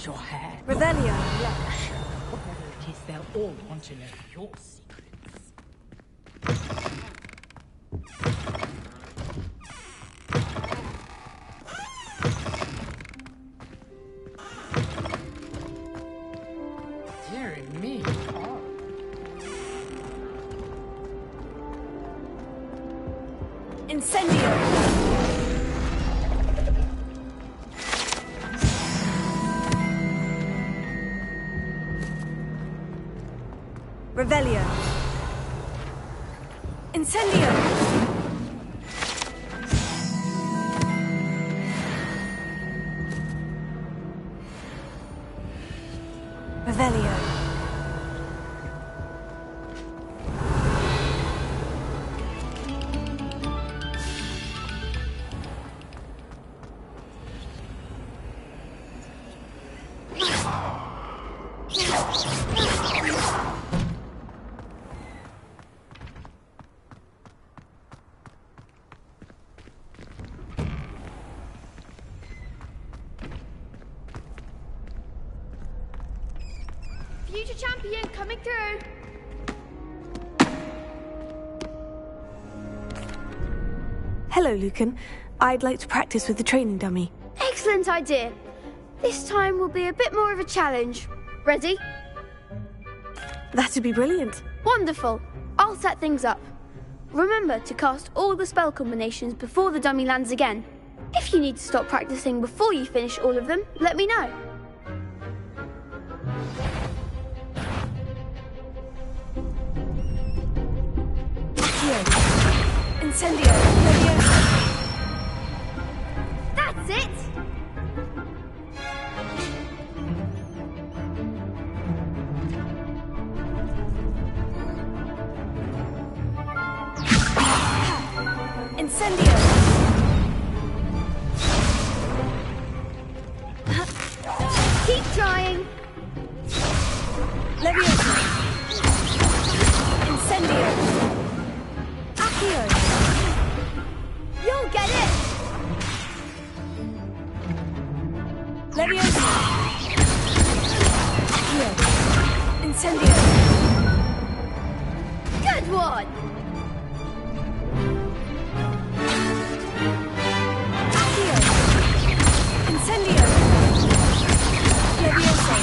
Your hair. Revelio. Blush. Whatever it is, they'll all want to know your secrets. Dear me. Incendio. Revelio. Incendio. Revelio. Future champion coming through. Hello, Lucan. I'd like to practice with the training dummy. Excellent idea. This time will be a bit more of a challenge. Ready? That'd be brilliant. Wonderful. I'll set things up. Remember to cast all the spell combinations before the dummy lands again. If you need to stop practicing before you finish all of them, let me know. Incendio. That's it! Incendio. Keep trying. Leviosa. Incendio. Accio. You'll get it. Leviosa. Accio. Incendio. Good one. Accio. Incendio. Leviosa.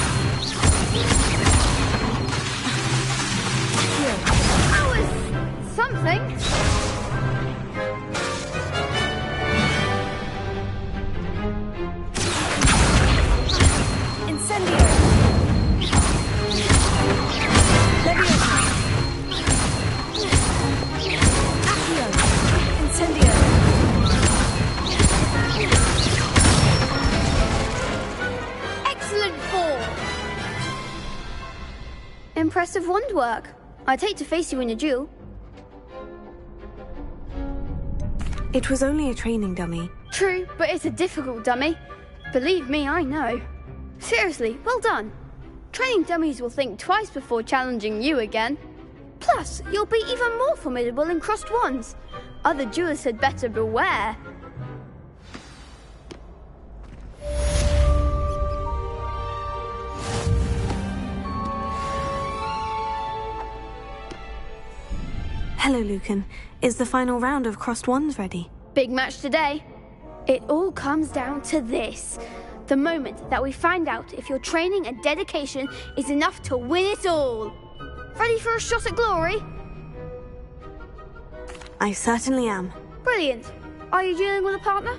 Accio. That was something. Incendio. Leviosa. Accio. Incendio. Excellent ball. Impressive wand work. I'd hate to face you in a duel. It was only a training dummy. True, but it's a difficult dummy. Believe me, I know. Seriously, well done. Training dummies will think twice before challenging you again. Plus, you'll be even more formidable in crossed wands. Other duelists had better beware. Hello, Lucan. Is the final round of crossed wands ready? Big match today. It all comes down to this. The moment that we find out if your training and dedication is enough to win it all. Ready for a shot at glory? I certainly am. Brilliant. Are you dealing with a partner?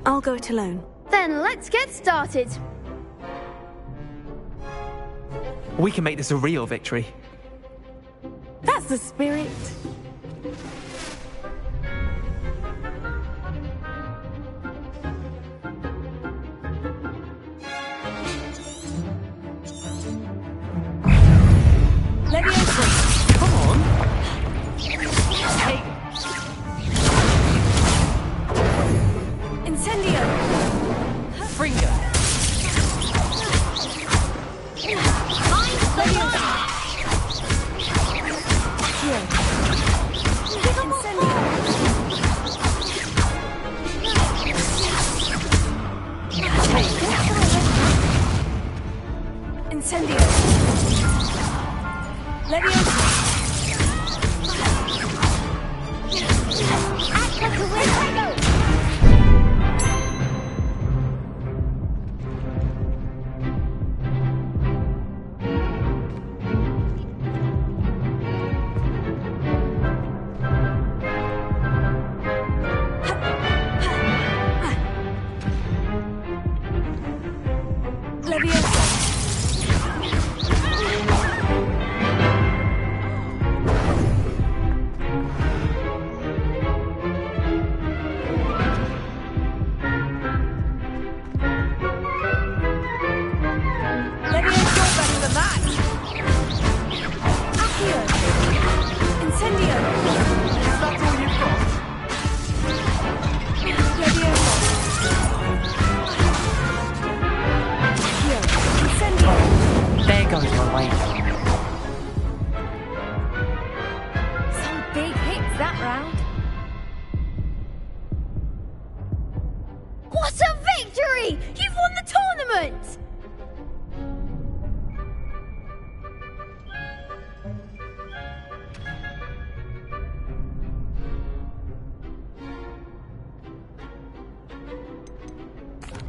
I'll go it alone. Then let's get started. We can make this a real victory. That's the spirit. Leviosa. Come on. Hey. Incendio. Fringer. Incendio. Leviosa. Act like a winner. Leviosa.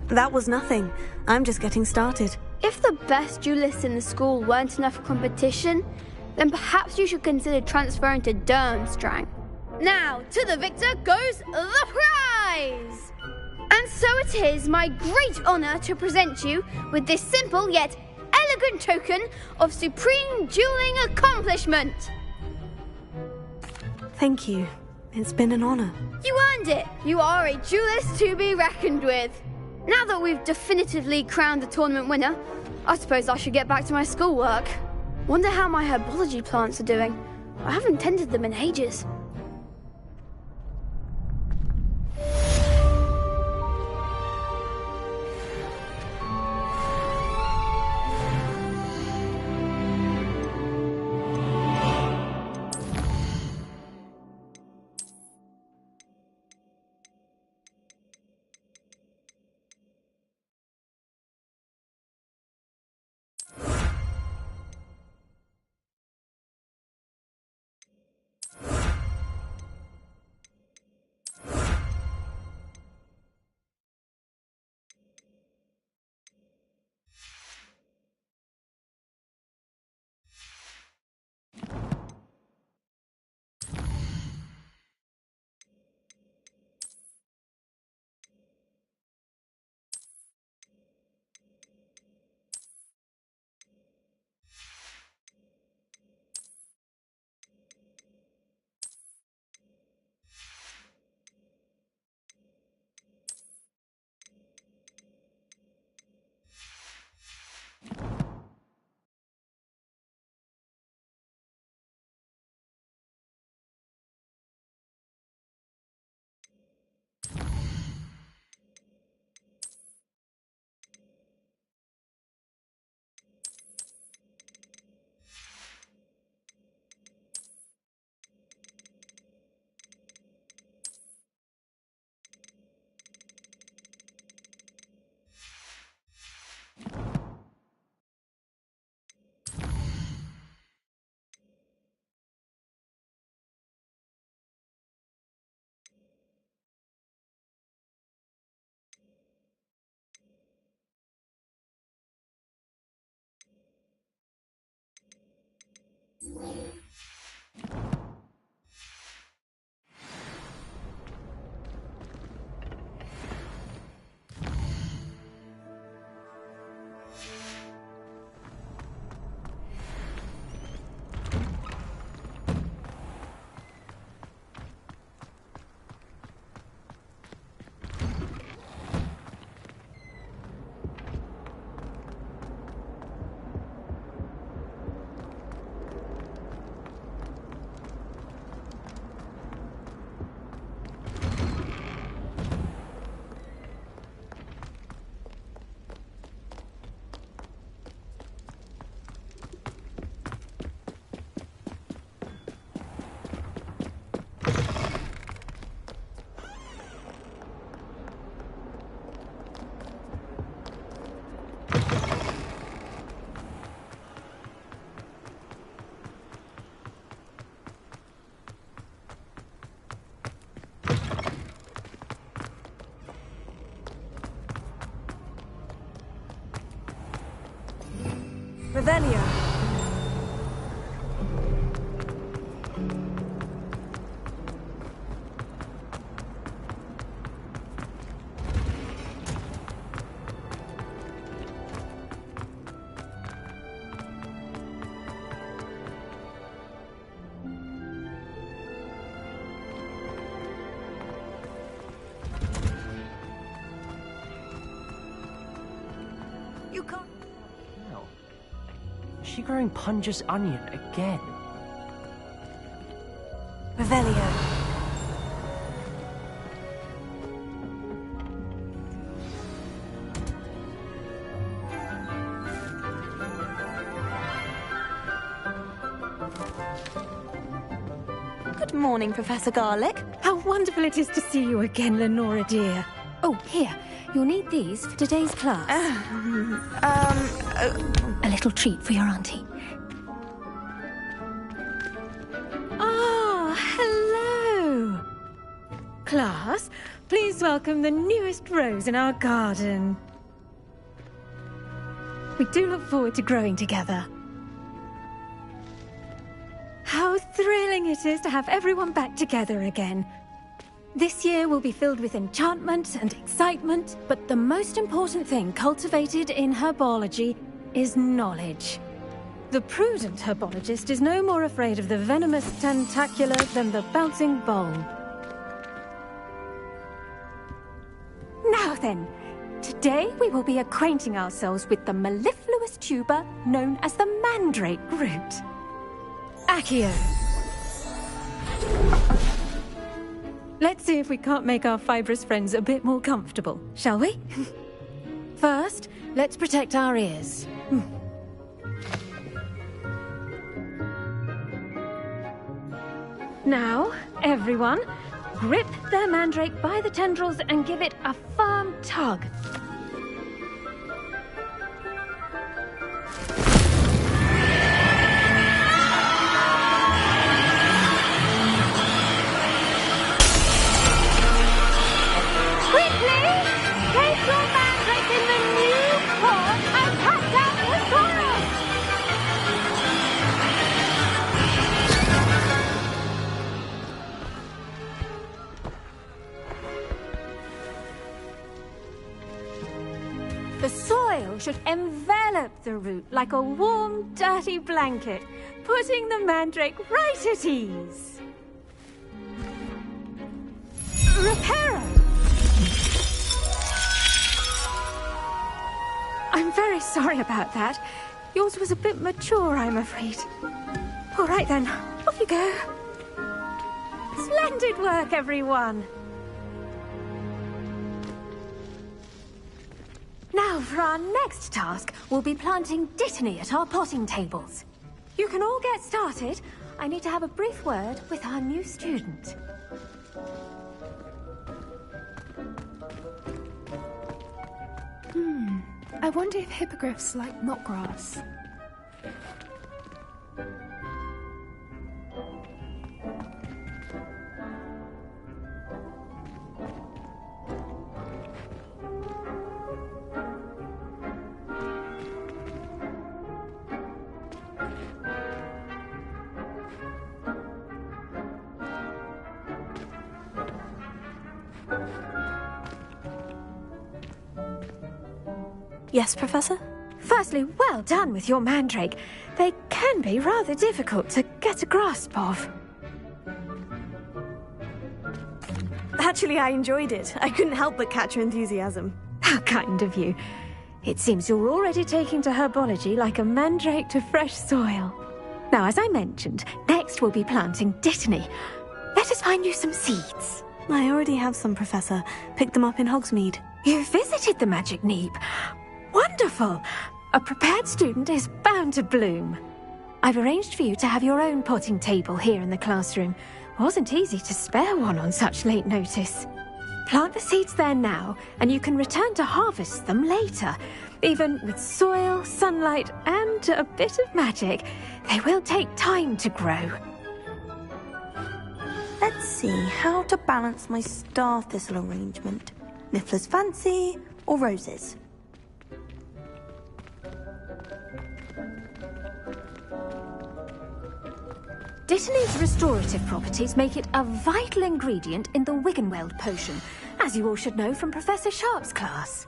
That was nothing. I'm just getting started. If the best duelists in the school weren't enough competition, then perhaps you should consider transferring to Durmstrang. Now, to the victor goes the prize! And so it is my great honour to present you with this simple yet elegant token of supreme dueling accomplishment. Thank you. It's been an honour. You earned it. You are a duelist to be reckoned with. Now that we've definitively crowned the tournament winner, I suppose I should get back to my schoolwork. Wonder how my herbology plants are doing. I haven't tended them in ages. Revelio. You can't. No. Is she growing Punja's onion again? Revelio. Good morning, Professor Garlick. How wonderful it is to see you again, Lenora dear. Oh, here. You'll need these for today's class. A little treat for your auntie. Ah, hello. class, please welcome the newest rose in our garden. We do look forward to growing together. How thrilling it is to have everyone back together again. This year will be filled with enchantment and excitement, but the most important thing cultivated in herbology is knowledge. The prudent herbologist is no more afraid of the venomous tentacula than the bouncing bulb. Now then, today we will be acquainting ourselves with the mellifluous tuber known as the mandrake root. Accio. Let's see if we can't make our fibrous friends a bit more comfortable, shall we? First, let's protect our ears. Now, everyone, grip their mandrake by the tendrils and give it a firm tug. Should envelop the root like a warm, dirty blanket, putting the mandrake right at ease. Reparo! I'm very sorry about that. Yours was a bit mature, I'm afraid. All right then, off you go. Splendid work, everyone. Now, for our next task, we'll be planting Dittany at our potting tables. You can all get started. I need to have a brief word with our new student. I wonder if hippogriffs like knotgrass. Yes, Professor? Firstly, well done with your mandrake. They can be rather difficult to get a grasp of. Actually, I enjoyed it. I couldn't help but catch your enthusiasm. How kind of you. It seems you're already taking to herbology like a mandrake to fresh soil. Now, as I mentioned, next we'll be planting Dittany. Let us find you some seeds. I already have some, Professor. Picked them up in Hogsmeade. You visited the Magic Neep. Wonderful! A prepared student is bound to bloom. I've arranged for you to have your own potting table here in the classroom. Wasn't easy to spare one on such late notice. Plant the seeds there now, and you can return to harvest them later. Even with soil, sunlight, and a bit of magic, they will take time to grow. Let's see how to balance my star thistle arrangement. Niffler's Fancy or roses? Dittany's restorative properties make it a vital ingredient in the Wiggenweld potion, as you all should know from Professor Sharp's class.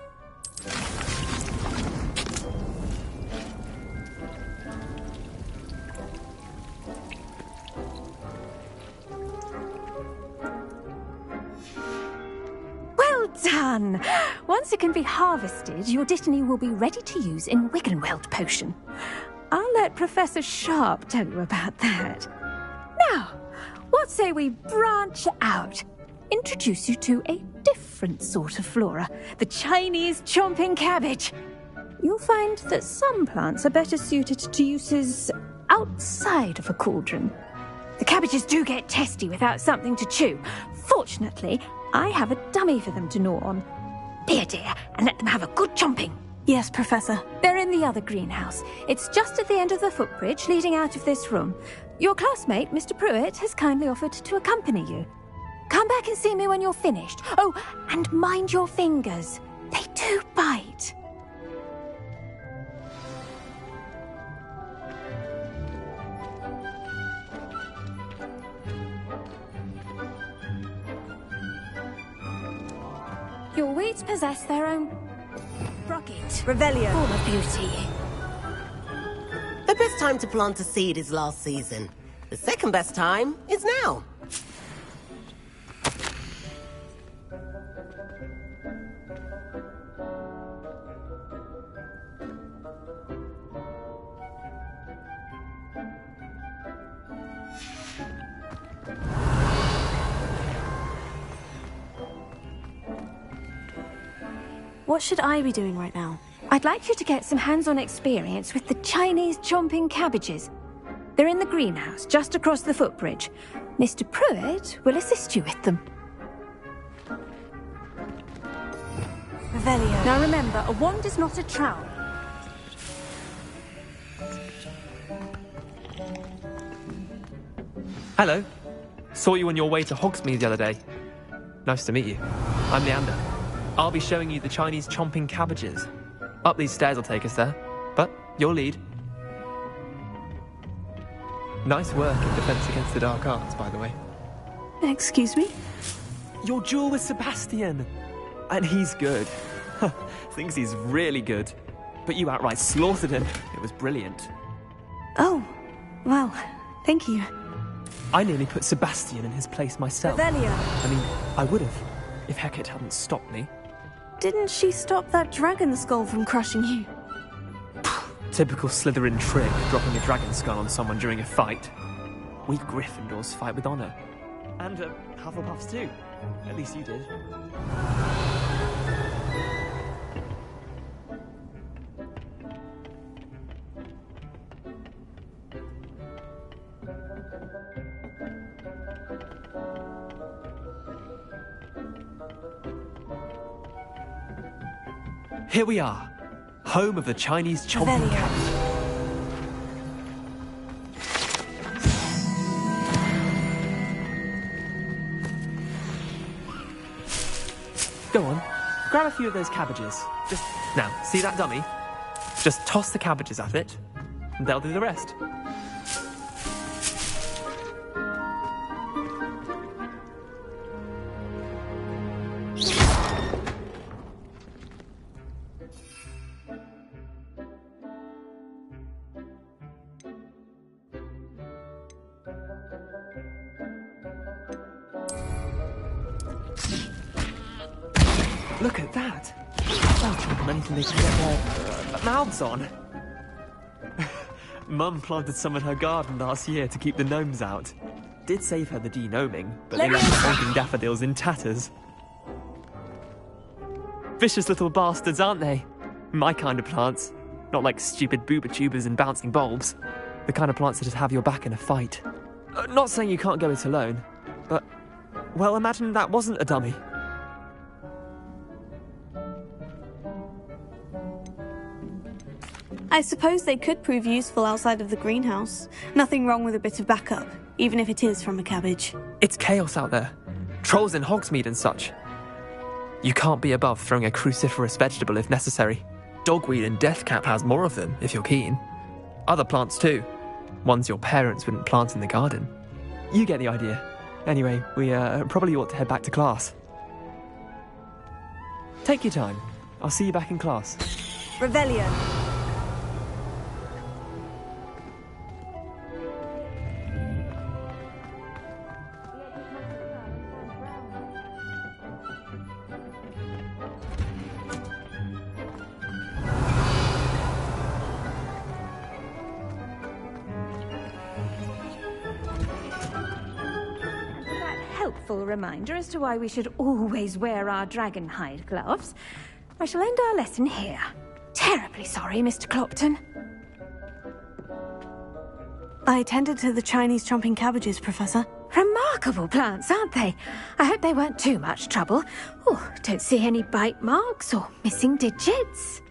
Well done! Once it can be harvested, your Dittany will be ready to use in Wiggenweld potion. I'll let Professor Sharp tell you about that. Now, what say we branch out? Introduce you to a different sort of flora, the Chinese chomping cabbage. You'll find that some plants are better suited to uses outside of a cauldron. The cabbages do get testy without something to chew. Fortunately, I have a dummy for them to gnaw on. Here, dear, and let them have a good chomping. Yes, Professor. They're in the other greenhouse. It's just at the end of the footbridge leading out of this room. Your classmate, Mr. Pruitt, has kindly offered to accompany you. Come back and see me when you're finished. Oh, and mind your fingers. They do bite. Your weeds possess their own Rocket, Revelio. form of beauty. The best time to plant a seed is last season. The second best time is now. What should I be doing right now? I'd like you to get some hands-on experience with the Chinese chomping cabbages. They're in the greenhouse, just across the footbridge. Mr. Pruitt will assist you with them. Revelio. Now remember, a wand is not a trowel. Hello. Saw you on your way to Hogsmeade the other day. Nice to meet you. I'm Leander. I'll be showing you the Chinese chomping cabbages. Up these stairs will take us there, but your lead. Nice work in Defense Against the Dark Arts, by the way. Excuse me? Your duel with Sebastian! And he's good. Thinks he's really good. But you outright slaughtered him. It was brilliant. Oh, well, thank you. I nearly put Sebastian in his place myself. Revelio. I mean, I would have, if Hecate hadn't stopped me. Didn't she stop that dragon skull from crushing you? Typical Slytherin trick, dropping a dragon skull on someone during a fight. We Gryffindors fight with honor. And Hufflepuffs too. At least you did. Here we are, home of the Chinese chomping cabbage. Go on, grab a few of those cabbages. Just, now, see that dummy? Just toss the cabbages at it, and they'll do the rest. Look at that! They'll chomp on anything they can get their mouths on. Mum planted some in her garden last year to keep the gnomes out. Did save her the de-gnoming, but they left the honking daffodils in tatters. Vicious little bastards, aren't they? My kind of plants. Not like stupid booba tubers and bouncing bulbs. The kind of plants that just have your back in a fight. Not saying you can't go it alone, but, well, imagine that wasn't a dummy. I suppose they could prove useful outside of the greenhouse. Nothing wrong with a bit of backup, even if it is from a cabbage. It's chaos out there. Trolls in Hogsmeade and such. You can't be above throwing a cruciferous vegetable if necessary. Dogweed and deathcap has more of them, if you're keen. Other plants too. Ones your parents wouldn't plant in the garden. You get the idea. Anyway, we probably ought to head back to class. Take your time. I'll see you back in class. Revelio. Helpful reminder as to why we should always wear our dragon hide gloves. I shall end our lesson here. Terribly sorry, Mr. Clopton. I tended to the Chinese chomping cabbages, Professor. Remarkable plants, aren't they? I hope they weren't too much trouble. Oh, don't see any bite marks or missing digits.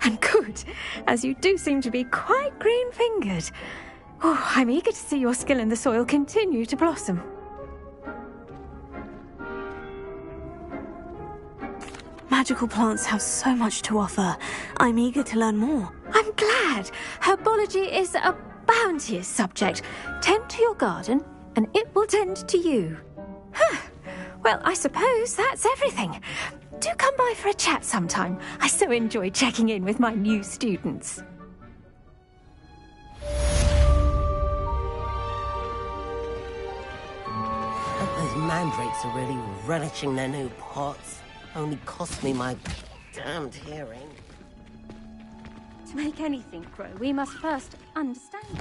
And good, as you do seem to be quite green-fingered. Oh, I'm eager to see your skill in the soil continue to blossom. Magical plants have so much to offer. I'm eager to learn more. I'm glad. Herbology is a bounteous subject. Tend to your garden, and it will tend to you. Well, I suppose that's everything. Do come by for a chat sometime. I so enjoy checking in with my new students. Those mandrakes are really relishing their new pots. Only cost me my damned hearing. To make anything grow, we must first understand it.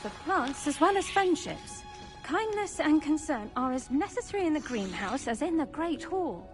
For plants as well as friendships. Kindness and concern are as necessary in the greenhouse as in the Great Hall.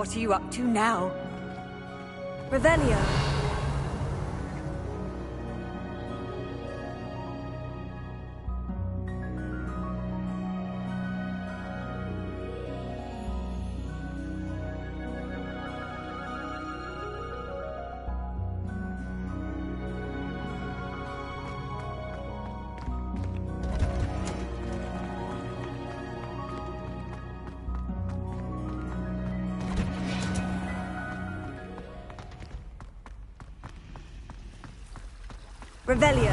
What are you up to now? Revelio. Revelio.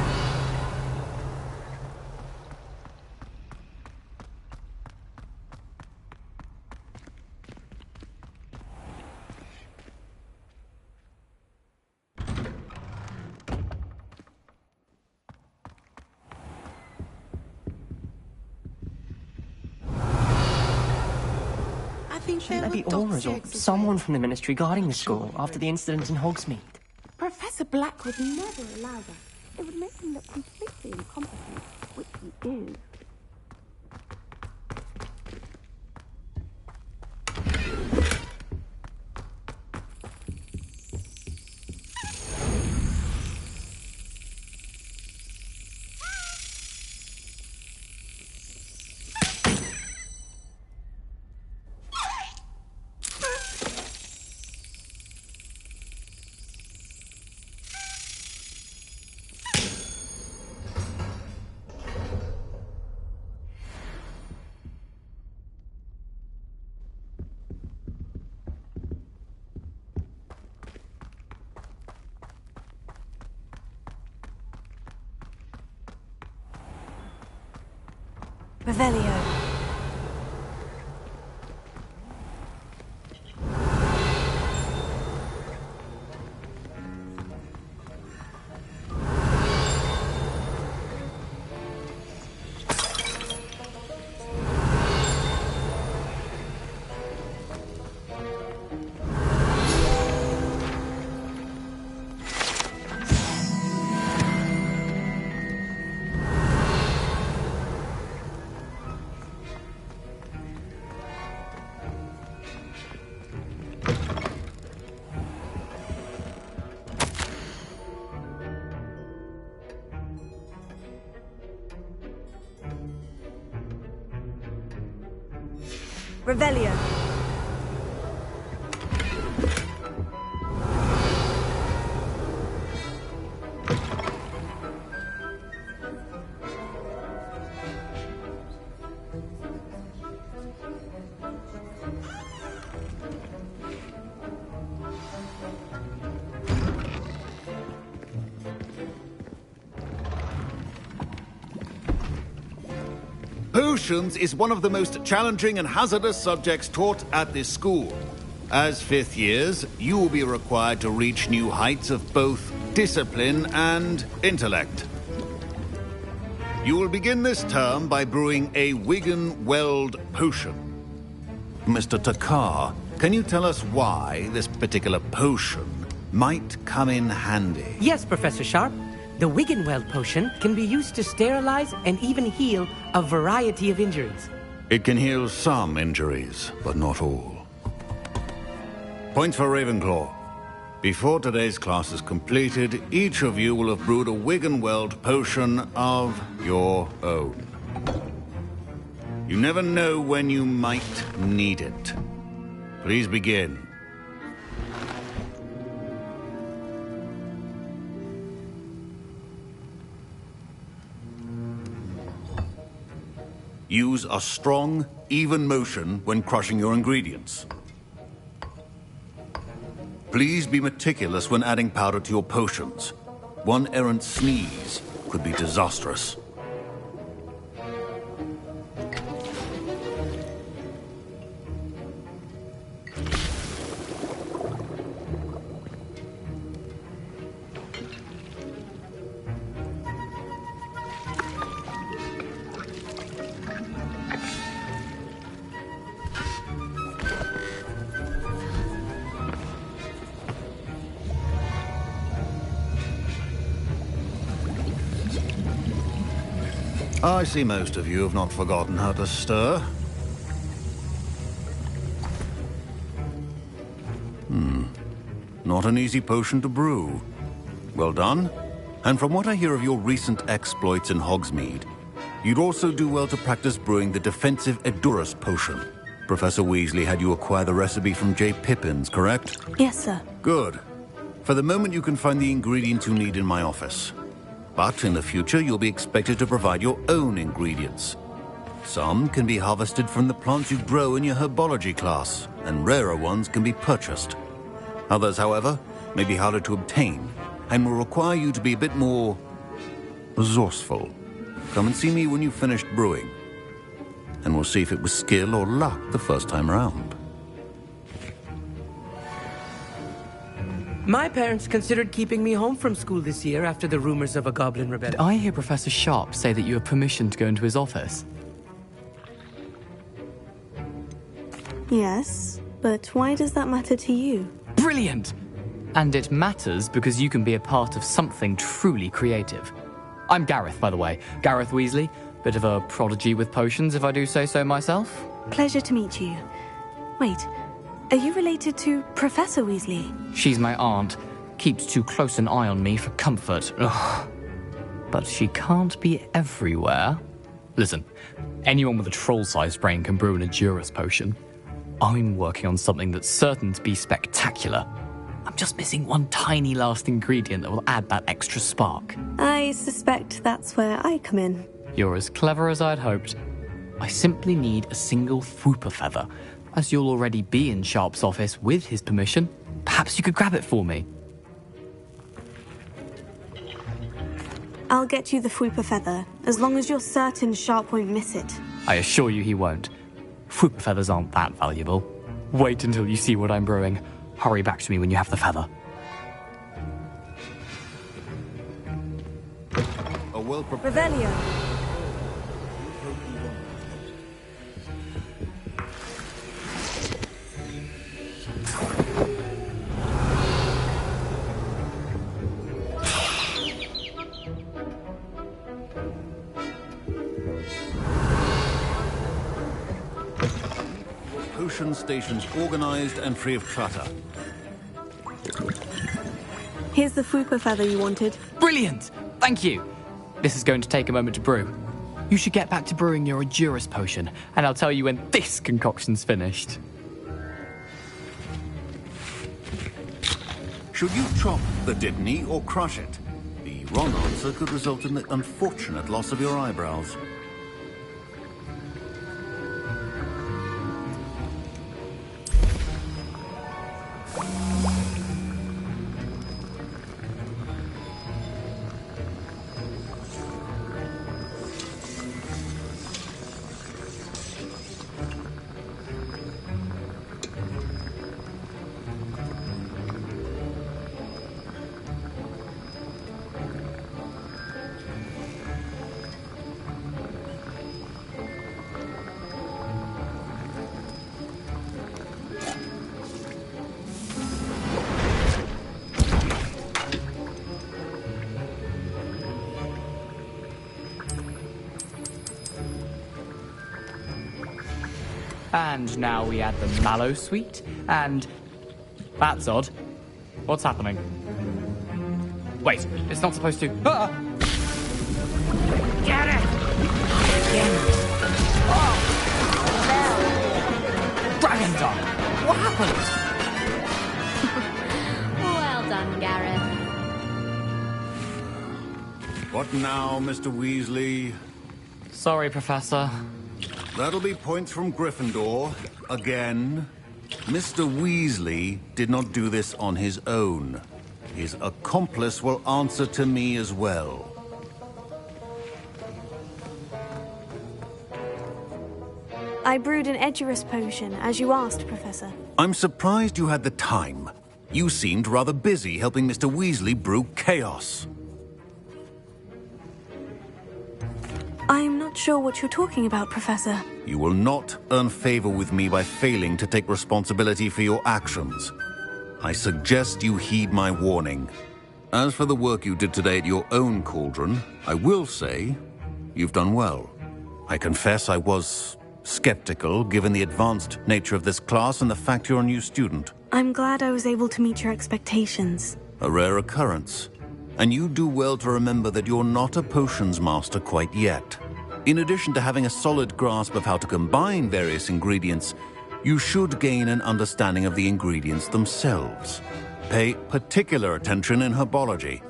I think shouldn't there be Aurors or someone from the Ministry guarding the school after the incident in Hogsmeade? Professor Black would never allow that. It would make him look completely incompetent, which he is. Revelio. Revelio. Potions is one of the most challenging and hazardous subjects taught at this school. As fifth years, you will be required to reach new heights of both discipline and intellect. You will begin this term by brewing a Wiggenweld potion. Mr. Takar, can you tell us why this particular potion might come in handy? Yes, Professor Sharp. The Wiggenweld potion can be used to sterilize and even heal a variety of injuries. It can heal some injuries, but not all. Points for Ravenclaw. Before today's class is completed, each of you will have brewed a Wiggenweld potion of your own. You never know when you might need it. Please begin. Use a strong, even motion when crushing your ingredients. Please be meticulous when adding powder to your potions. One errant sneeze could be disastrous. I see most of you have not forgotten how to stir. not an easy potion to brew. Well done. And from what I hear of your recent exploits in Hogsmeade, you'd also do well to practice brewing the defensive Edurus potion. Professor Weasley had you acquire the recipe from J. Pippins, correct? Yes, sir. Good. For the moment, you can find the ingredients you need in my office. But in the future, you'll be expected to provide your own ingredients. Some can be harvested from the plants you grow in your herbology class, and rarer ones can be purchased. Others, however, may be harder to obtain, and will require you to be a bit more resourceful. Come and see me when you've finished brewing, and we'll see if it was skill or luck the first time around. My parents considered keeping me home from school this year after the rumors of a goblin rebellion. Did I hear Professor Sharp say that you have permission to go into his office? Yes, but why does that matter to you? Brilliant! And it matters because you can be a part of something truly creative. I'm Gareth, by the way. Gareth Weasley. Bit of a prodigy with potions, if I do say so myself. Pleasure to meet you. Wait, are you related to Professor Weasley? She's my aunt. Keeps too close an eye on me for comfort. Ugh. But she can't be everywhere. Listen, anyone with a troll-sized brain can brew an Edurus potion. I'm working on something that's certain to be spectacular. I'm just missing one tiny last ingredient that will add that extra spark. I suspect that's where I come in. You're as clever as I'd hoped. I simply need a single Fwooper feather. As you'll already be in Sharp's office with his permission, perhaps you could grab it for me. I'll get you the Fwooper feather, as long as you're certain Sharp won't miss it. I assure you he won't. Fwooper feathers aren't that valuable. Wait until you see what I'm brewing. Hurry back to me when you have the feather. A well-prepared... Revelio. Potion stations organized and free of clutter. Here's the Fwooper feather you wanted. Brilliant! Thank you! This is going to take a moment to brew. You should get back to brewing your Edurus potion, and I'll tell you when this concoction's finished. Should you chop the Dittany or crush it? The wrong answer could result in the unfortunate loss of your eyebrows. And now we add the mallow sweet, and... That's odd. What's happening? Wait, it's not supposed to... Ah! Get it! Oh! Dragon Dog! What happened? Well done, Gareth. What now, Mr. Weasley? Sorry, Professor. That'll be points from Gryffindor. Again. Mr. Weasley did not do this on his own. His accomplice will answer to me as well. I brewed an Edurus potion, as you asked, Professor. I'm surprised you had the time. You seemed rather busy helping Mr. Weasley brew chaos. I'm not sure what you're talking about, Professor. You will not earn favor with me by failing to take responsibility for your actions. I suggest you heed my warning. As for the work you did today at your own cauldron, I will say you've done well. I confess I was skeptical, given the advanced nature of this class and the fact you're a new student. I'm glad I was able to meet your expectations. A rare occurrence. And you do well to remember that you're not a potions master quite yet. In addition to having a solid grasp of how to combine various ingredients, you should gain an understanding of the ingredients themselves. Pay particular attention in herbology.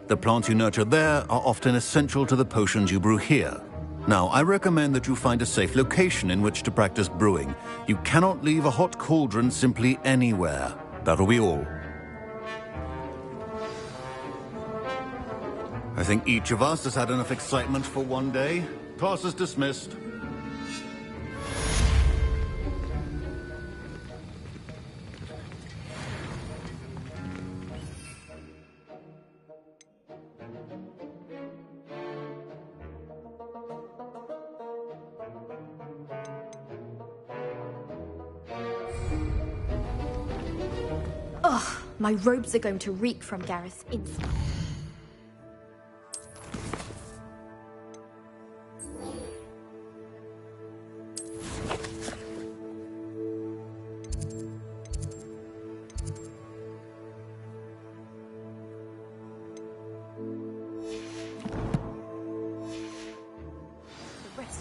The plants you nurture there are often essential to the potions you brew here. Now, I recommend that you find a safe location in which to practice brewing. You cannot leave a hot cauldron simply anywhere. That'll be all. I think each of us has had enough excitement for one day. Class is dismissed. Ugh, my robes are going to reek from Gareth's inside.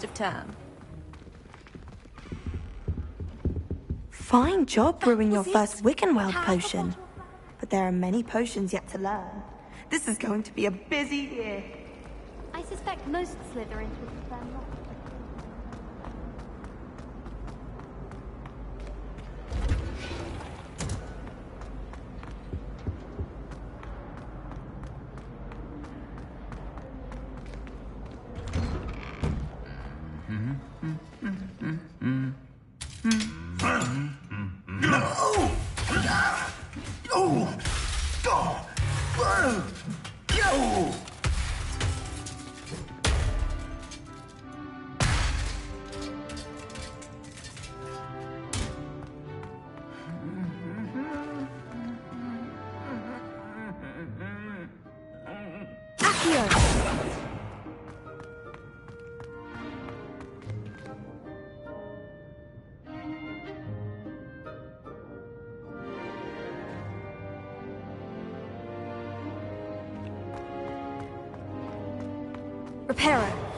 Of term. Fine job brewing your first Wiggenweld potion. But there are many potions yet to learn. This is going to be a busy year. I suspect most Slytherins would prefer not. Reparo.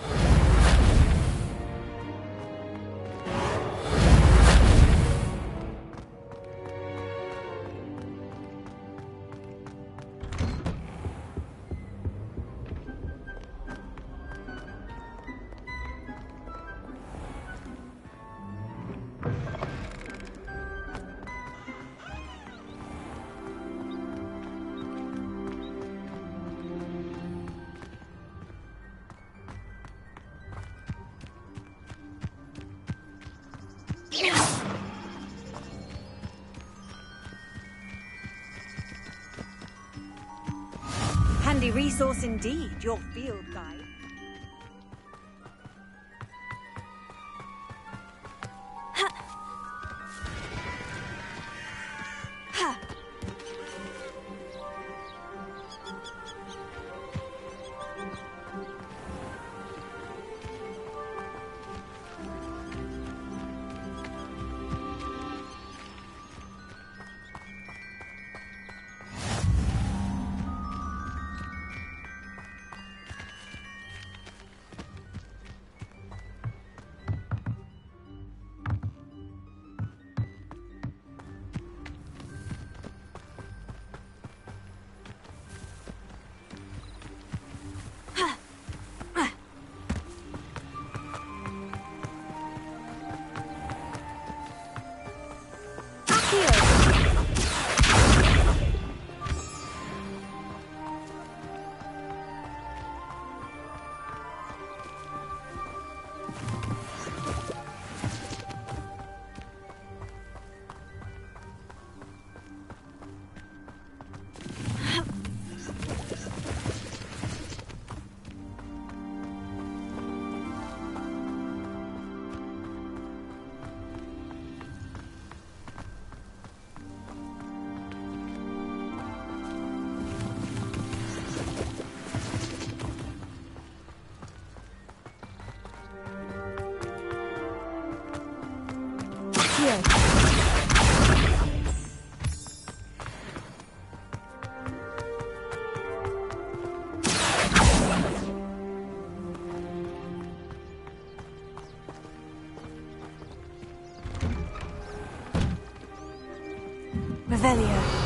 Handy resource indeed, your field guide. Revelio.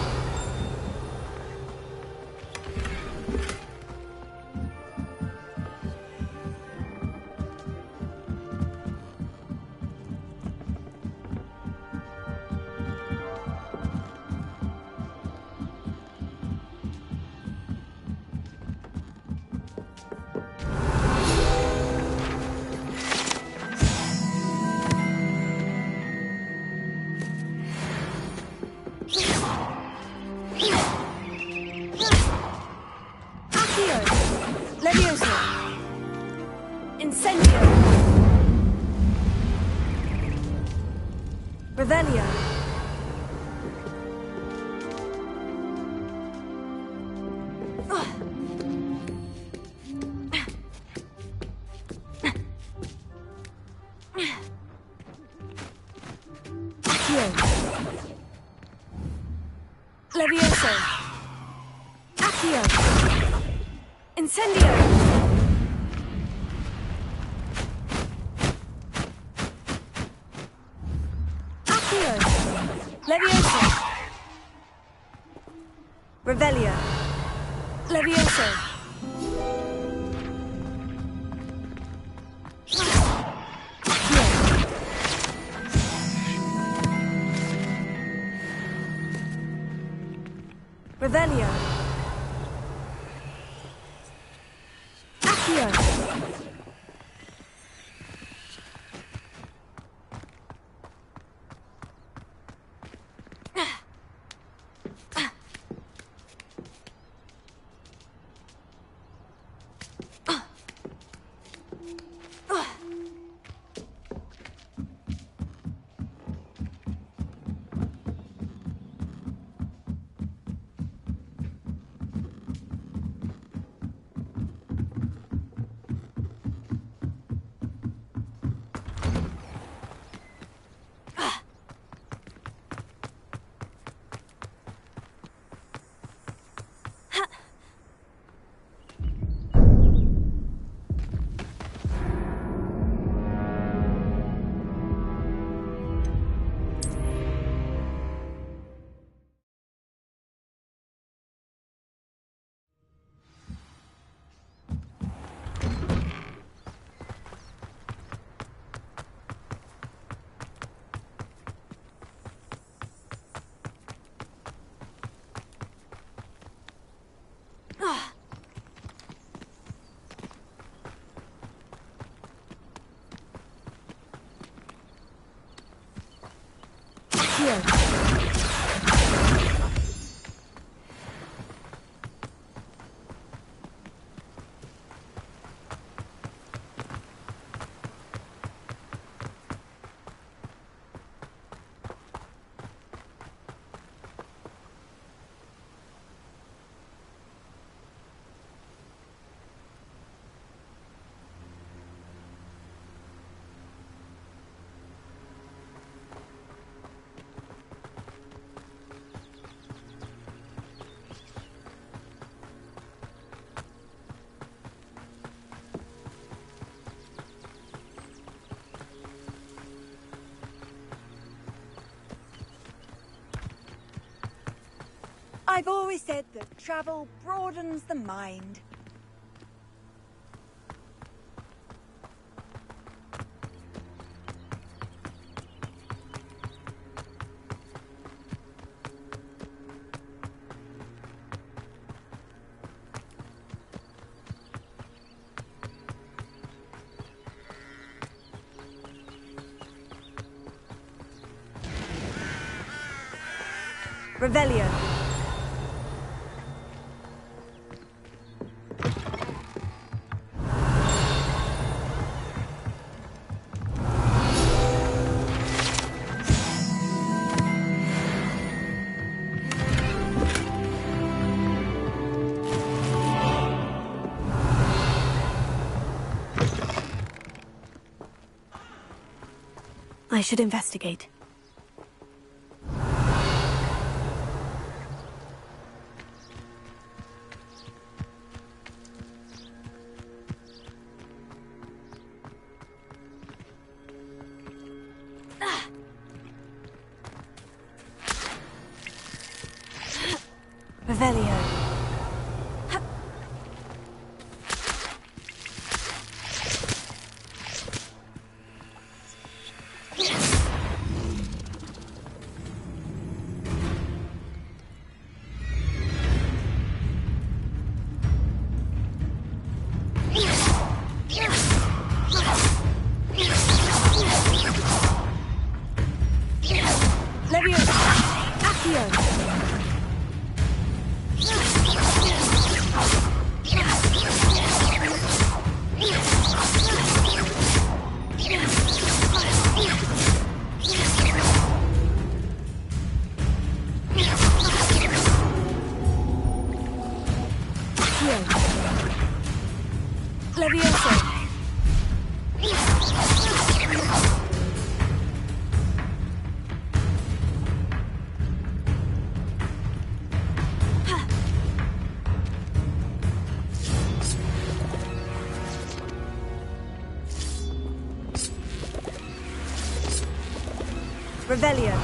Revelio. Levioso. Accio. Incendio. Levioso. Revelio. Levioso. Revelio. Accio. I've always said that travel broadens the mind. Revelio. I should investigate. Revelio.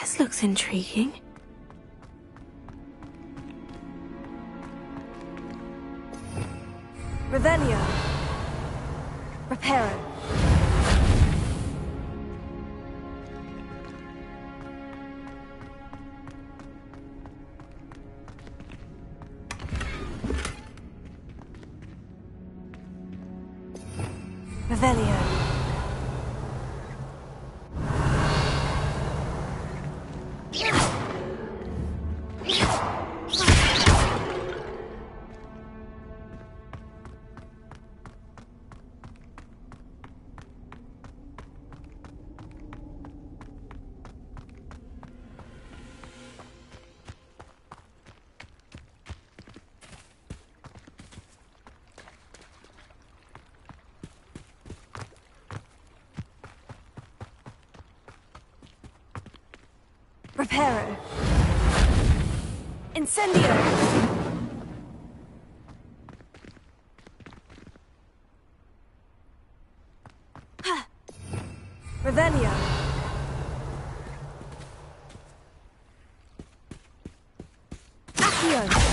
This looks intriguing. Revelio. Reparo. Revelio. Reparo. Incendio. Revelio. Accio.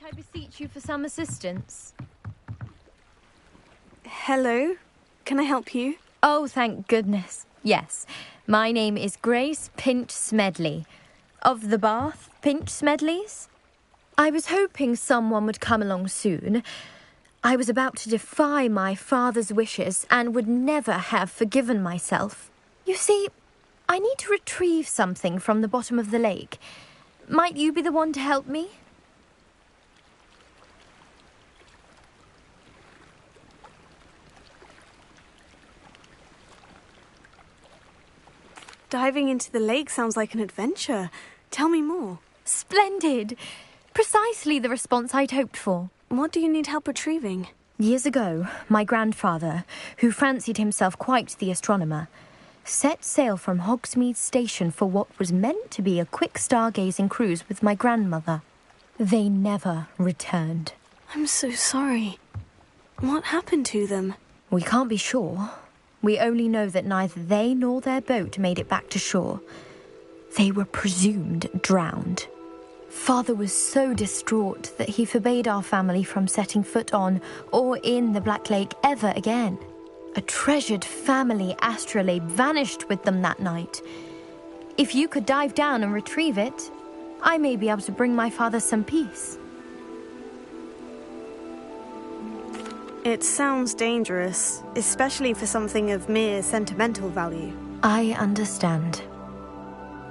I beseech you for some assistance? Hello? Can I help you? Oh, thank goodness. Yes. My name is Grace Pinch Smedley. Of the Bath Pinch Smedleys. I was hoping someone would come along soon. I was about to defy my father's wishes and would never have forgiven myself. You see, I need to retrieve something from the bottom of the lake. Might you be the one to help me? Diving into the lake sounds like an adventure. Tell me more. Splendid! Precisely the response I'd hoped for. What do you need help retrieving? Years ago, my grandfather, who fancied himself quite the astronomer, set sail from Hogsmeade Station for what was meant to be a quick stargazing cruise with my grandmother. They never returned. I'm so sorry. What happened to them? We can't be sure. We only know that neither they nor their boat made it back to shore. They were presumed drowned. Father was so distraught that he forbade our family from setting foot on or in the Black Lake ever again. A treasured family astrolabe vanished with them that night. If you could dive down and retrieve it, I may be able to bring my father some peace. It sounds dangerous, especially for something of mere sentimental value. I understand.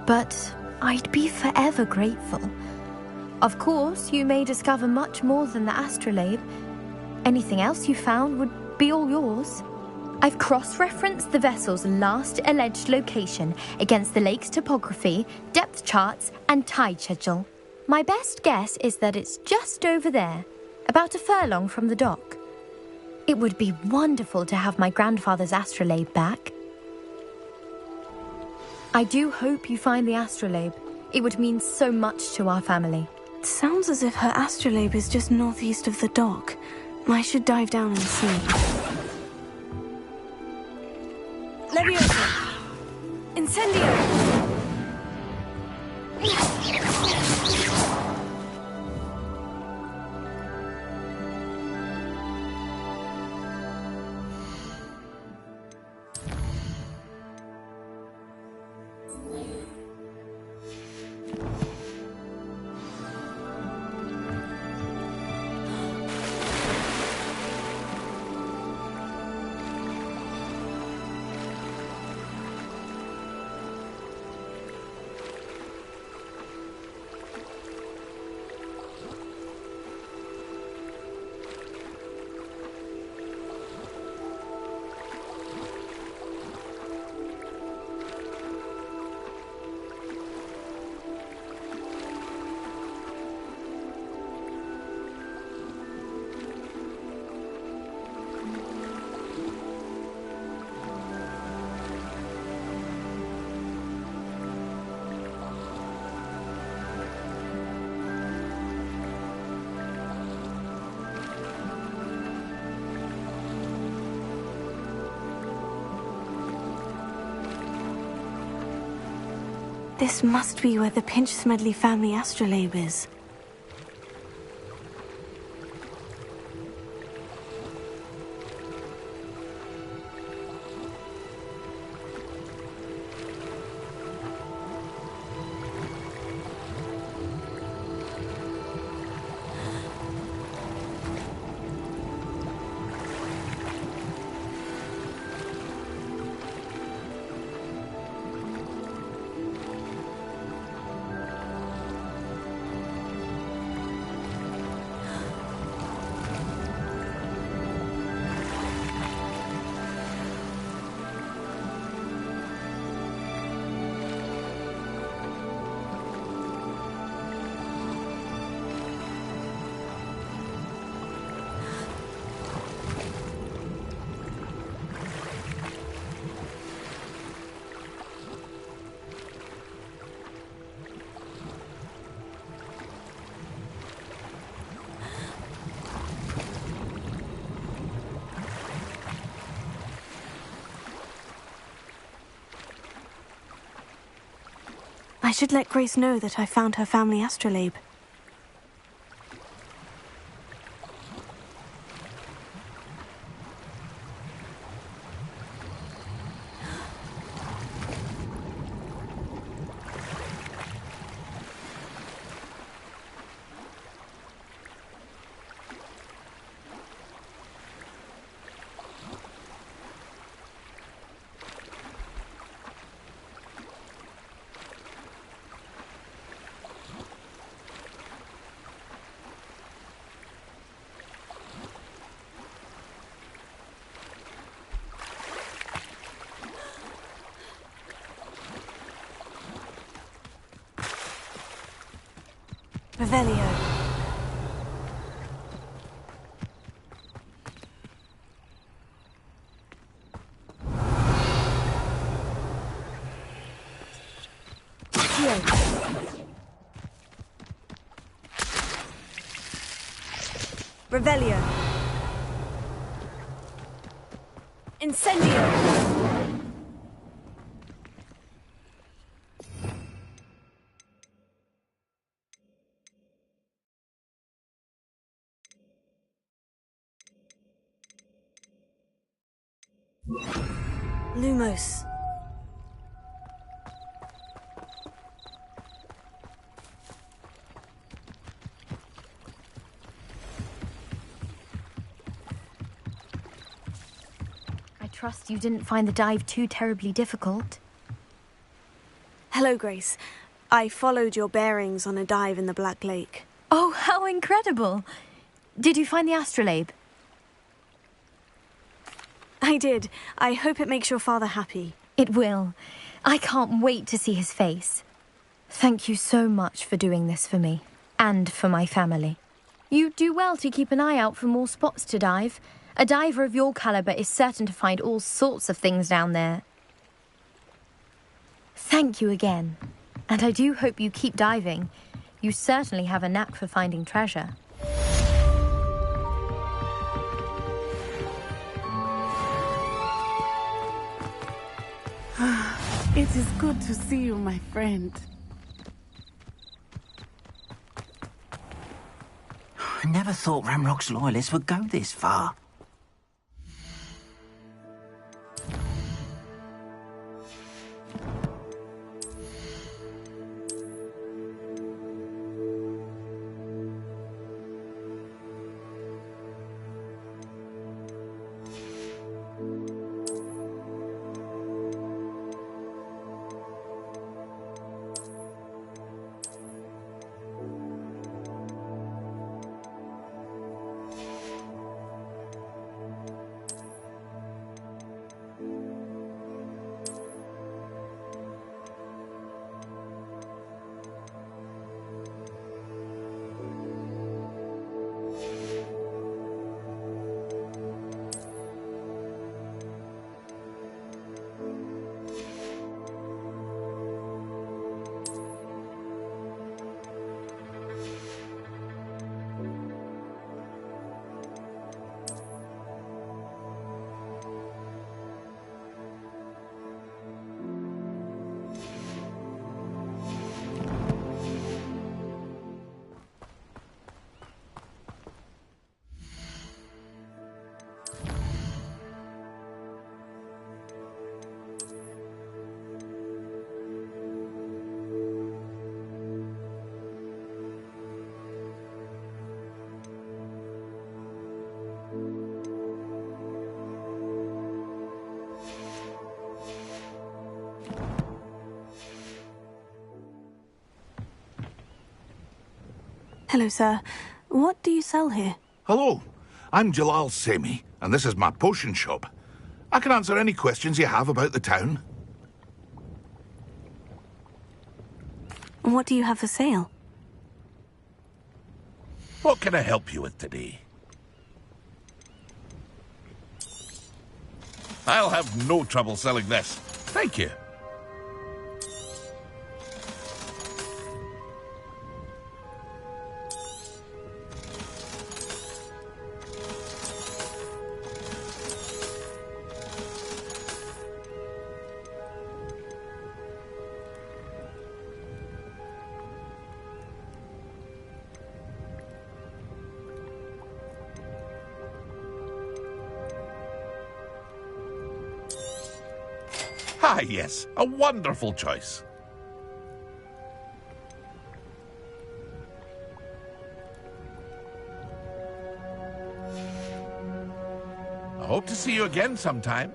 But I'd be forever grateful. Of course, you may discover much more than the astrolabe. Anything else you found would be all yours. I've cross-referenced the vessel's last alleged location against the lake's topography, depth charts, and tide schedule. My best guess is that it's just over there, about a furlong from the dock. It would be wonderful to have my grandfather's astrolabe back. I do hope you find the astrolabe. It would mean so much to our family. It sounds as if her astrolabe is just northeast of the dock. I should dive down and see. Leviosa! Incendio! This must be where the Pinch-Smedley family astrolabe is. I should let Grace know that I found her family astrolabe. Revelio. Accio. Revelio. Incendio. Lumos. I trust you didn't find the dive too terribly difficult. Hello, Grace. I followed your bearings on a dive in the Black Lake. Oh, how incredible! Did you find the astrolabe? I did. I hope it makes your father happy. It will. I can't wait to see his face. Thank you so much for doing this for me, and for my family. You do well to keep an eye out for more spots to dive. A diver of your caliber is certain to find all sorts of things down there. Thank you again. And I do hope you keep diving. You certainly have a knack for finding treasure. It is good to see you, my friend. I never thought Ramrock's loyalists would go this far. Hello, sir. What do you sell here? Hello, I'm Jalal Semi, and this is my potion shop. I can answer any questions you have about the town. What do you have for sale? What can I help you with today? I'll have no trouble selling this. Thank you. Ah, yes, a wonderful choice. I hope to see you again sometime.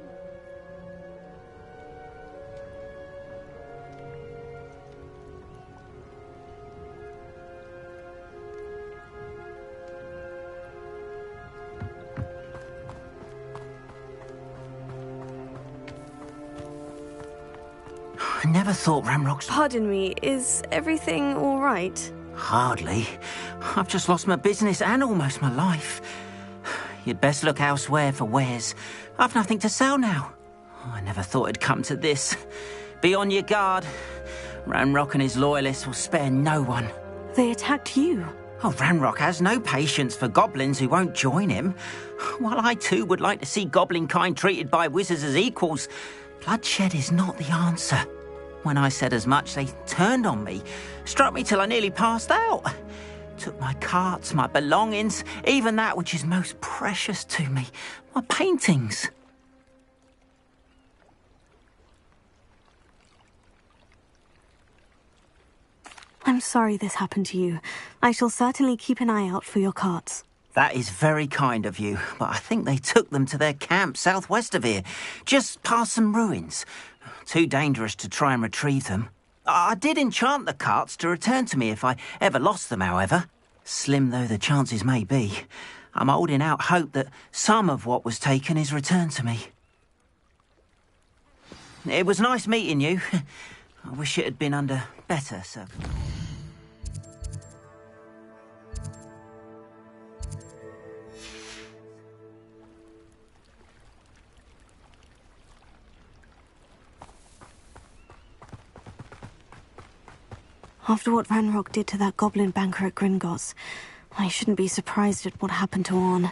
I never thought Ramrock's... Pardon me, is everything all right? Hardly. I've just lost my business and almost my life. You'd best look elsewhere for wares. I've nothing to sell now. I never thought it'd come to this. Be on your guard. Ranrock and his loyalists will spare no one. They attacked you. Oh, Ranrock has no patience for goblins who won't join him. While I too would like to see goblin kind treated by wizards as equals, bloodshed is not the answer. When I said as much, they turned on me, struck me till I nearly passed out. Took my carts, my belongings, even that which is most precious to me, my paintings. I'm sorry this happened to you. I shall certainly keep an eye out for your carts. That is very kind of you, but I think they took them to their camp southwest of here, just past some ruins. Too dangerous to try and retrieve them. I did enchant the carts to return to me if I ever lost them, however. Slim though the chances may be, I'm holding out hope that some of what was taken is returned to me. It was nice meeting you. I wish it had been under better circumstances. After what Ranrock did to that goblin banker at Gringotts, I shouldn't be surprised at what happened to Orn.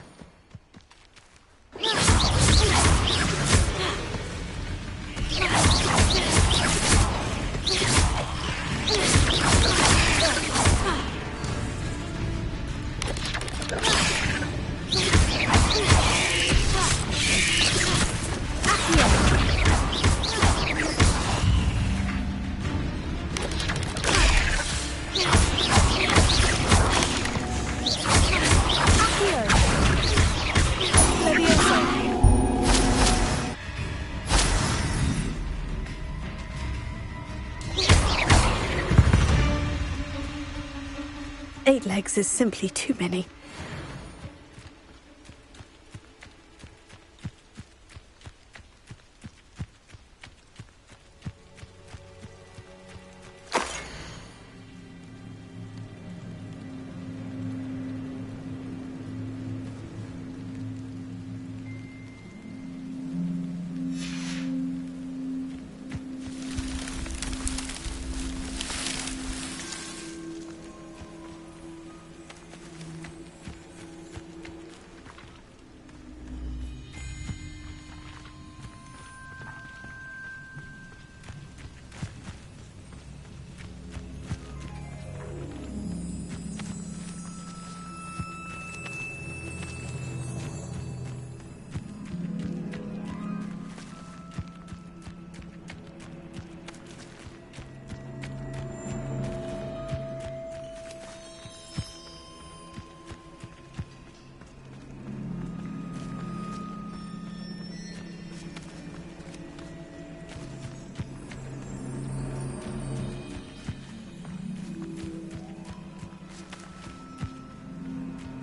Eight legs is simply too many.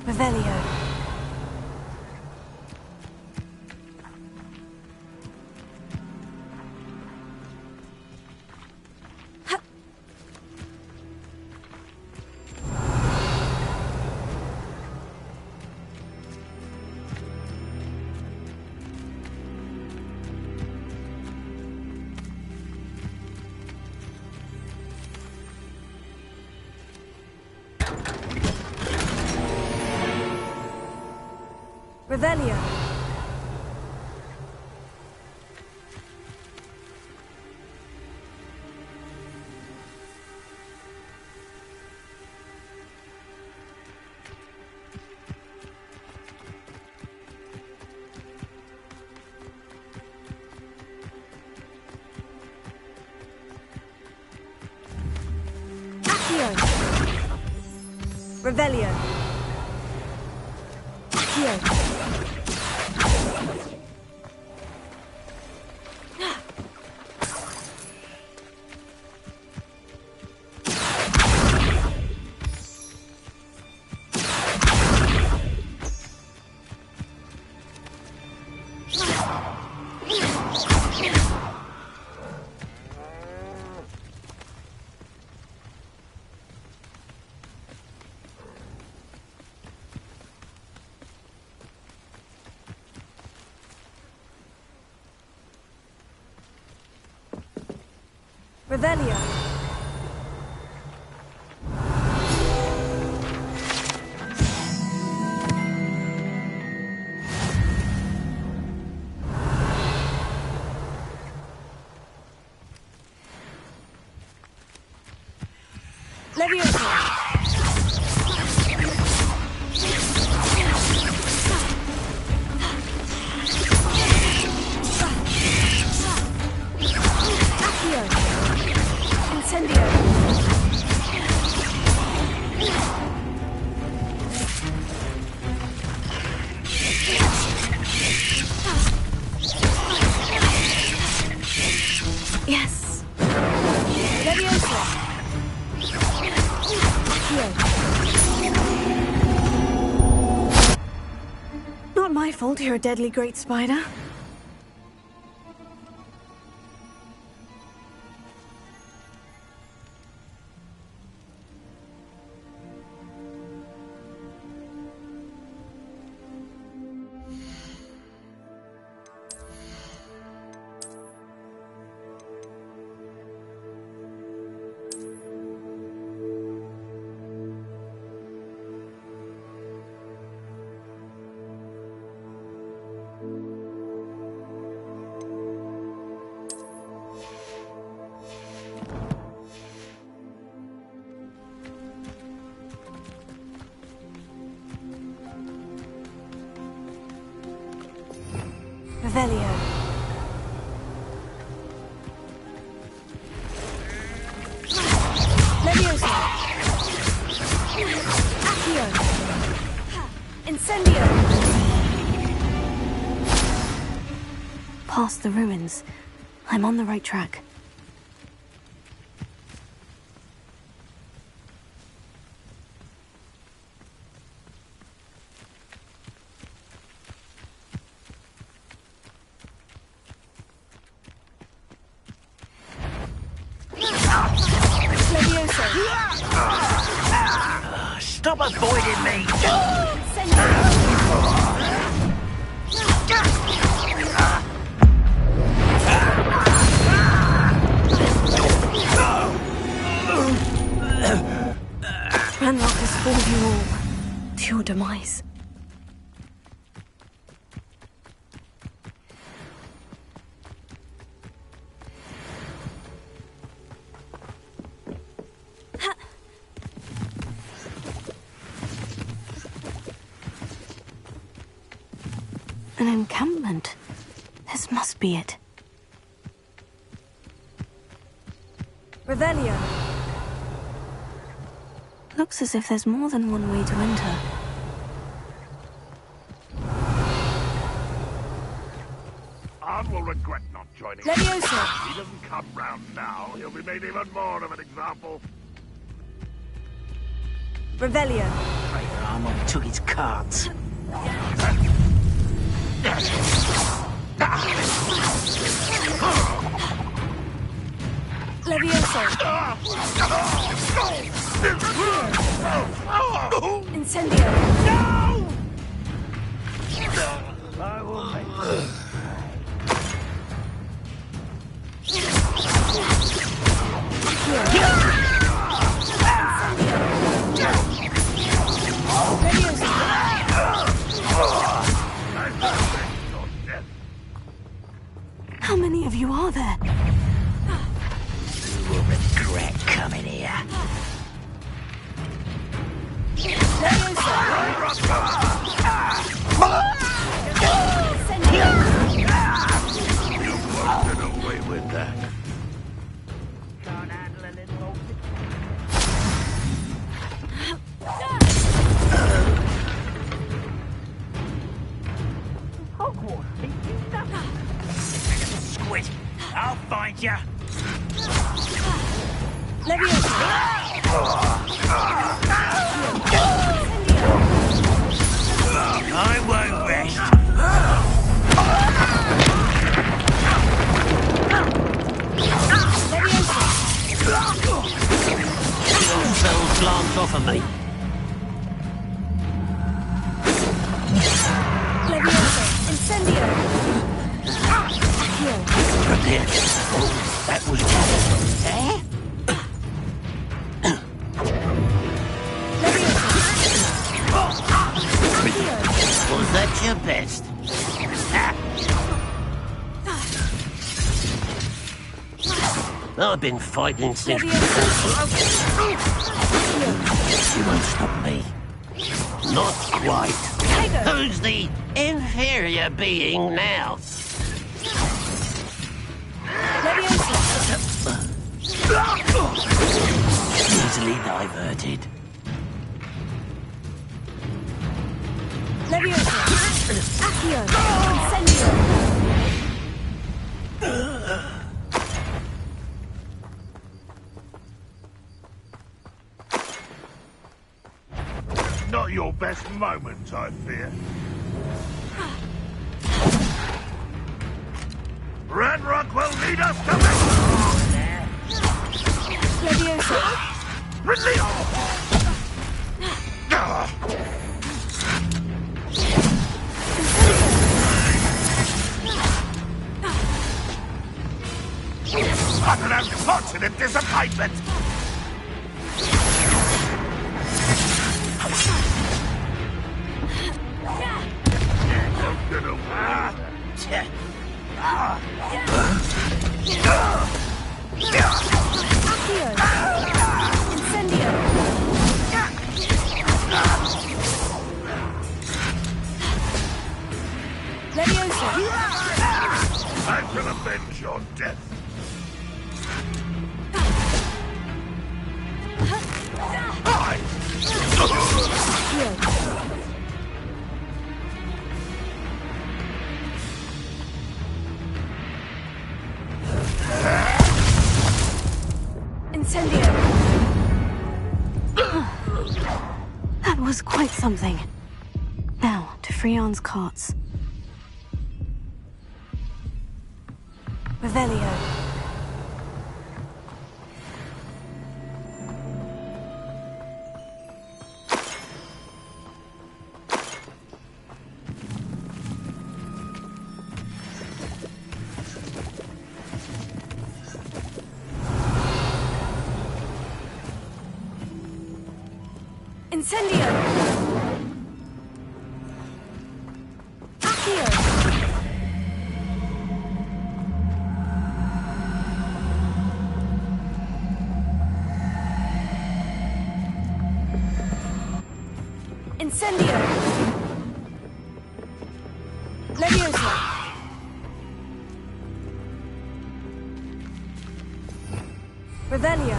Revelio. Revelio. Accio. Revelio. Accio. Revelio. Leviosa! Incendio! Yes! Leviosa! Not my fault you're a deadly great spider. Revelio. Leviosa. Accio. Incendio. Past the ruins. I'm on the right track. Stop avoiding me! Ranrock has fooled you all to your demise. An encampment. This must be it. Revelio. Looks as if there's more than one way to enter. Ard will regret not joining us. Leviosa. If he doesn't come round now, he'll be made even more of an example. Revelio. Traitor Armor took his cards. Leviosa. Incendio. No! I will make How many of you are there? You will regret coming here. You won't get away with that. Can't handle a little old... Squid, I'll find ya. I won't rest. Themselves glance off of me. Leviosa. Incendio. Prepare. Oh, that was eh? Was that your best? I've been fighting since... You won't stop me. Not quite. Who's the inferior being now? Easily diverted. Accio! Incendio! Not your best moment, I fear. Ranrock will lead us to Leviosa! Release! Utter unfortunate disappointment! I shall avenge your death. That was quite something. Now, to Freon's carts. Revelio. Incendio! Accio! Incendio! Leviosa! Revelio!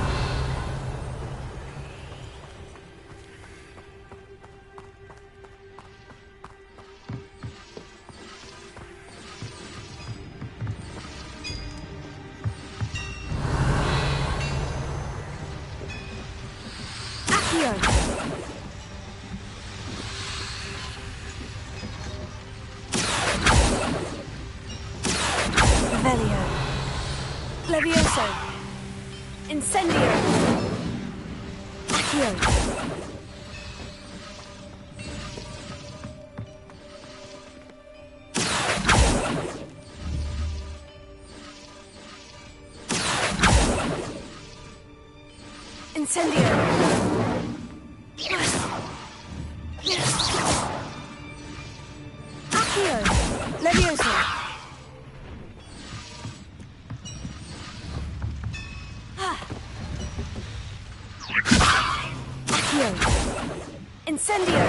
Revelio. Levioso. Incendio. Accio. Incendio. Accio. Levioso. Accio. Incendio.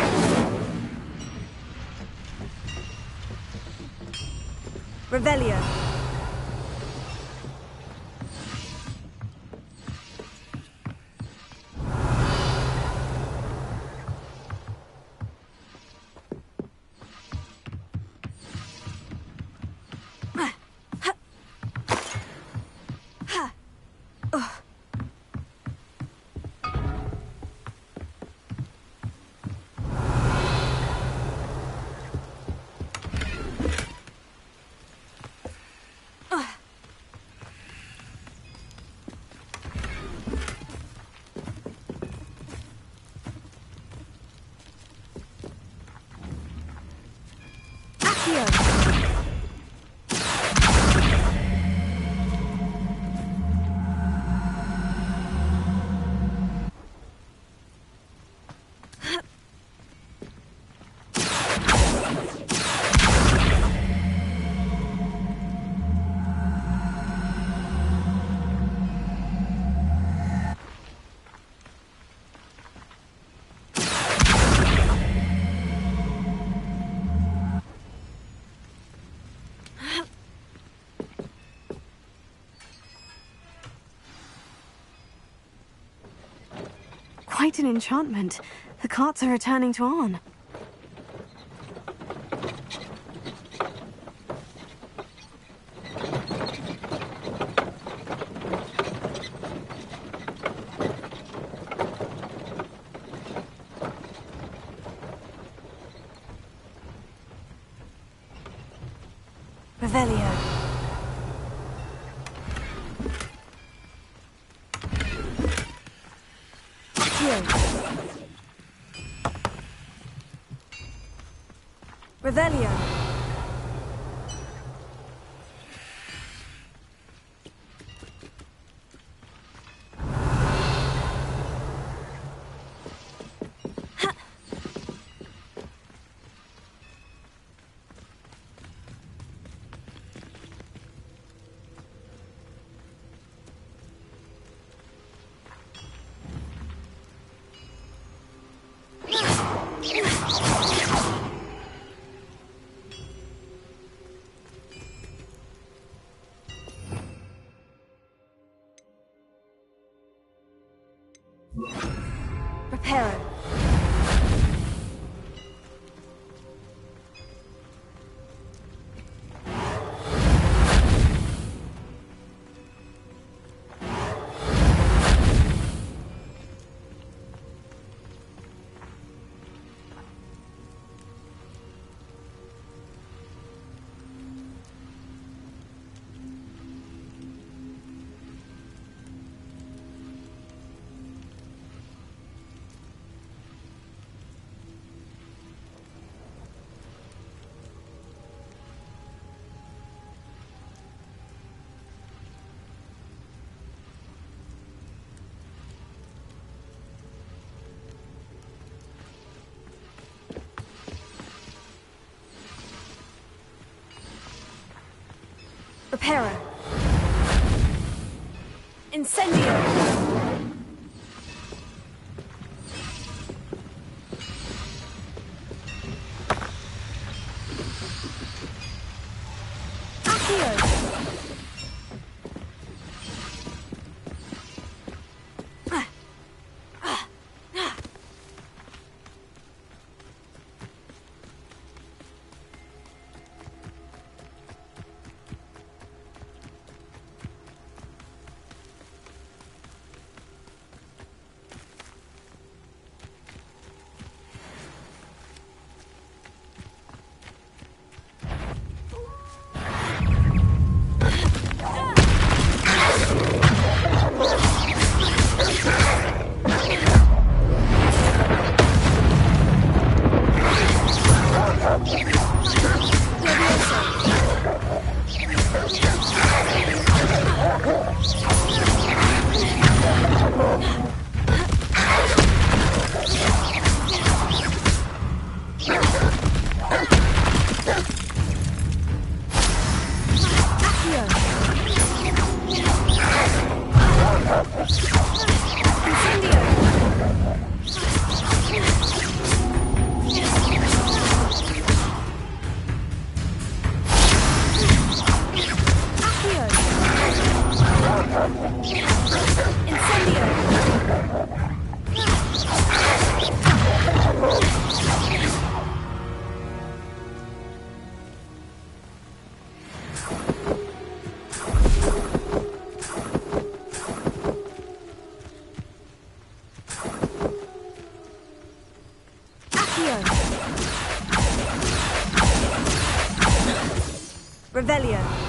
Revelio. quite an enchantment. The carts are returning to Arn. Revelio. Revelio. Reparo. Reparo. Incendio. Revelio.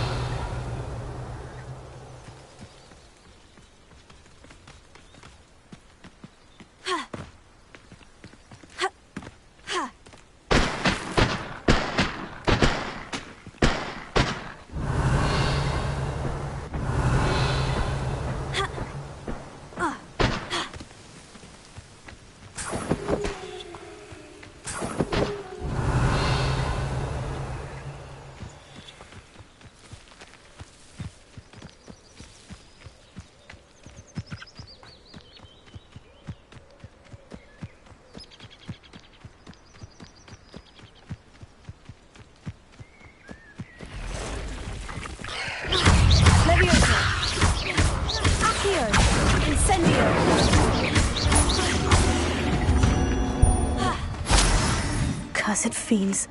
Cursed fiends.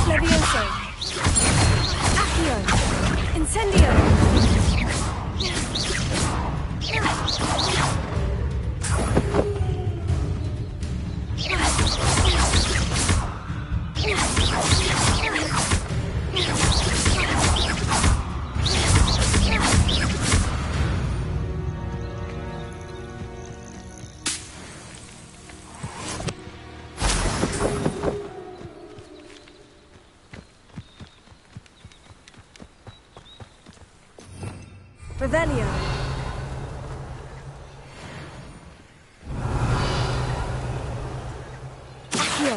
Levioso. Accio. Incendio. Revelio. Accio.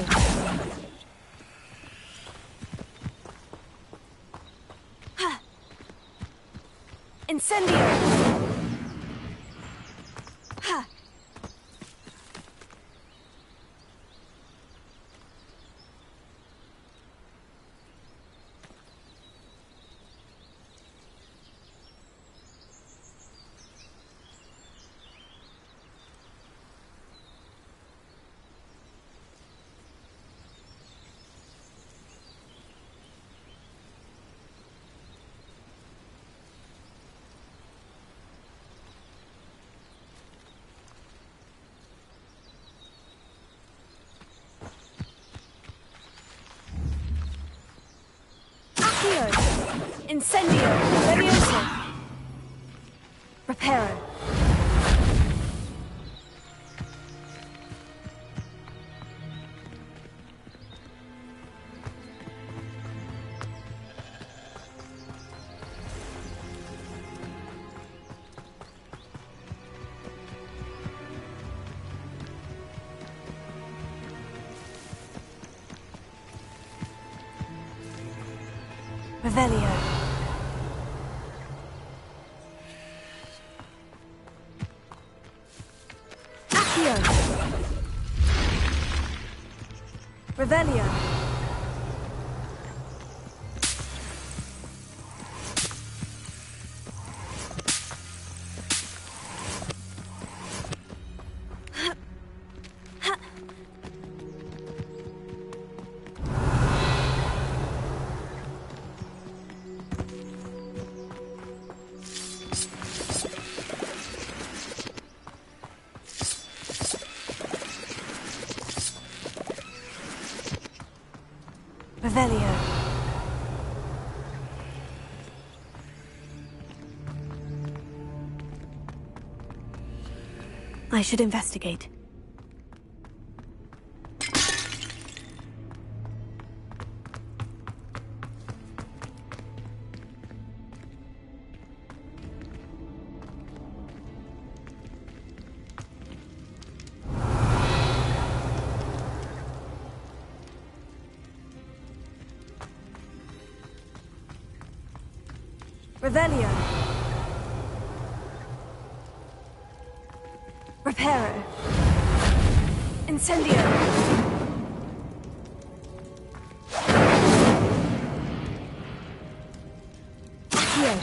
Incendio. Ha. Incendio. Levioso. Reparo. Revelio. Accio. Revelio. Revelio. I should investigate. Revelio. Reparo. Incendio. Accio.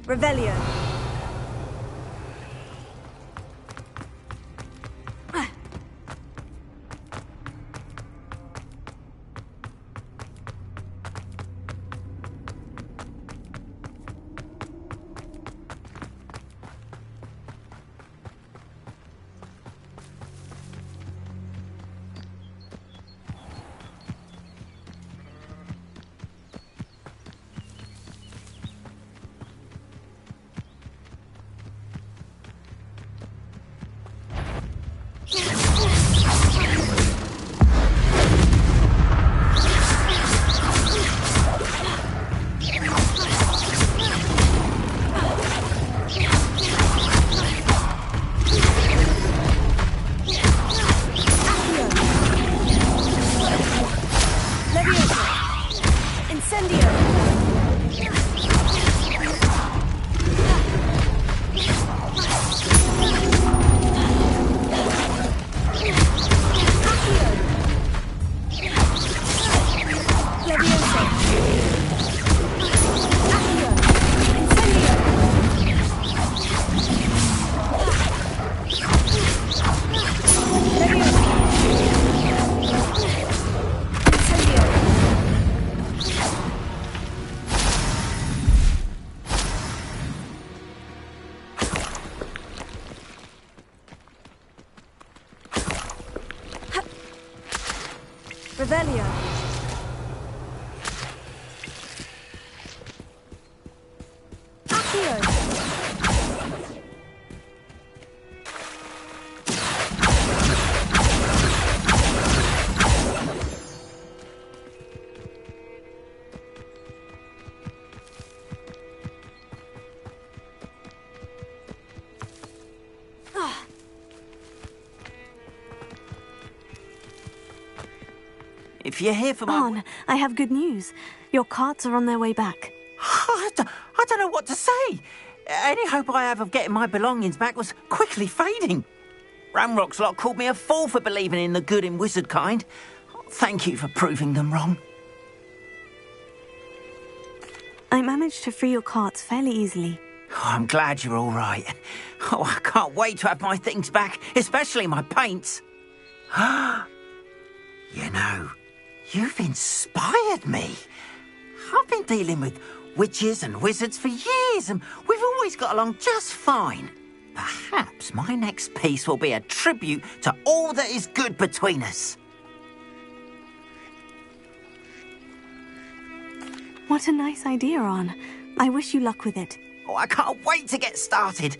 Revelio. Revelio. Accio. If you're here for my... Arn, I have good news. Your carts are on their way back. I don't know what to say. Any hope I have of getting my belongings back was quickly fading. Ramrock's lot called me a fool for believing in the good in wizard kind. Thank you for proving them wrong. I managed to free your carts fairly easily. Oh, I'm glad you're all right. Oh, I can't wait to have my things back, especially my paints. You know, you've inspired me. I've been dealing with witches and wizards for years, and we've always got along just fine. Perhaps my next piece will be a tribute to all that is good between us. What a nice idea, Arn. I wish you luck with it. Oh, I can't wait to get started.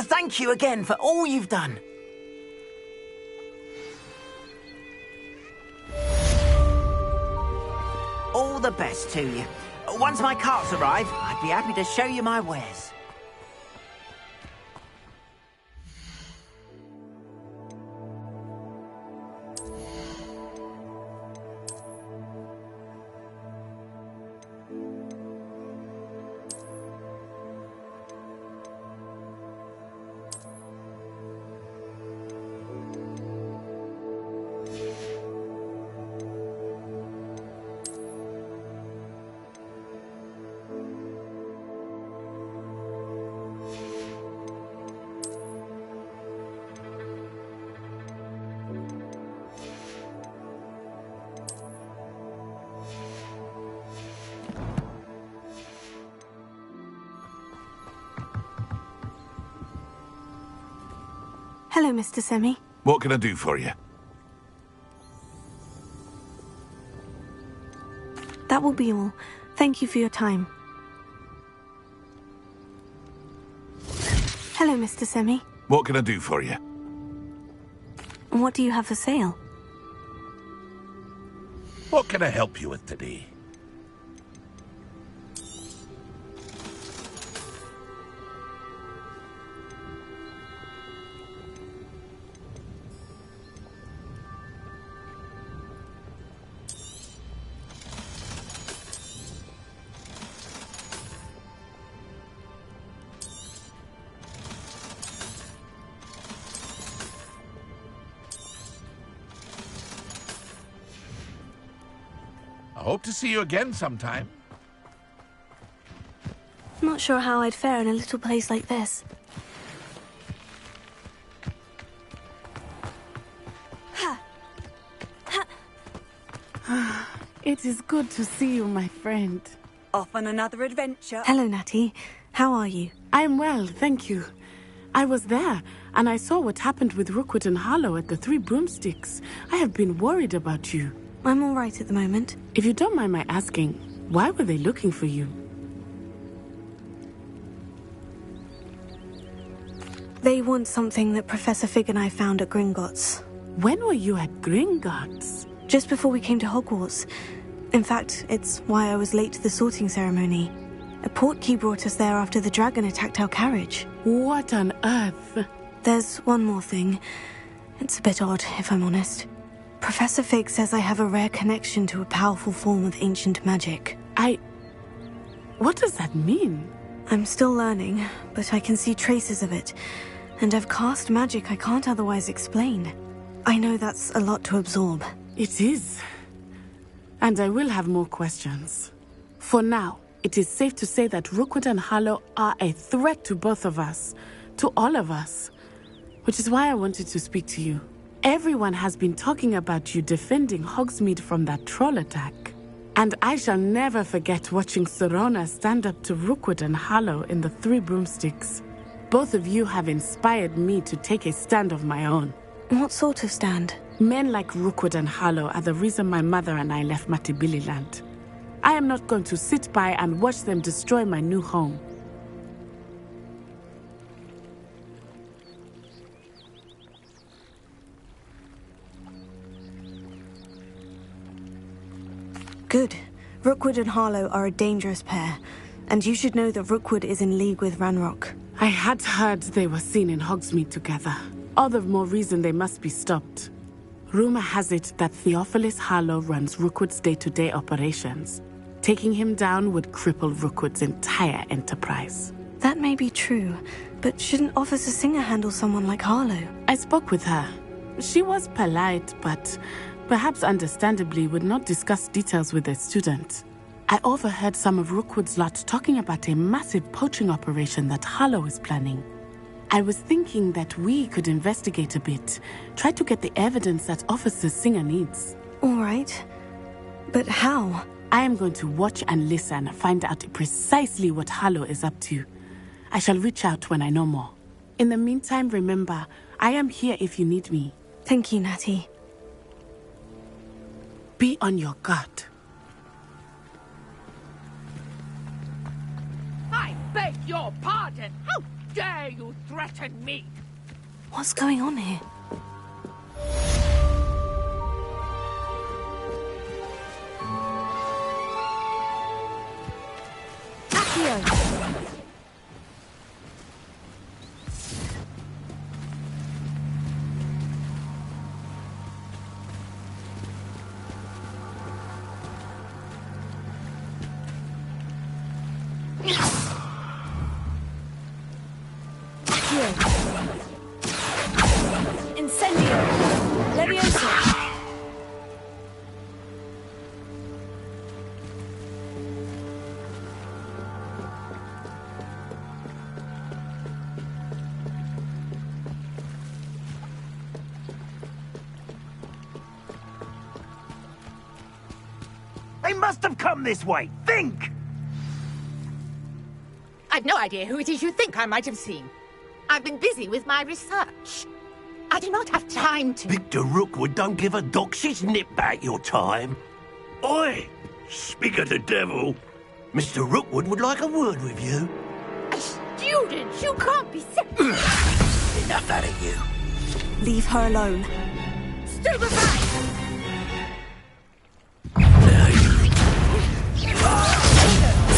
Thank you again for all you've done. All the best to you. Once my carts arrive, I'd be happy to show you my wares. Hello, Mr. Semi. What can I do for you? That will be all. Thank you for your time. Hello, Mr. Semi. What can I do for you? What do you have for sale? What can I help you with today? I hope to see you again sometime. Not sure how I'd fare in a little place like this. It is good to see you, my friend. Off on another adventure. Hello, Natty. How are you? I'm well, thank you. I was there, and I saw what happened with Rookwood and Harlow at the Three Broomsticks. I have been worried about you. I'm all right at the moment. If you don't mind my asking, why were they looking for you? They want something that Professor Fig and I found at Gringotts. When were you at Gringotts? Just before we came to Hogwarts. In fact, it's why I was late to the sorting ceremony. A portkey brought us there after the dragon attacked our carriage. What on earth? There's one more thing. It's a bit odd, if I'm honest. Professor Fig says I have a rare connection to a powerful form of ancient magic. What does that mean? I'm still learning, but I can see traces of it. And I've cast magic I can't otherwise explain. I know that's a lot to absorb. It is. And I will have more questions. For now, it is safe to say that Rookwood and Harlow are a threat to both of us. To all of us. Which is why I wanted to speak to you. Everyone has been talking about you defending Hogsmeade from that troll attack. And I shall never forget watching Sirona stand up to Rookwood and Harlow in the Three Broomsticks. Both of you have inspired me to take a stand of my own. What sort of stand? Men like Rookwood and Harlow are the reason my mother and I left Matabeleland. I am not going to sit by and watch them destroy my new home. Good. Rookwood and Harlow are a dangerous pair, and you should know that Rookwood is in league with Ranrock. I had heard they were seen in Hogsmeade together. All the more reason they must be stopped. Rumor has it that Theophilus Harlow runs Rookwood's day-to-day operations. Taking him down would cripple Rookwood's entire enterprise. That may be true, but shouldn't Officer Singer handle someone like Harlow? I spoke with her. She was polite, but perhaps understandably would not discuss details with a student. I overheard some of Rookwood's lot talking about a massive poaching operation that Harlow is planning. I was thinking that we could investigate a bit, try to get the evidence that Officer Singer needs. All right. But how? I am going to watch and listen, find out precisely what Harlow is up to. I shall reach out when I know more. In the meantime, remember, I am here if you need me. Thank you, Natty. Be on your guard. I beg your pardon. How dare you threaten me? What's going on here? Accio! Incendio! Leviosa! They must have come this way. Think! I've no idea who it is you think I might have seen. I've been busy with my research. I do not have time to... Victor Rookwood don't give a doxy's nip back your time. Oi! Speak of the devil. Mr. Rookwood would like a word with you. A student? You can't be Enough out of you. Leave her alone. Stupefy!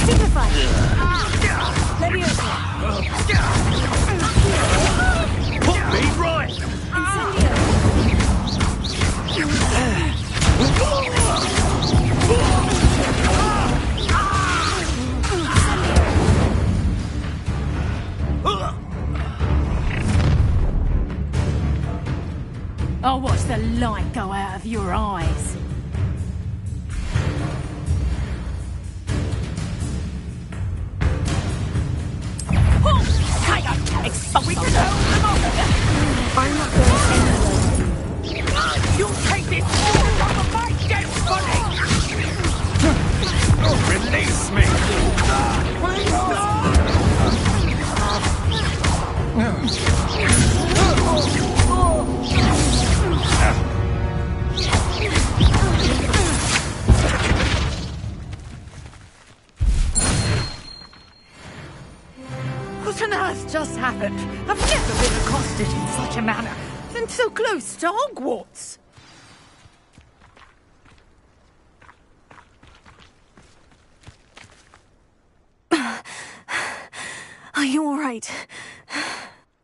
Stupefy! Leviosa! Put me right! Incendio! I'll watch the light go out of your eyes. We can hold them off! I'm not going anywhere. You take this forward on the mic, get funny! Release me! What on earth just happened? I've never been accosted in such a manner, and so close to Hogwarts. Are you all right?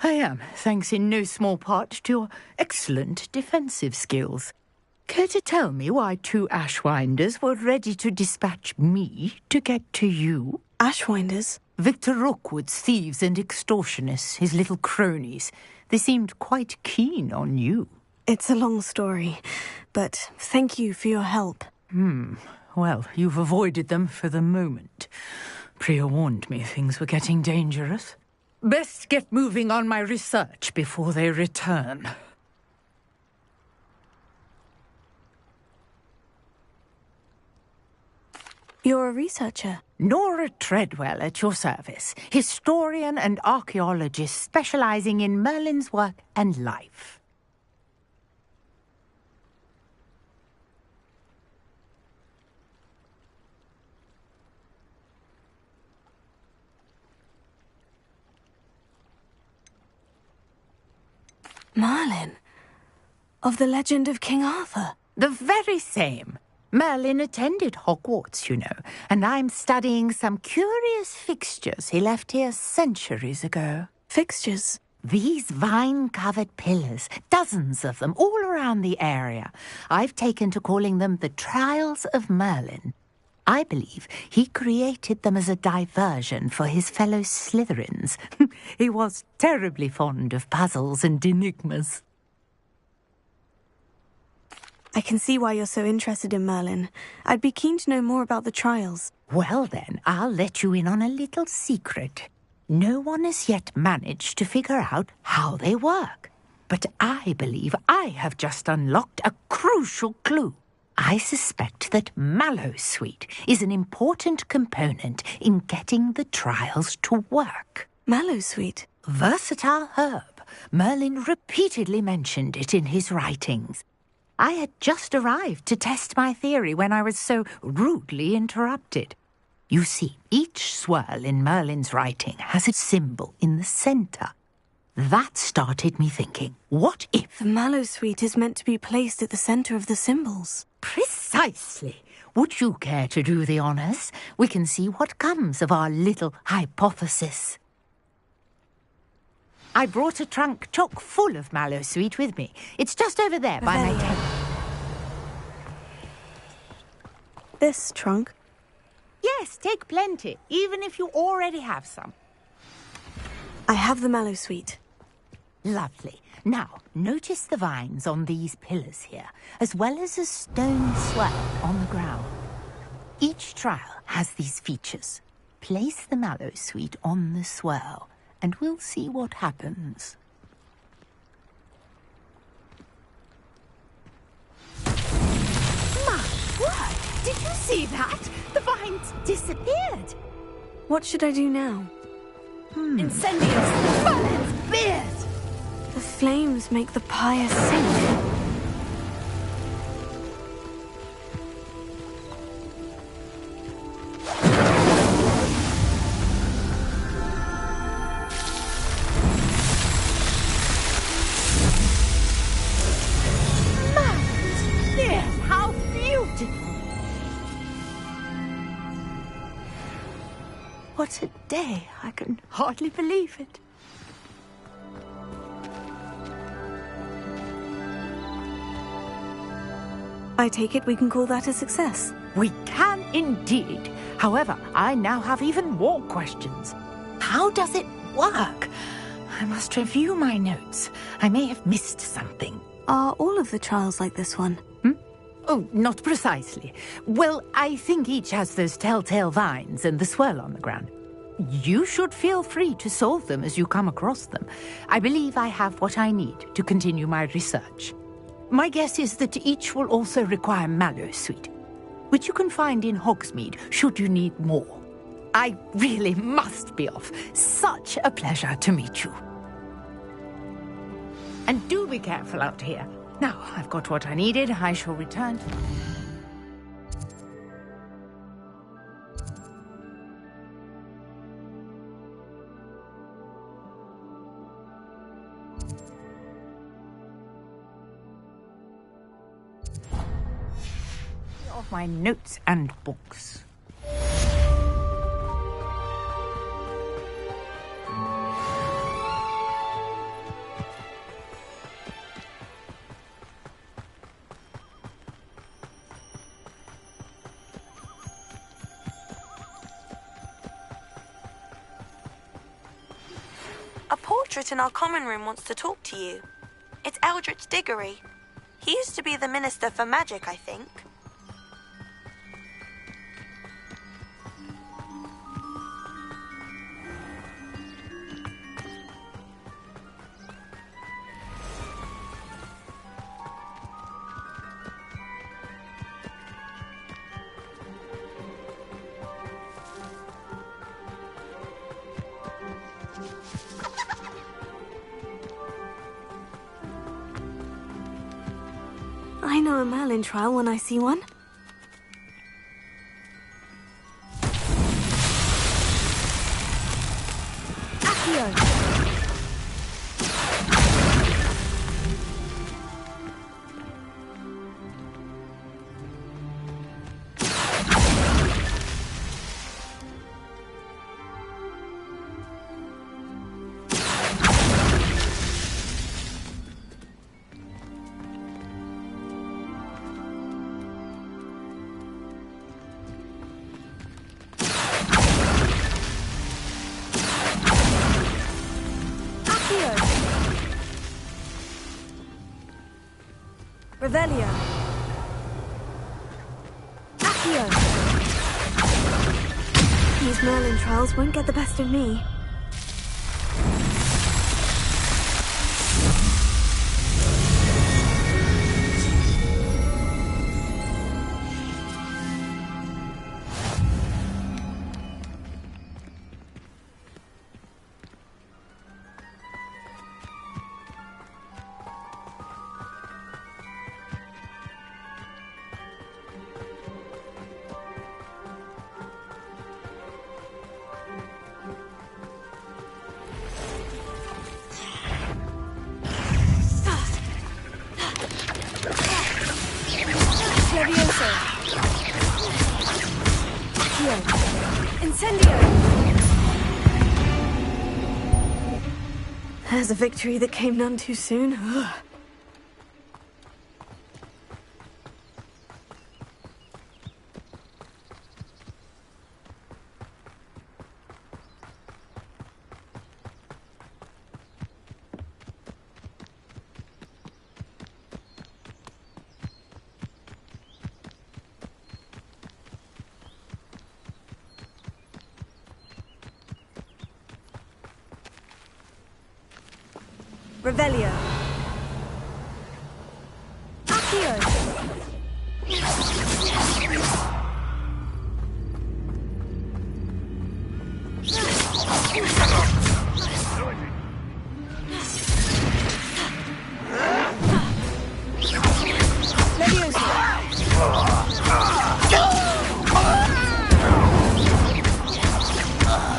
I am, thanks in no small part to your excellent defensive skills. Care to tell me why two Ashwinders were ready to dispatch me to get to you? Ashwinders? Victor Rookwood's thieves and extortionists, his little cronies. They seemed quite keen on you. It's a long story, but thank you for your help. Well, you've avoided them for the moment. Priya warned me things were getting dangerous. Best get moving on my research before they return. You're a researcher? Nora Treadwell at your service. Historian and archaeologist specializing in Merlin's work and life. Merlin? Of the legend of King Arthur? The very same. Merlin attended Hogwarts, you know, and I'm studying some curious fixtures he left here centuries ago. Fixtures? These vine-covered pillars, dozens of them, all around the area. I've taken to calling them the Trials of Merlin. I believe he created them as a diversion for his fellow Slytherins. He was terribly fond of puzzles and enigmas. I can see why you're so interested in Merlin. I'd be keen to know more about the trials. Well then, I'll let you in on a little secret. No one has yet managed to figure out how they work. But I believe I have just unlocked a crucial clue. I suspect that Mallowsweet is an important component in getting the trials to work. Mallowsweet? Versatile herb. Merlin repeatedly mentioned it in his writings. I had just arrived to test my theory when I was so rudely interrupted. You see, each swirl in Merlin's writing has a symbol in the centre. That started me thinking, what if... The Mallowsweet is meant to be placed at the centre of the symbols. Precisely. Would you care to do the honours? We can see what comes of our little hypothesis. I brought a trunk chock full of Mallowsweet with me. It's just over there by my tent. This trunk? Yes, take plenty, even if you already have some. I have the Mallowsweet. Lovely. Now, notice the vines on these pillars here, as well as a stone swirl on the ground. Each trial has these features. Place the Mallowsweet on the swirl, and we'll see what happens. My word! Did you see that? The vines disappeared. What should I do now? Incendious! Merlin's beard! The flames make the pyre sink. How beautiful! What a day! I can hardly believe it. I take it we can call that a success. We can indeed. However, I now have even more questions. How does it work? I must review my notes. I may have missed something. Are all of the trials like this one? Oh, not precisely. Well, I think each has those telltale vines and the swirl on the ground. You should feel free to solve them as you come across them. I believe I have what I need to continue my research. My guess is that each will also require Mallowsweet, which you can find in Hogsmeade should you need more. I really must be off. Such a pleasure to meet you. And do be careful out here. Now, I've got what I needed. I shall return to... of my notes and books. A portrait in our common room wants to talk to you. It's Eldritch Diggory. He used to be the Minister for Magic, I think. I know a Merlin trial when I see one. Accio! Revelio. Accio. These Merlin trials won't get the best of me. There's a victory that came none too soon. Ugh. Revelio. Accio.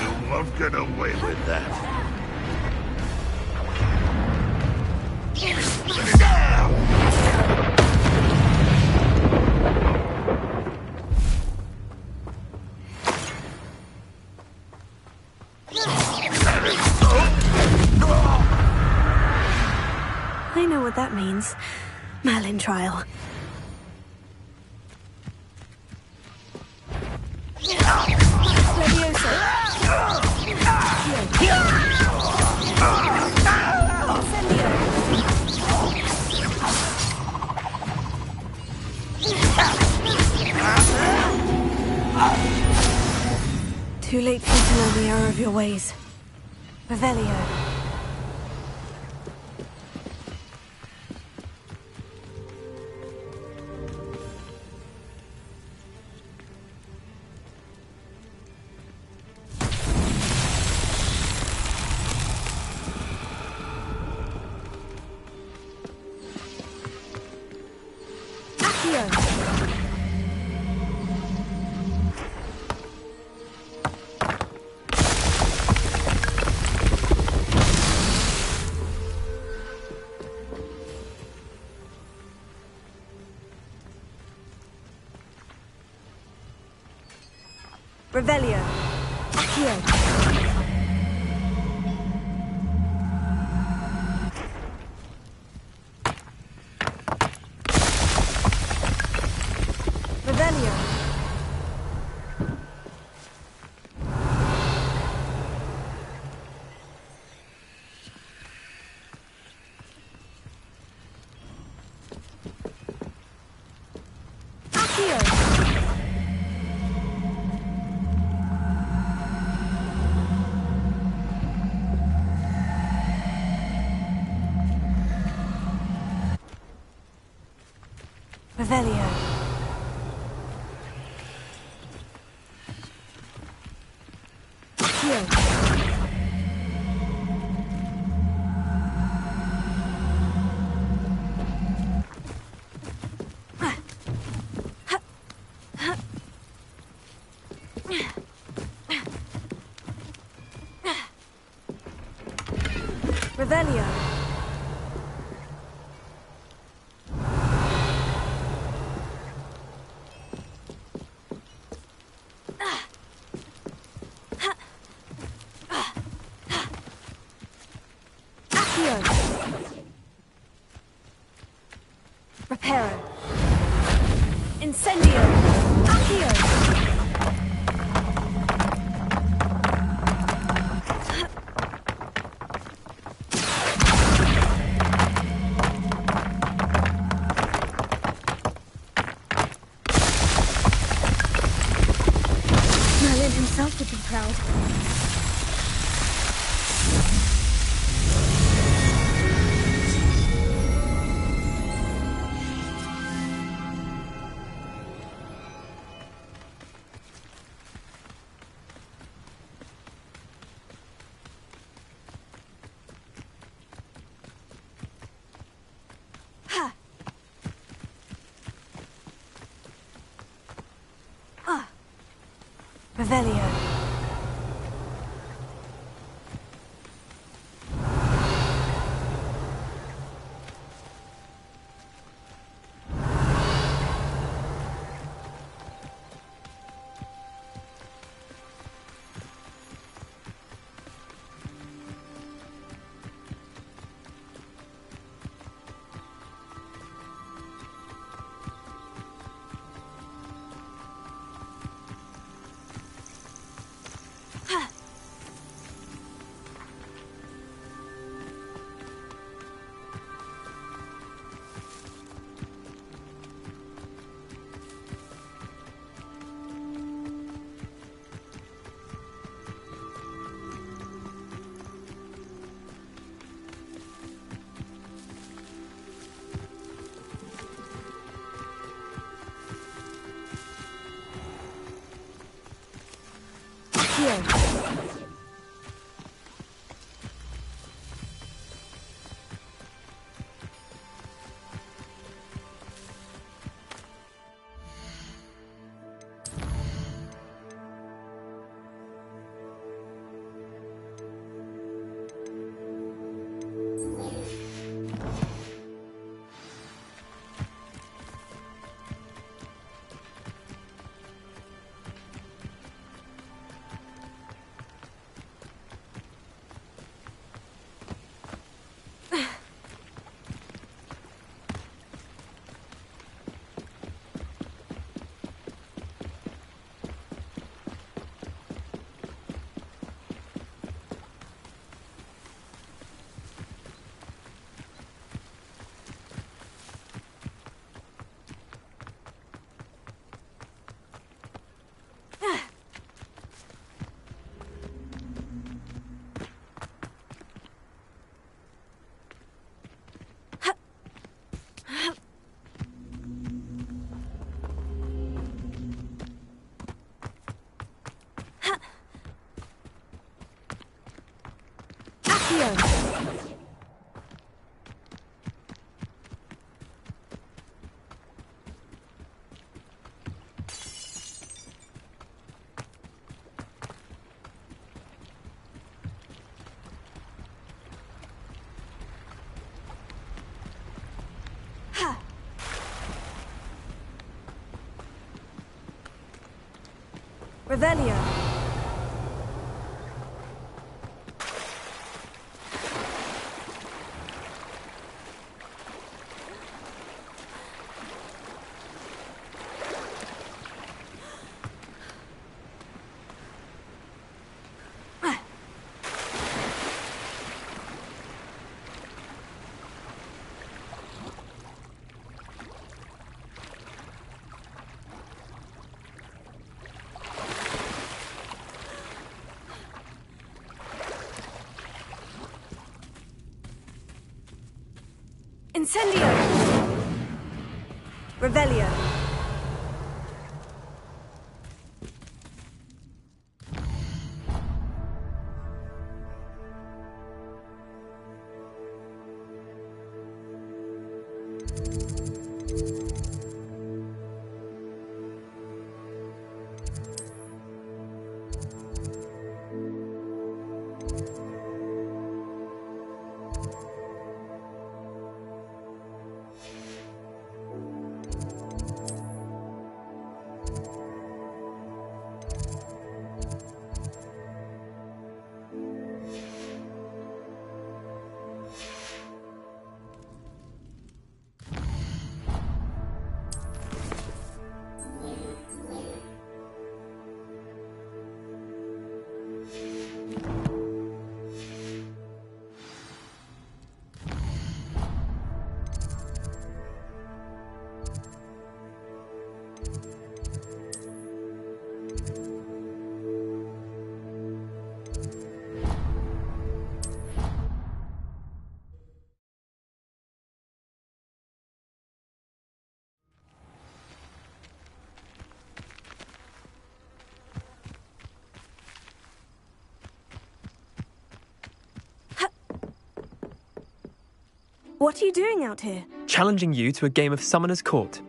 You won't get away with that. I know what that means. Merlin trial. Too late for you to know the error of your ways. Revelio. Revelio. Accio. Revelio. Revelio. Accio. Revelio. Reparo. Incendio. Accio. Revelio. Here. Revelio. Incendio! Revelio. What are you doing out here? Challenging you to a game of Summoner's Court.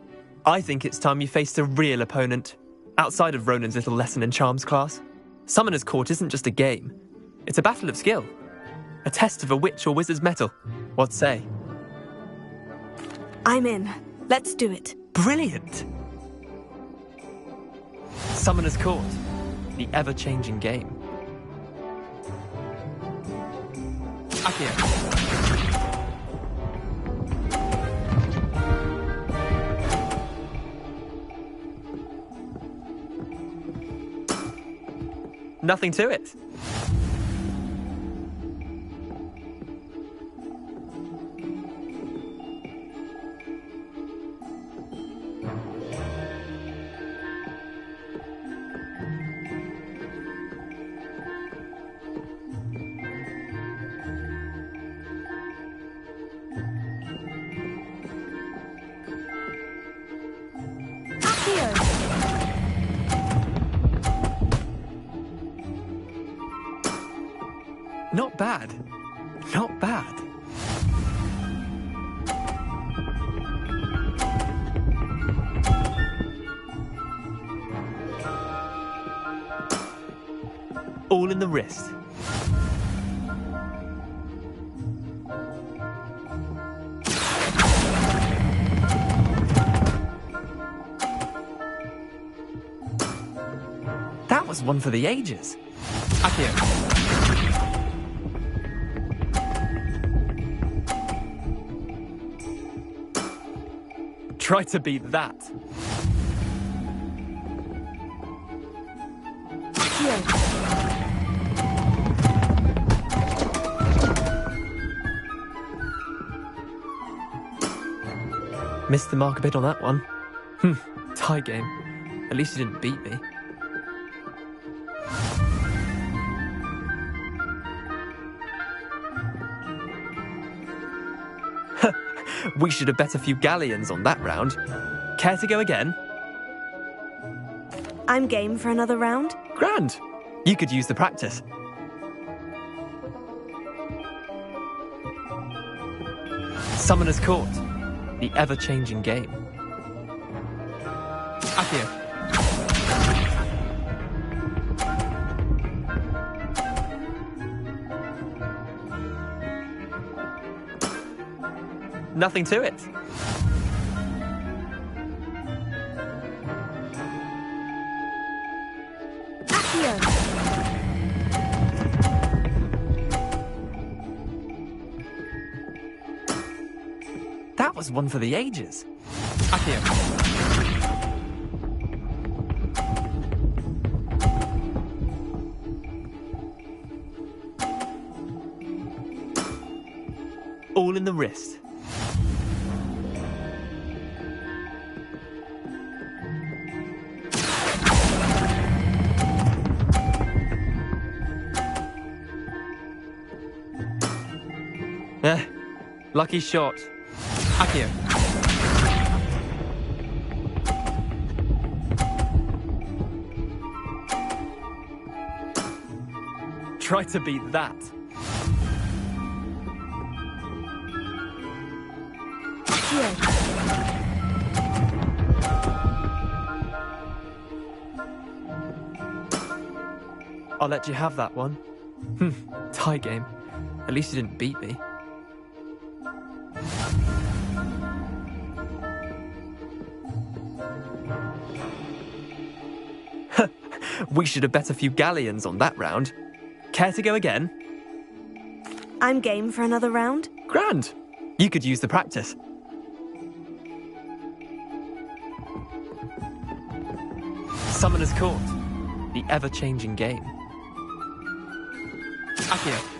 I think it's time you faced a real opponent. Outside of Ronan's little lesson in charms class, Summoner's Court isn't just a game. It's a battle of skill. A test of a witch or wizard's mettle. What say? I'm in. Let's do it. Brilliant! Summoner's Court, the ever-changing game. Accio. Nothing to it. Not bad. Not bad. All in the wrist. That was one for the ages. Accio. Try to beat that. Missed the mark a bit on that one. Tie game. At least you didn't beat me. We should have bet a few galleons on that round. Care to go again? I'm game for another round. Grand. You could use the practice. Summoner's Court, the ever-changing game. Accio. Nothing to it. Accio. That was one for the ages. Accio. All in the wrist. Lucky shot. Accio. Try to beat that. I'll let you have that one. Tie game. At least you didn't beat me. We should have bet a few galleons on that round. Care to go again? I'm game for another round. Grand. You could use the practice. Summoner's Court, the ever-changing game. Accio.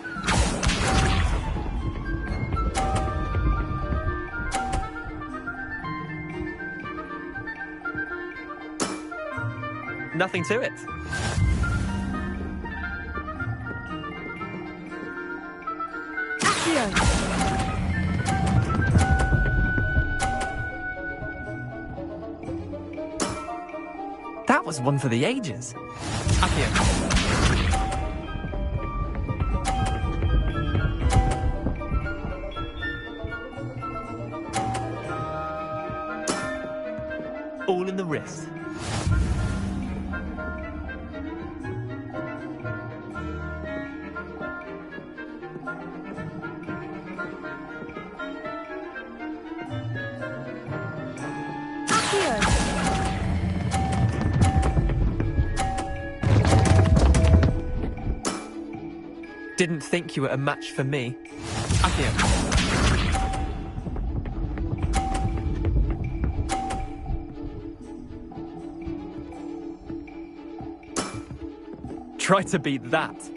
Nothing to it. Accio. That was one for the ages. Accio. All in the wrist. Didn't think you were a match for me. Accio. Try to beat that.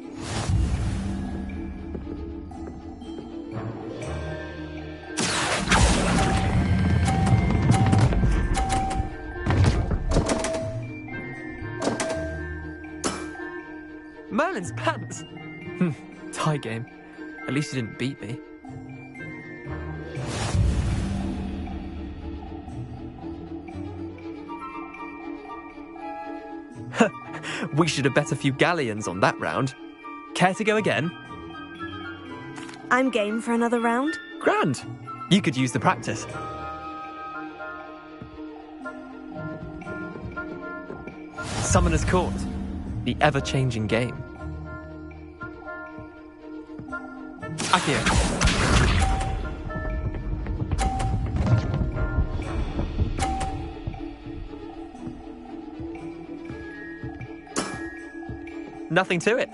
Merlin's pants. Tie game. At least you didn't beat me. We should have bet a few galleons on that round. Care to go again? I'm game for another round. Grand. You could use the practice. Summoner's Court. The ever-changing game. Accio. Nothing to it.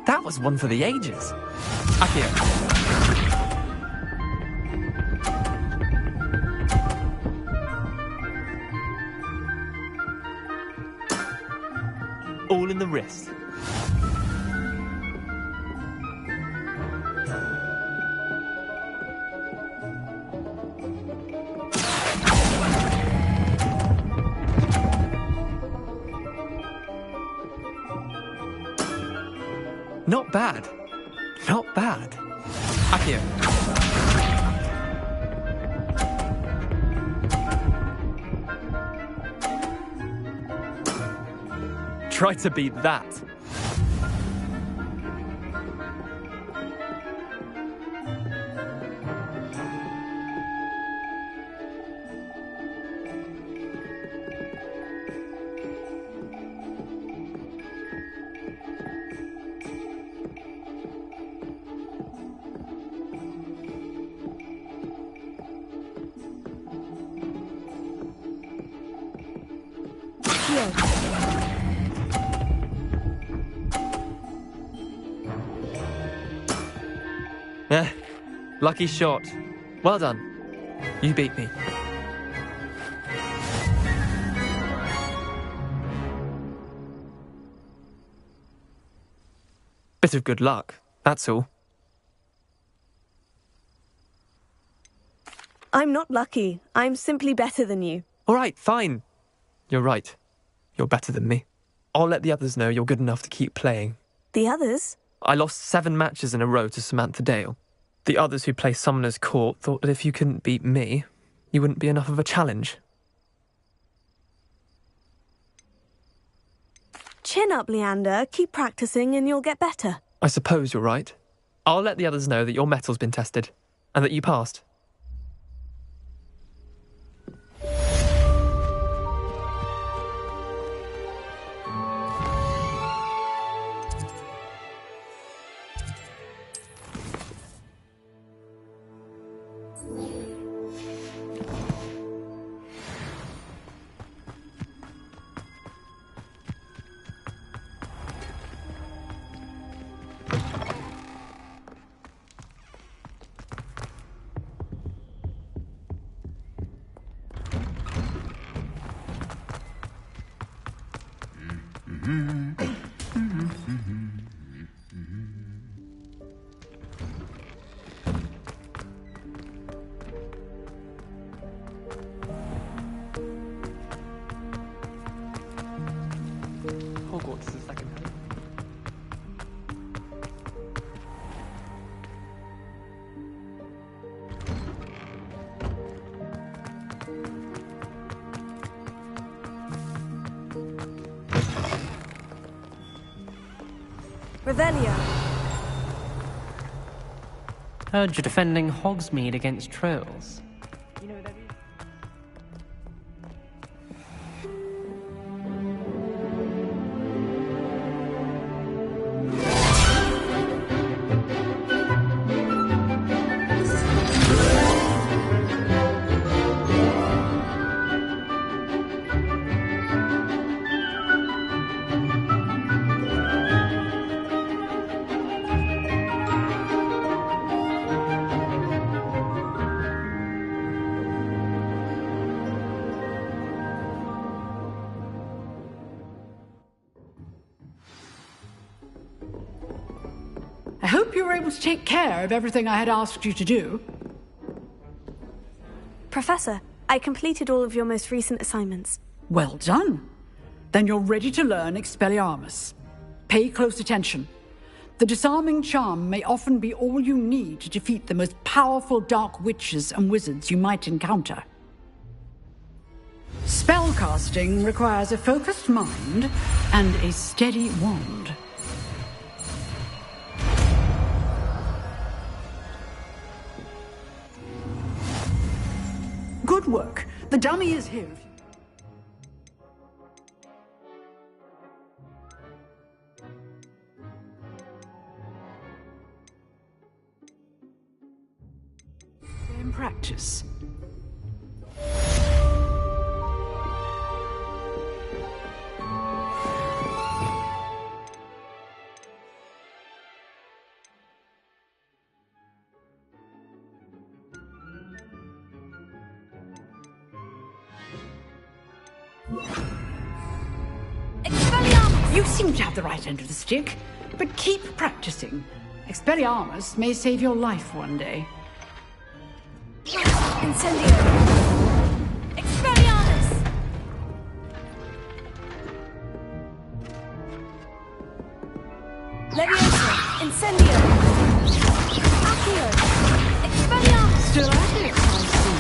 That was one for the ages. Accio. All in the wrist. Not bad. Not bad. Accio. Try to beat that. Lucky shot. Well done. You beat me. Bit of good luck, that's all. I'm not lucky. I'm simply better than you. All right, fine. You're right. You're better than me. I'll let the others know you're good enough to keep playing. The others? I lost 7 matches in a row to Samantha Dale. The others who play Summoner's Court thought that if you couldn't beat me, you wouldn't be enough of a challenge. Chin up, Leander. Keep practicing and you'll get better. I suppose you're right. I'll let the others know that your metal's been tested, and that you passed. Hogwarts is the second. Revelio. Heard you're defending Hogsmeade against trolls. You know what that is? you were able to take care of everything I had asked you to do. Professor, I completed all of your most recent assignments. Well done. Then you're ready to learn Expelliarmus. Pay close attention. The disarming charm may often be all you need to defeat the most powerful dark witches and wizards you might encounter. Spellcasting requires a focused mind and a steady wand. Good work. The dummy is here. In practice. Expelliarmus! You seem to have the right end of the stick, but keep practicing. Expelliarmus may save your life one day. Incendio! Expelliarmus! Leviosa! Incendio! Accio! Expelliarmus! Still at it, I see.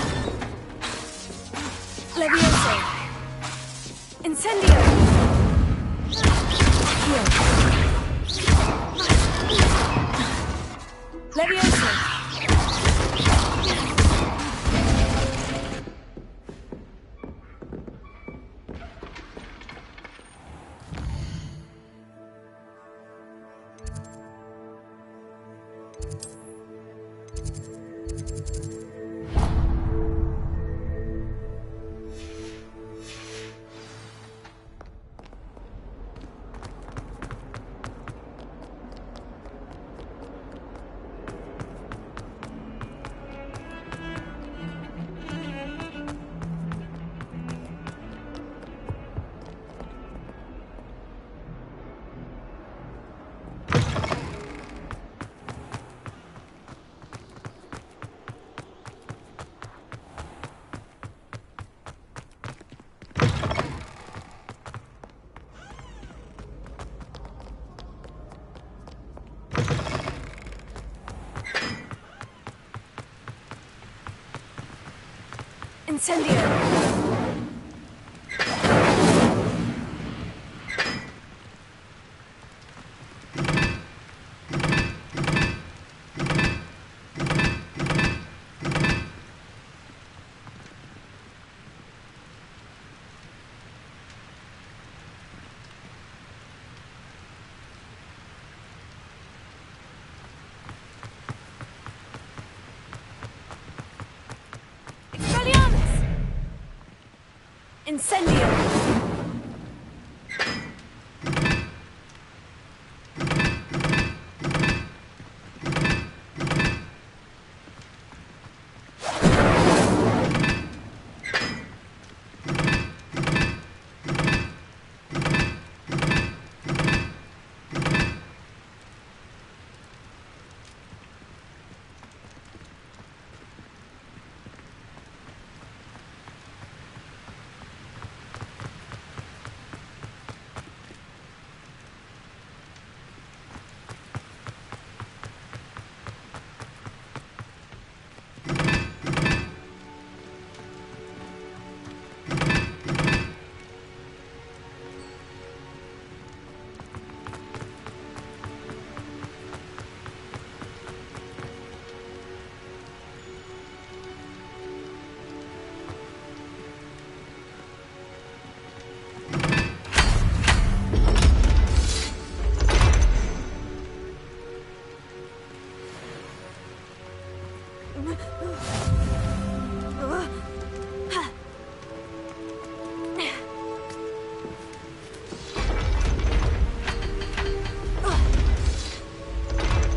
Leviosa! Incendio! Accio! Leviosa! Incendio! Incendio!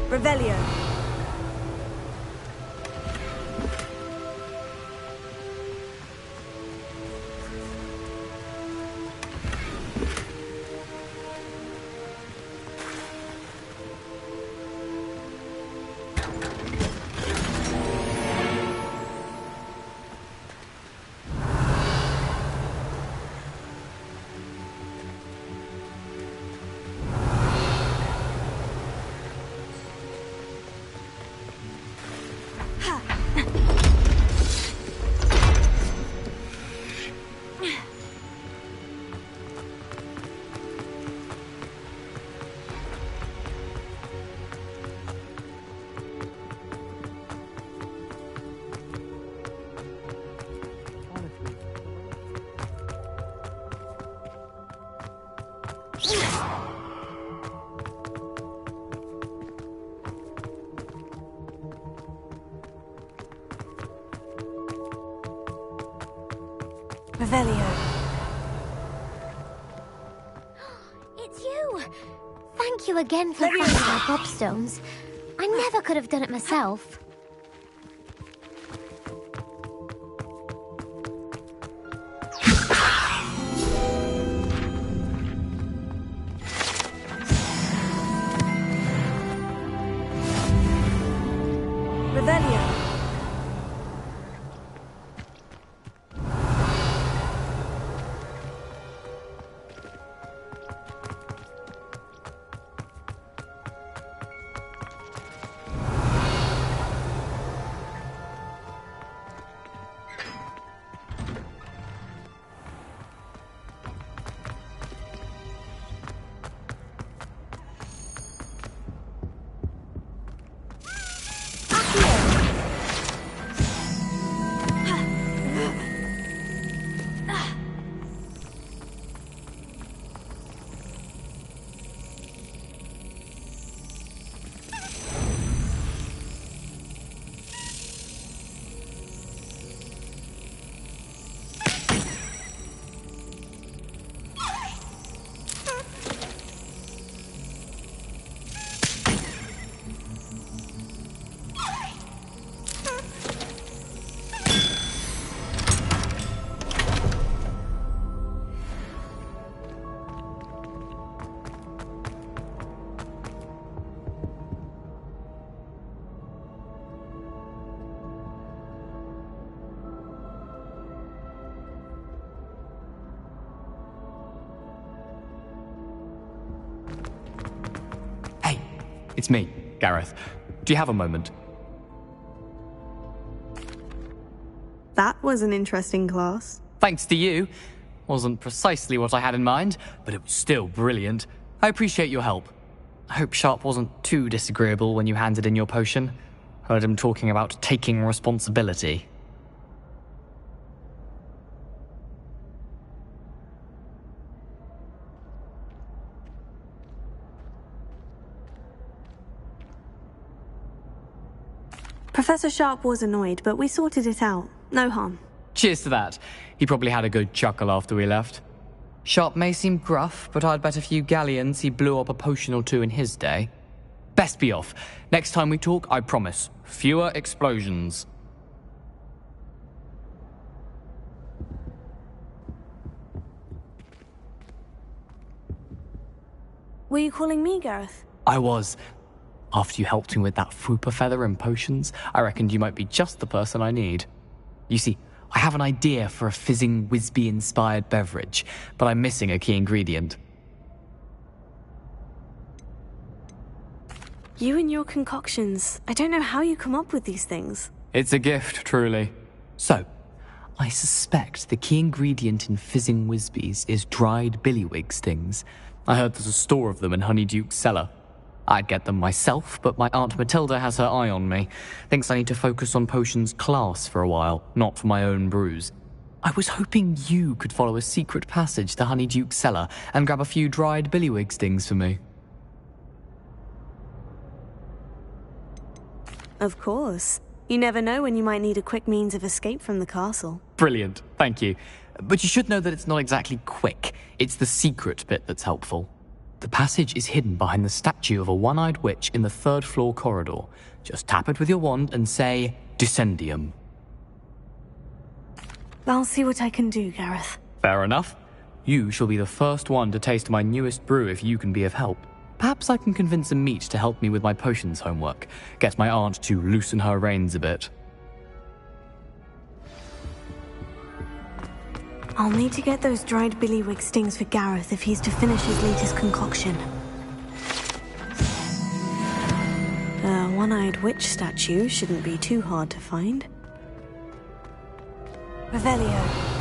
Revelio. Revelio. It's you! Thank you again for finding our gobstones. I never could have done it myself. Revelio. It's me, Gareth. Do you have a moment? That was an interesting class. Thanks to you. Wasn't precisely what I had in mind, but it was still brilliant. I appreciate your help. I hope Sharp wasn't too disagreeable when you handed in your potion. Heard him talking about taking responsibility. Professor Sharp was annoyed, but we sorted it out. No harm. Cheers to that. He probably had a good chuckle after we left. Sharp may seem gruff, but I'd bet a few galleons he blew up a potion or two in his day. Best be off. Next time we talk, I promise, fewer explosions. Were you calling me, Gareth? I was. After you helped me with that Fupa feather and potions, I reckoned you might be just the person I need. You see, I have an idea for a fizzing Wisby-inspired beverage, but I'm missing a key ingredient. You and your concoctions. I don't know how you come up with these things. It's a gift, truly. So, I suspect the key ingredient in fizzing Wisbies is dried billywig stings. I heard there's a store of them in Honeyduke's cellar. I'd get them myself, but my Aunt Matilda has her eye on me. Thinks I need to focus on potions class for a while, not for my own brews. I was hoping you could follow a secret passage to Honeyduke's cellar and grab a few dried billywig stings for me. Of course. You never know when you might need a quick means of escape from the castle. Brilliant, thank you. But you should know that it's not exactly quick. It's the secret bit that's helpful. The passage is hidden behind the statue of a one-eyed witch in the third-floor corridor. Just tap it with your wand and say, Descendium. I'll see what I can do, Gareth. Fair enough. You shall be the first one to taste my newest brew if you can be of help. Perhaps I can convince Amit to help me with my potions homework, get my aunt to loosen her reins a bit. I'll need to get those dried billywig stings for Gareth if he's to finish his latest concoction. A one-eyed witch statue shouldn't be too hard to find. Revelio.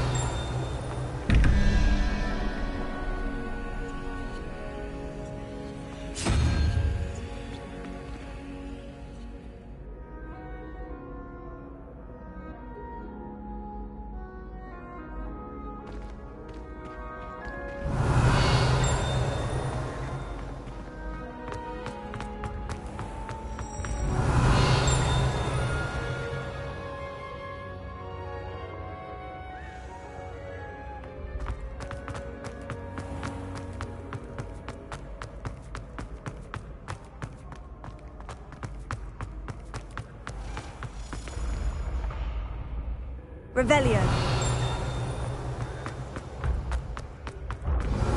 Revelio.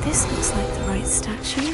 This looks like the right statue.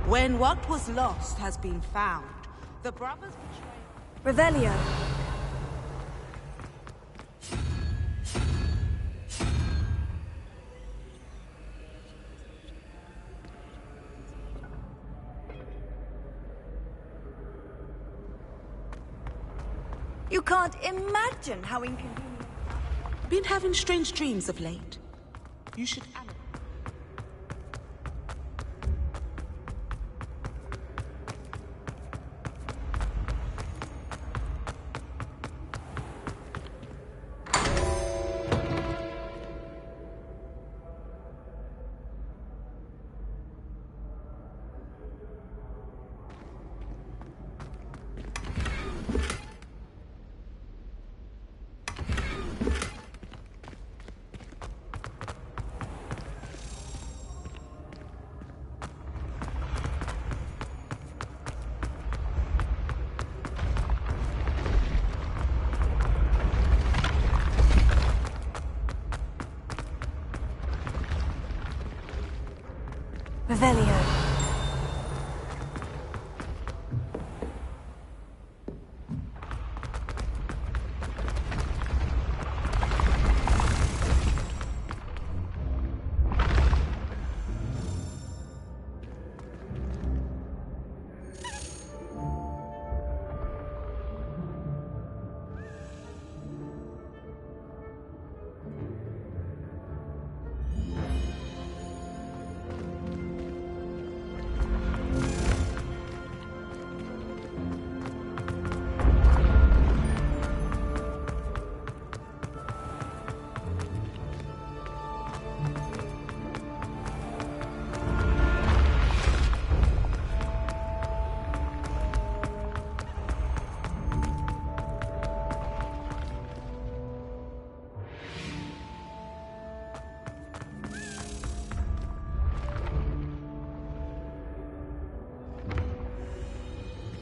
When what was lost has been found, the brothers betray... Revelio. You can't imagine how inconvenient... Been having strange dreams of late. You should... Revelio.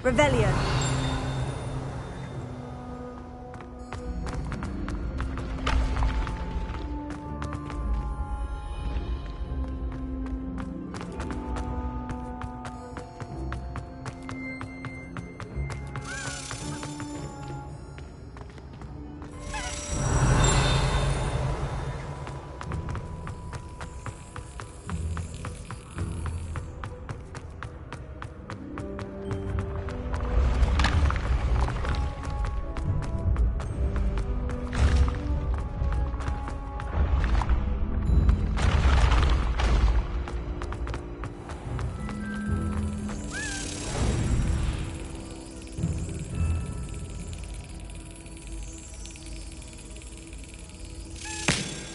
Revelio.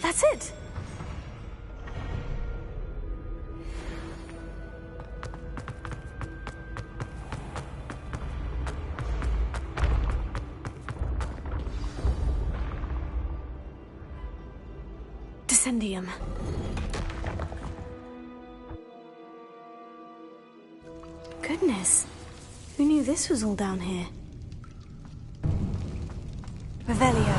That's it. Incendium. Goodness. Who knew this was all down here? Revelio.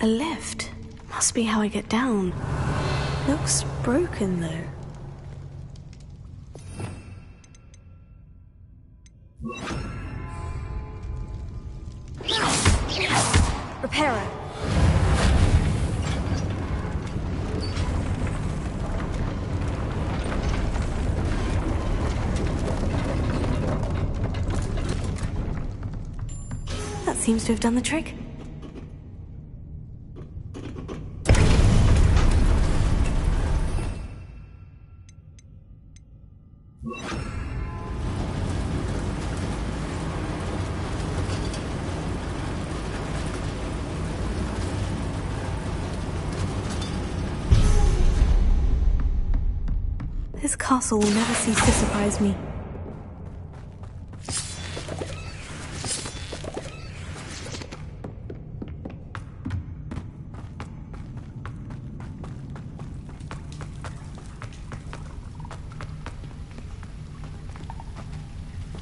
A lift. Must be how I get down. Looks broken, though. Reparo. That seems to have done the trick. This castle will never cease to surprise me.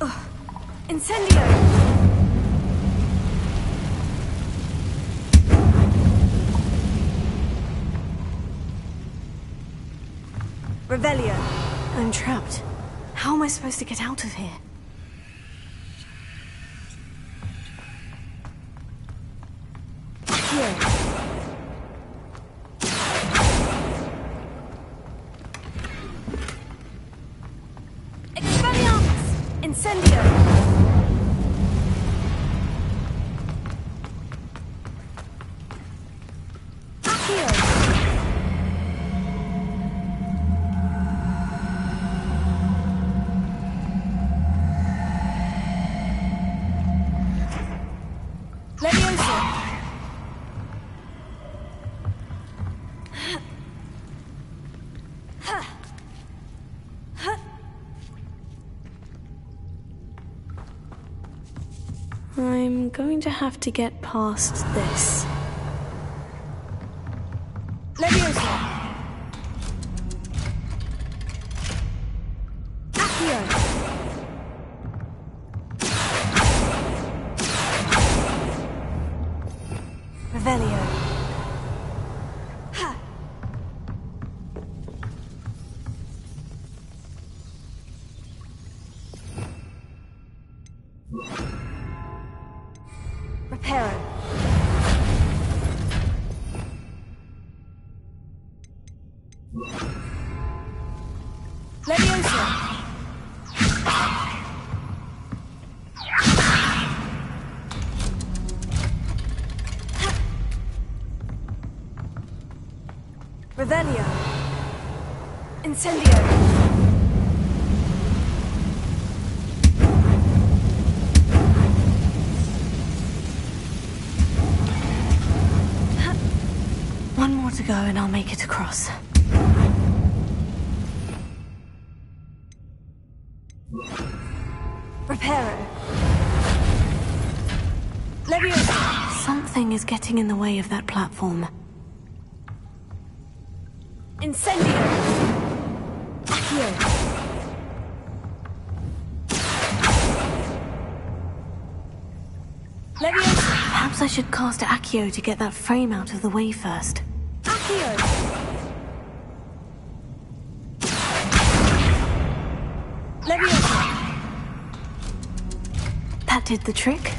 Oh, Incendio! Revelio. I'm trapped. How am I supposed to get out of here? Here. Expelliarmus! Incendio! I'm going to have to get past this. Leviosa! Accio! Revelio. Ha! Reparo. Leviosa. Revelio. Incendio. One more to go and I'll make it across. Reparo. Leviosa. Something is getting in the way of that platform. Incendio. Accio. Leviosa. Perhaps I should cast Accio to get that frame out of the way first. Accio! Leviosa! That did the trick.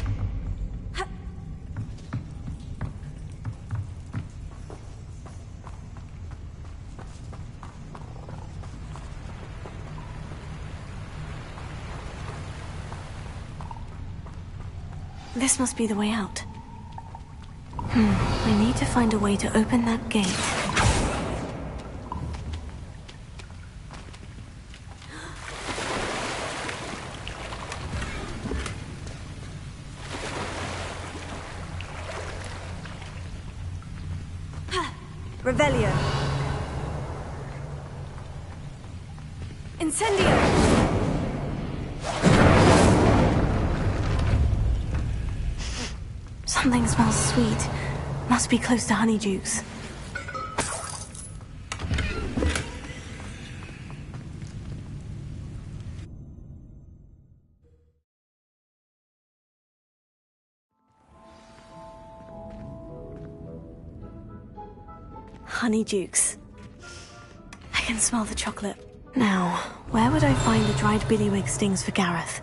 This must be the way out. I need to find a way to open that gate. Revelio. Incendio. Something smells sweet. Must be close to Honeydukes. Honeydukes. I can smell the chocolate. Now, where would I find the dried billywig stings for Gareth?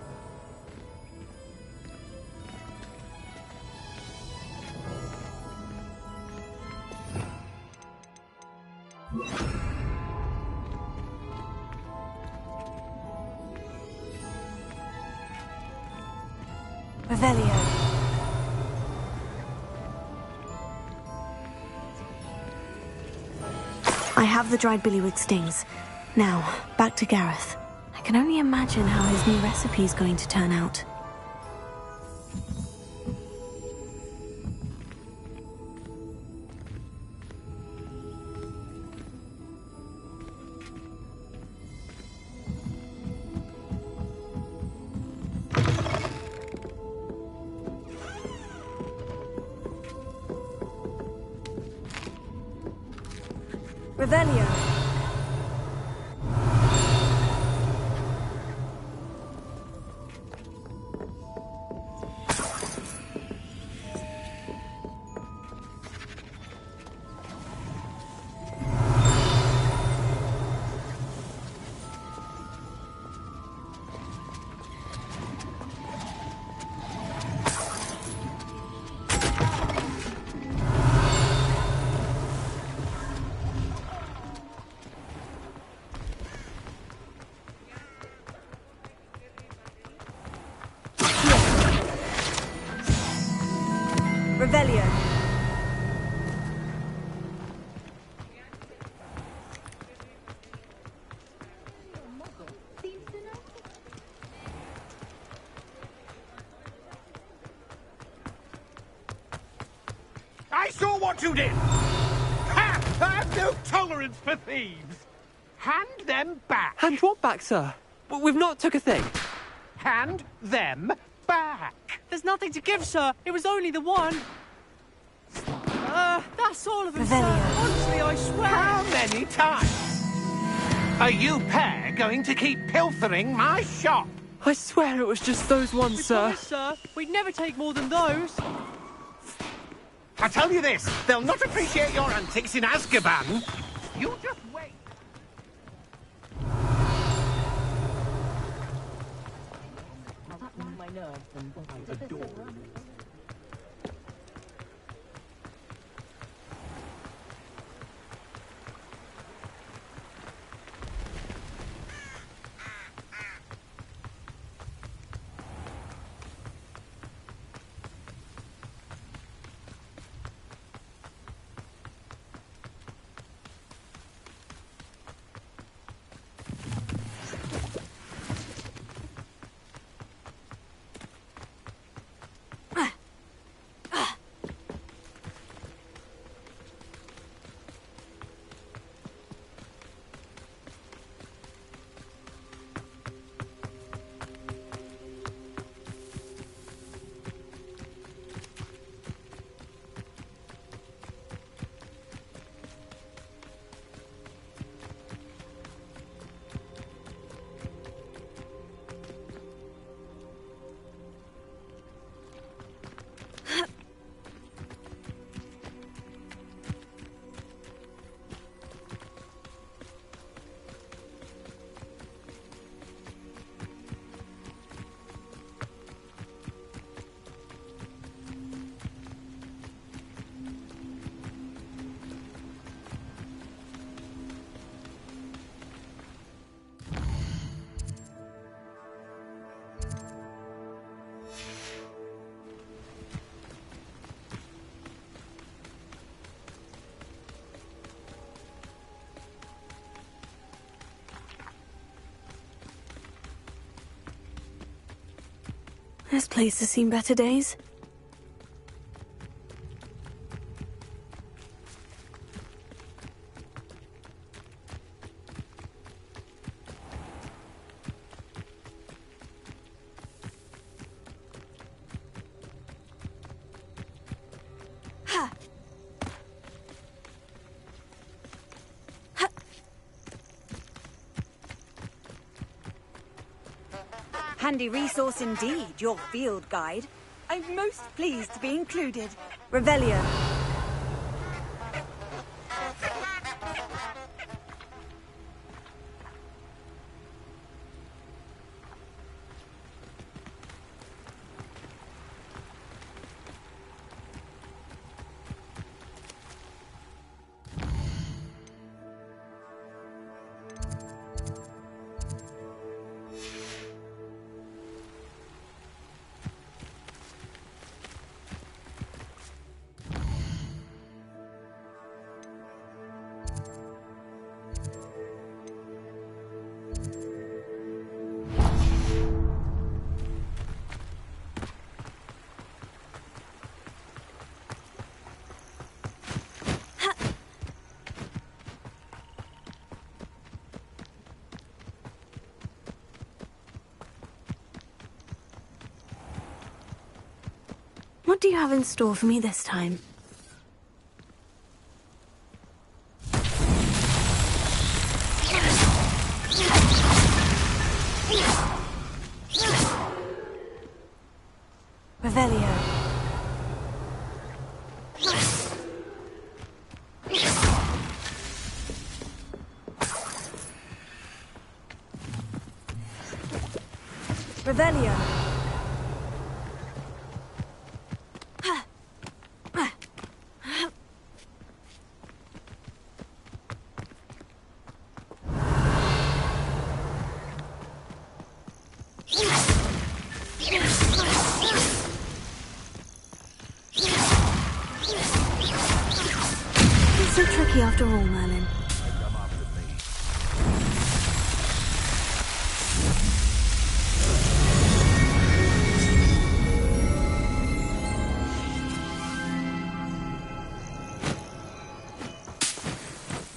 Revelio. I have the dried billywig stings. Now, back to Gareth. I can only imagine how his new recipe is going to turn out. Revelio. Revelio. I saw what you did! Ha! I have no tolerance for thieves! Hand them back! Hand what back, sir? We've not took a thing. Hand them back! There's nothing to give, sir. It was only the one. That's all of them, sir. Honestly, I swear. How many times? Are you pair going to keep pilfering my shop? I swear it was just those ones, sir. Promise, sir. We'd never take more than those. I tell you this, they'll not appreciate your antics in Azkaban. You just wait. My nerves and body. Adorable. This place has seen better days. handy resource indeed, your field guide. I'm most pleased to be included. Revelio. What do you have in store for me this time? Revelio. Revelio. It's so tricky after all, Merlin.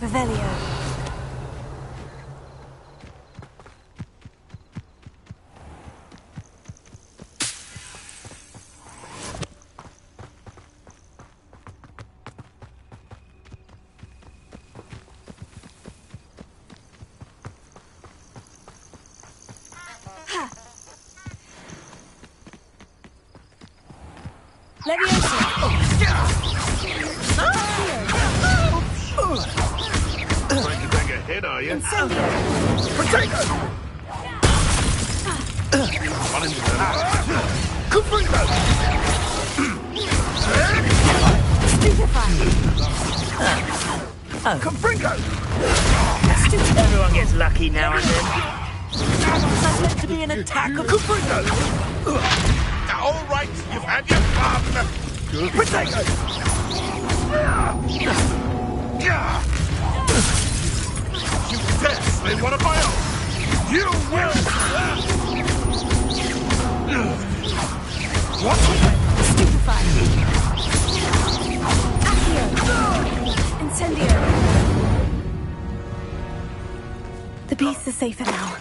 Revelio. Trying to take a hit, are you? Potato! Run into them. Confringo! Confringo! Everyone gets lucky now and then. That's meant to be an attack of Confringo! All right, you've had your fun. Potato! You dare slay one of my own! You will! What? Stupefy. Accio. Incendio. The beasts are safer now.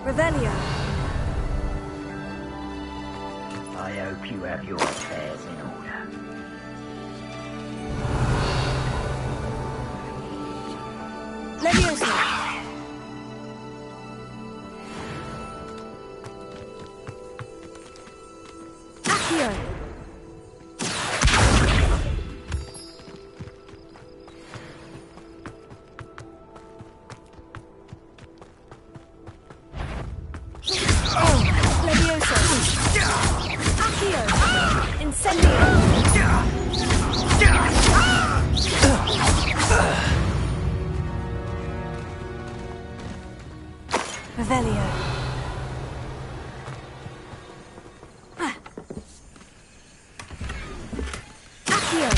Revelio. I hope you have your affairs in order. Leviosa. Accio. Leviosa. Accio. Incendio. Revelio. Accio.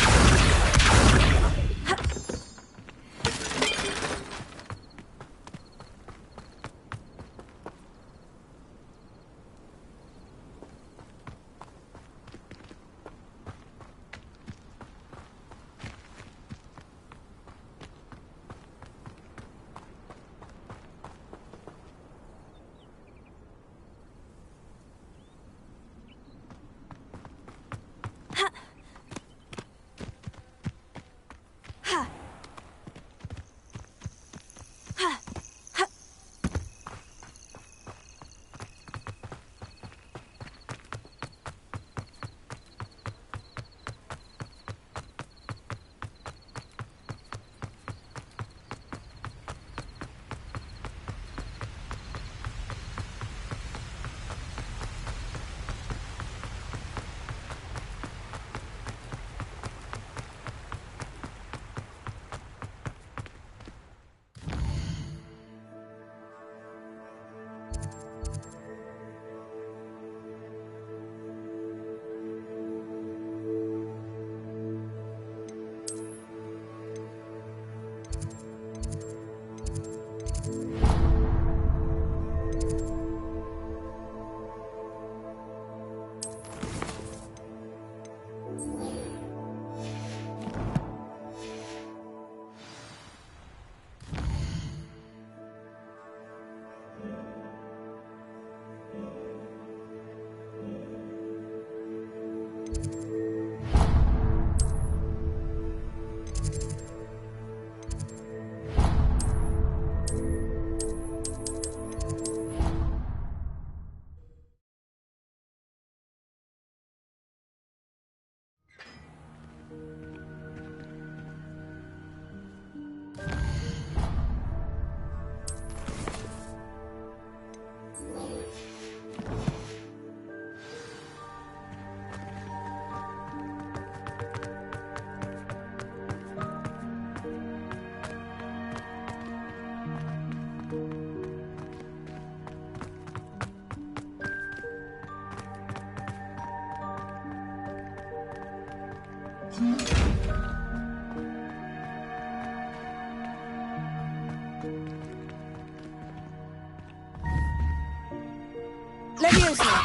Leviosa!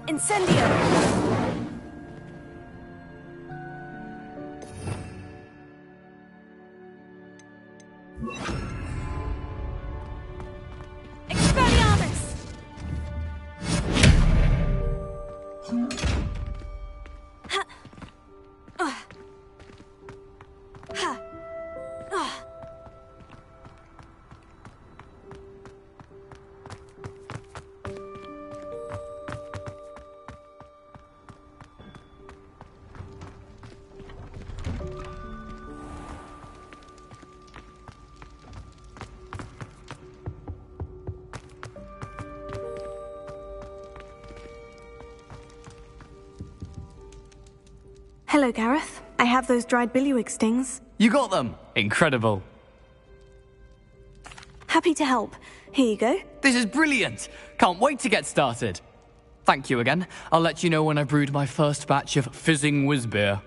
Incendio! Hello, Gareth. I have those dried billywig stings. You got them! Incredible. Happy to help. Here you go. This is brilliant! Can't wait to get started. Thank you again. I'll let you know when I've brewed my first batch of fizzing whiz beer.